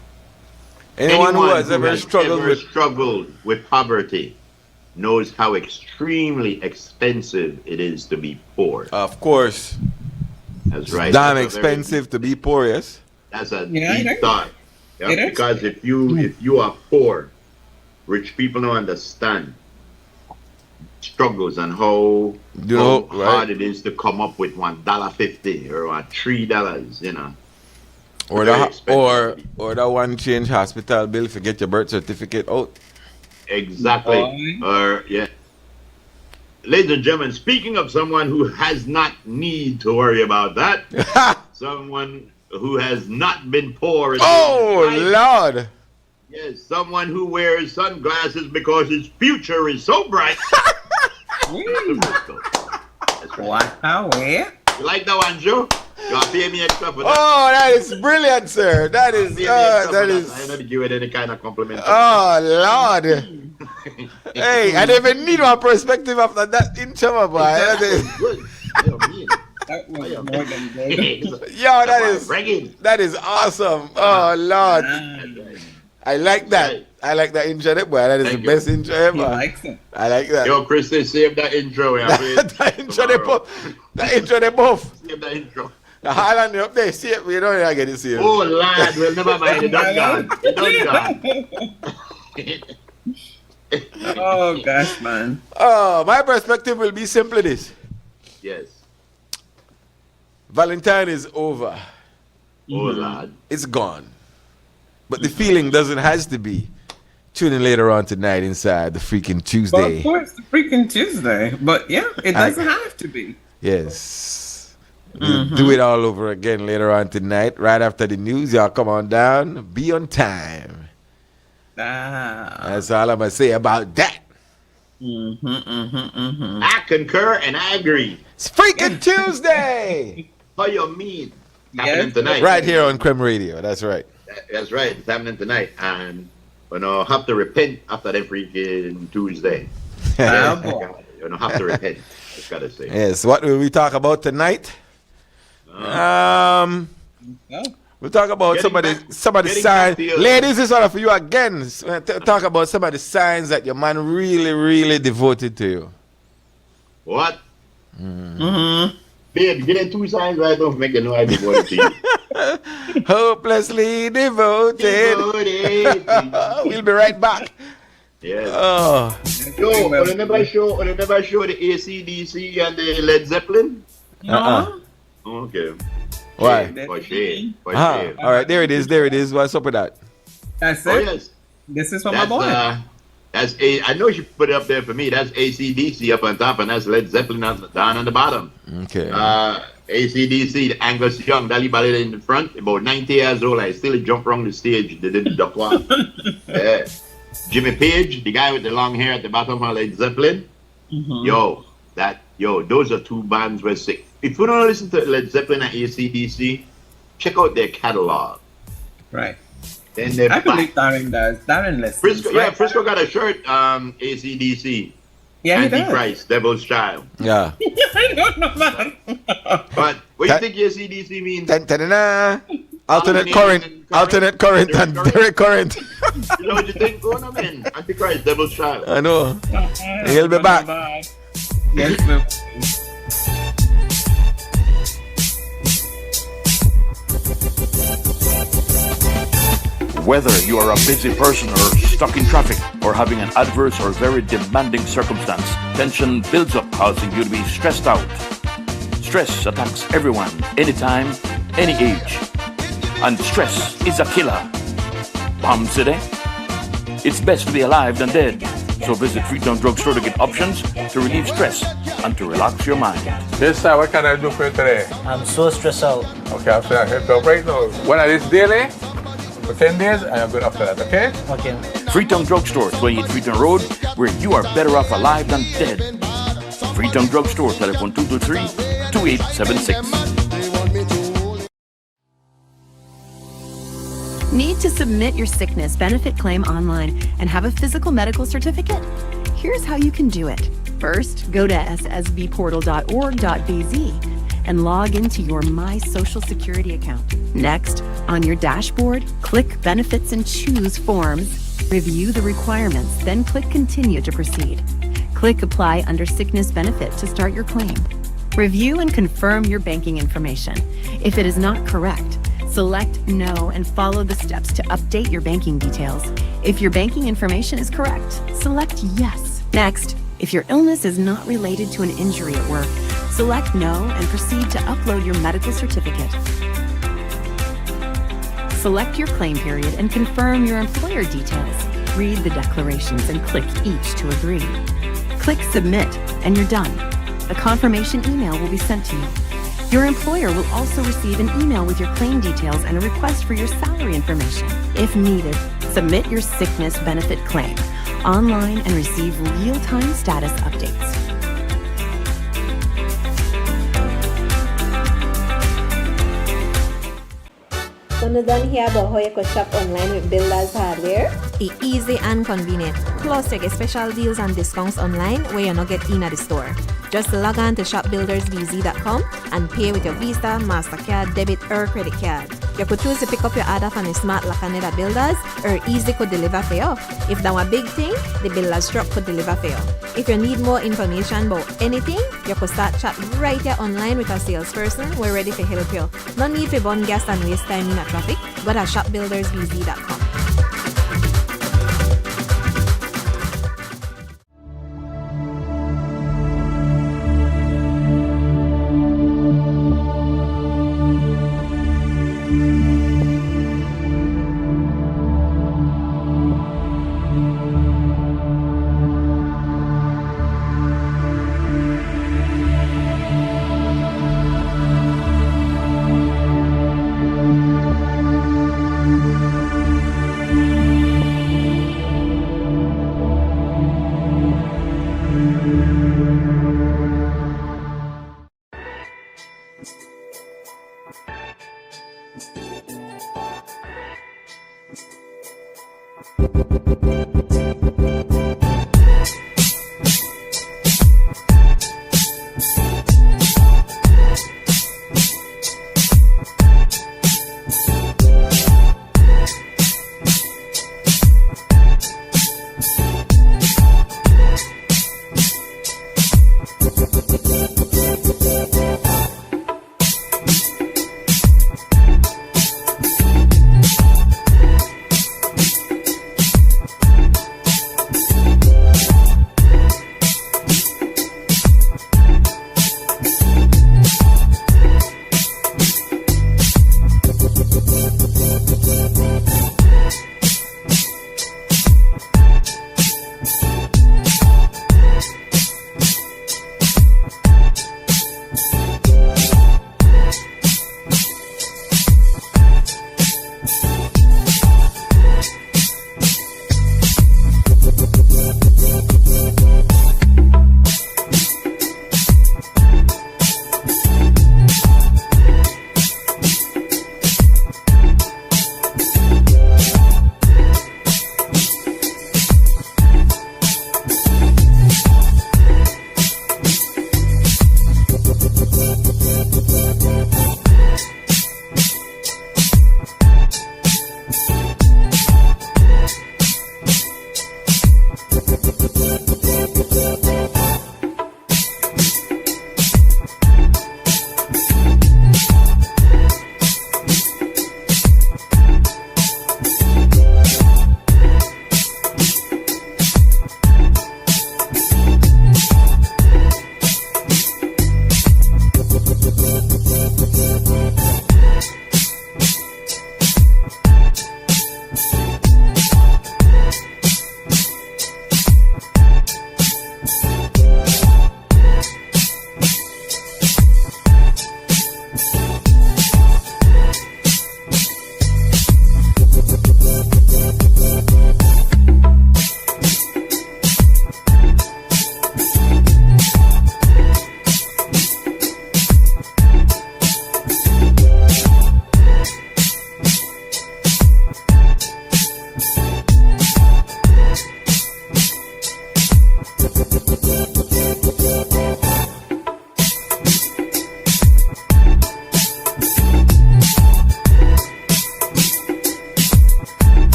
Anyone who has ever struggled with poverty knows how extremely expensive it is to be poor. Of course. That's right. Damn That's expensive to be poor, yes? That's a deep thought. Yeah, because if you are poor, rich people don't understand struggles and how hard it is to come up with $1.50 or $3, you know. Or that one change hospital bill to get your birth certificate out. Exactly. Or yeah. Ladies and gentlemen, speaking of someone who has not need to worry about that, someone who has not been poor. Oh, Lord. Yes, someone who wears sunglasses because his future is so bright. Mr. Frisco. That's right. Wow, yeah. You like that one, Joe? You want to pay me extra for that? Oh, that is brilliant, sir. That is, that is. I don't give it any kind of compliment. Oh, Lord. Hey, I don't even need one perspective after that intro, my boy. That was good. That was more than good. Yo, that is awesome. Oh, Lord. I like that. I like that intro, boy. That is the best intro ever. He likes it. I like that. Yo, Chris, save that intro. That intro, they both. Save that intro. The Highland up there, see it. We don't even get to see it. Oh, lad, we'll never mind. It done gone. Oh, gosh, man. Oh, my perspective will be simply this. Yes. Valentine is over. Oh, lad. It's gone. But the feeling doesn't have to be. Tune in later on tonight inside the freaking Tuesday. Well, of course, the freaking Tuesday. But yeah, it doesn't have to be. Yes. We'll do it all over again later on tonight. Right after the news, y'all come on down. Be on time. That's all I'm going to say about that. I concur and I agree. It's freaking Tuesday. How you mean? Happening tonight. Right here on Creme Radio. That's right. That's right. It's happening tonight. And you know, have to repent after that freaking Tuesday. You know, have to repent. Just gotta say. Yes. What will we talk about tonight? We'll talk about some of the signs. Ladies, this one for you again. Talk about some of the signs that your man really, really devoted to you. What? Babe, get in 2 signs right now. Make them know I devoted to you. Hopelessly devoted. We'll be right back. Yeah. Oh. Yo, will I never show the AC/DC and the Led Zeppelin? Okay. Why? For shame. All right, there it is. What's up with that? That's it. Oh, yes. This is for my boy. I know you put it up there for me. That's AC/DC up on top, and that's Led Zeppelin down on the bottom. Okay. AC/DC, the Angus Young, Dali Ballet in the front, about 90 years old. I still jump around the stage. They did the duck walk. Jimmy Page, the guy with the long hair at the bottom of Led Zeppelin. Yo, those are 2 bands were sick. If you don't listen to Led Zeppelin and AC/DC, check out their catalog. Right. Then I believe Darren does. Darren listens. Frisco, right? Frisco got a shirt, AC/DC. Yeah, he does. Antichrist, Devil's Child. Yeah. I don't know that. But what do you think AC/DC means? Alternate current, and direct current. You know what you think? Go on, man. Antichrist, Devil's Child. I know. He'll be back. Yes, Whether you are a busy person or stuck in traffic or having an adverse or very demanding circumstance, tension builds up, causing you to be stressed out. Stress attacks everyone, anytime, any age. And stress is a killer. Palm City? It's best to be alive than dead. So visit Freetown Drugstore to get options to relieve stress and to relax your mind. Yes, sir. What can I do for you today? I'm so stressed out. Okay, I'll help you right now. When I this daily, for 10 days, and I'm good after that, okay? Okay. Freetown Drugstore, 28 Freetown Road, where you are better off alive than dead. Freetown Drugstore, telephone 223-2876. Need to submit your sickness benefit claim online and have a physical medical certificate? Here's how you can do it. First, go to ssbportal.org.bz and log into your My Social Security account. Next, on your dashboard, click Benefits and choose Forms. Review the requirements, then click Continue to proceed. Click Apply under Sickness Benefit to start your claim. Review and confirm your banking information. If it is not correct, select No and follow the steps to update your banking details. If your banking information is correct, select Yes. Next, if your illness is not related to an injury at work, select No and proceed to upload your medical certificate. Select your claim period and confirm your employer details. Read the declarations and click each to agree. Click Submit and you're done. A confirmation email will be sent to you. Your employer will also receive an email with your claim details and a request for your salary information. If needed, submit your sickness benefit claim online and receive real-time status updates. When you done hear about how you could shop online with Builders Hardware? It's easy and convenient. Plus, you get special deals and discounts online where you not get in at the store. Just log on to shopbuildersbz.com and pay with your Visa, MasterCard, debit or credit card. You could choose to pick up your order from the smart Lacaneda Builders or Easy could deliver for you. If that was a big thing, the Builders truck could deliver for you. If you need more information about anything, you could start chat right here online with a salesperson. We're ready to help you. No need to burn gas and waste time in a traffic. Go to shopbuildersbz.com.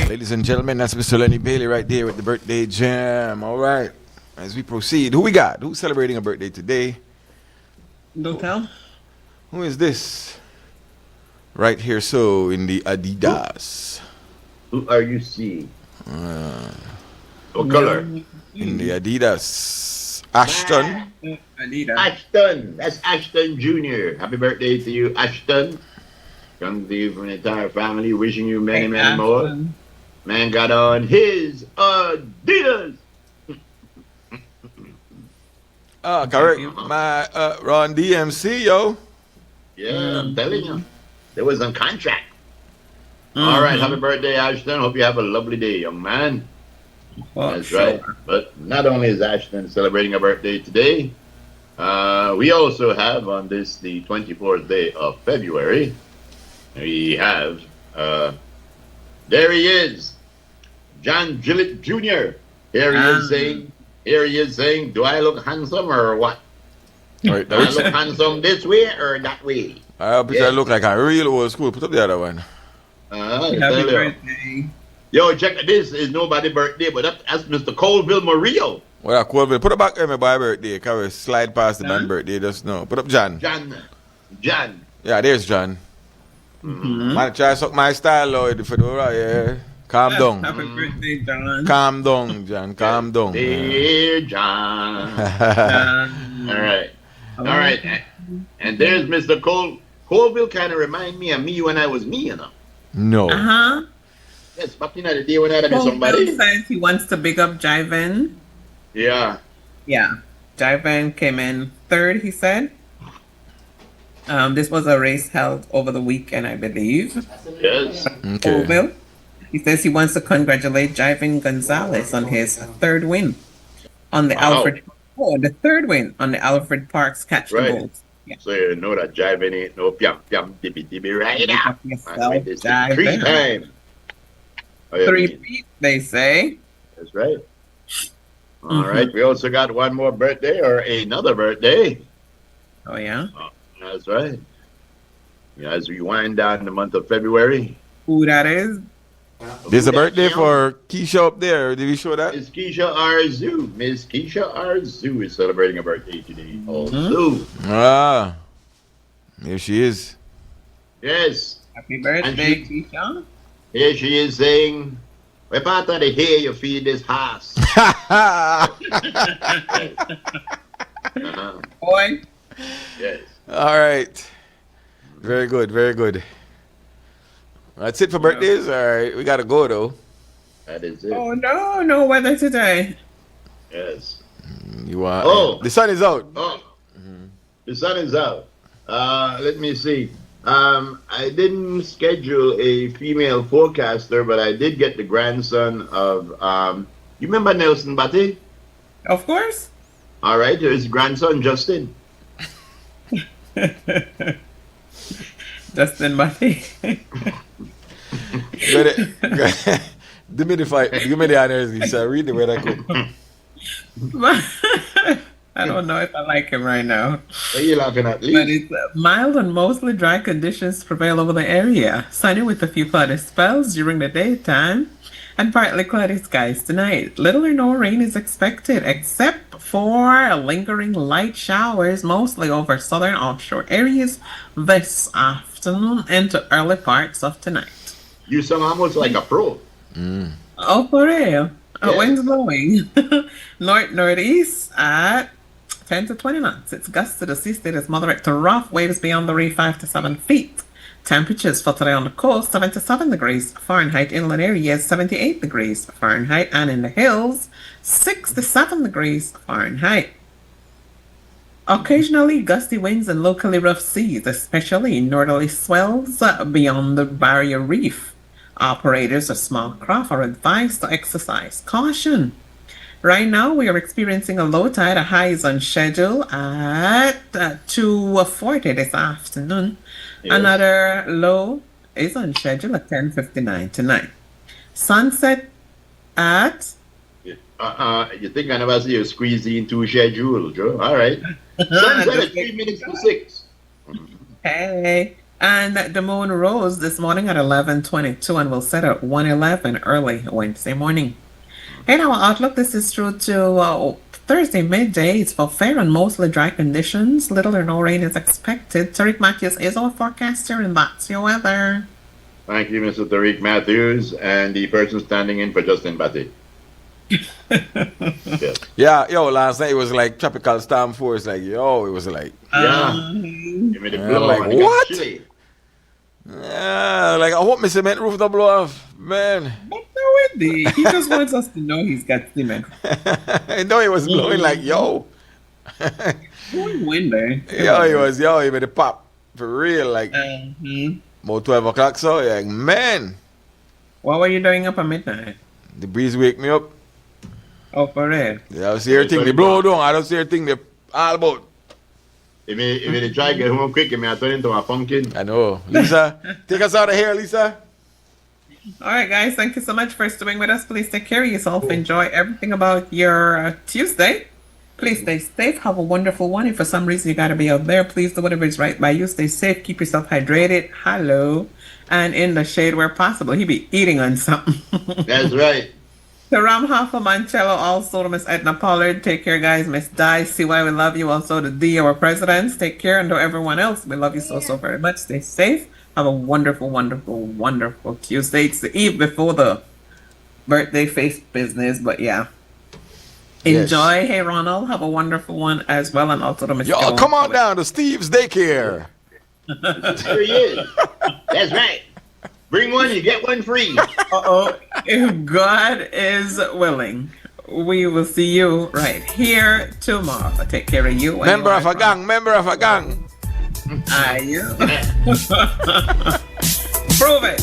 Ladies and gentlemen, that's Mr. Lenny Bailey right there with the birthday jam. All right, as we proceed, who we got? Who's celebrating a birthday today? Don't tell. Who is this? Right here, so in the Adidas. Who are you seeing? What color? In the Adidas. Ashton. Adidas. Ashton. That's Ashton Jr. Happy birthday to you, Ashton. Come to you from the entire family, wishing you many, many more. Man got on his Adidas. Correct. My Ron DMC, yo. Yeah, I'm telling you. There was a contract. All right, happy birthday, Ashton. Hope you have a lovely day, young man. That's right. But not only is Ashton celebrating a birthday today, we also have on this, the 24th day of February, we have, there he is, John Gillett Jr. Here he is saying, do I look handsome or what? Right, do I look handsome this way or that way? I look like a real old school. Put up the other one. Happy birthday. Yo, check this is nobody's birthday, but that's Mr. Colville Murillo. Well, Colville, put it back on my birthday. Can we slide past the man birthday just now? Put up John. John. Yeah, there's John. Man, try to suck my style, Lloyd, if you do right, yeah. Calm down. Happy birthday, John. Calm down, John. Calm down. Dear John. All right. And there's Mr. Colville kind of remind me of me when I was me, you know. No. Yes, back in the day when I had to be somebody. Colville says he wants to big up Jiven. Yeah. Yeah. Jiven came in third, he said. This was a race held over the weekend, I believe. Yes. Okay. Colville. He says he wants to congratulate Jiven Gonzalez on his third win on the Alfred. Oh, the third win on the Alfred Parks Catch the Boat. Yeah. So you know that Jiven ain't no piam dibby right now. It's 3 times. 3 feet, they say. That's right. All right. We also got one more birthday or another birthday. Oh, yeah? That's right. Yeah, as we wind down the month of February. Who that is? There's a birthday for Keisha up there. Did we show that? Miss Keisha Arzu. Miss Keisha Arzu is celebrating a birthday today. Also. Ah. Here she is. Yes. Happy birthday, Keisha. Here she is saying, we're part of the hair you feed this horse. Boy. Yes. All right. Very good, very good. That's it for birthdays? All right. We got to go, though. That is it. Oh, no weather today. Yes. You are. Oh. The sun is out. Oh. The sun is out. Let me see. I didn't schedule a female forecaster, but I did get the grandson of, you remember Nelson Batty? Of course. All right, his grandson, Justin. Justin Batty. Give me the honors, Lisa. Read the way I come. I don't know if I like him right now. What are you laughing at, Lee? But it's mild and mostly dry conditions prevail over the area. Sunny with a few cloudy spells during the daytime and partly cloudy skies tonight. Little or no rain is expected except for lingering light showers mostly over southern offshore areas this afternoon into early parts of tonight. You sound almost like a pro. Oh, for real? Winds blowing. Northeast at 10 to 20 knots. It's gusts to the sea state is moderate to rough. Waves beyond the reef 5 to 7 feet. Temperatures for today on the coast 77 degrees Fahrenheit. Inland areas 78 degrees Fahrenheit. And in the hills 67 degrees Fahrenheit. Occasionally gusty winds and locally rough seas, especially northerly swells beyond the barrier reef. Operators of small craft are advised to exercise caution. Right now, we are experiencing a low tide. A high is on schedule at 2:40 this afternoon. Yes. Another low is on schedule at 10:59 tonight. Sunset at... You think I never see you squeeze into schedule, Joe? All right. Sunset at 3 minutes to 6. Hey. And the moon rose this morning at 11:22 and will set at 1:11 early Wednesday morning. In our outlook, this is through to Thursday midday. It's for fair and mostly dry conditions. Little or no rain is expected. Tariq Matthews is our forecaster, and that's your weather. Thank you, Mr. Tariq Matthews, and the person standing in for Justin Batty. Yes. Yeah, last night it was like tropical storm force. Like, it was like... Yeah. Give me the blow. Like, and it got what? chilly. Yeah, like, I hope my cement roof don't blow off, man. But no, Wendy. He just wants us to know he's got cement. I know he was blowing like, Blowing wind there. He made it pop. For real, like, about 12 o'clock, so, like, man. What were you doing up at midnight? The breeze wake me up. Oh, for real? Yeah, I see everything. They blow down. I don't see everything they all about. If you try to get home quick, you may turn into a pumpkin. I know. Lisa, take us out of here, Lisa. All right, guys. Thank you so much for staying with us. Please take care of yourself. Enjoy everything about your Tuesday. Please stay safe. Have a wonderful one. If for some reason you got to be out there, please do whatever is right by you. Stay safe. Keep yourself hydrated. Hello. And in the shade where possible. He be eating on something. That's right. To Ram Hoffa Mancello, also to Miss Edna Pollard. Take care, guys. Miss Di, CY, we love you. Also to D, our presidents. Take care. And to everyone else, we love you so very much. Stay safe. Have a wonderful, wonderful, wonderful Tuesday. It's the eve before the birthday face business, but yeah. Enjoy. Yes. Hey, Ronald. Have a wonderful one as well. And also to Miss Yo, come on down to Steve's Daycare. There he is. That's right. Bring one, you get one free. If God is willing, we will see you right here tomorrow. Take care of you. Member of a gang. Are you? Prove it.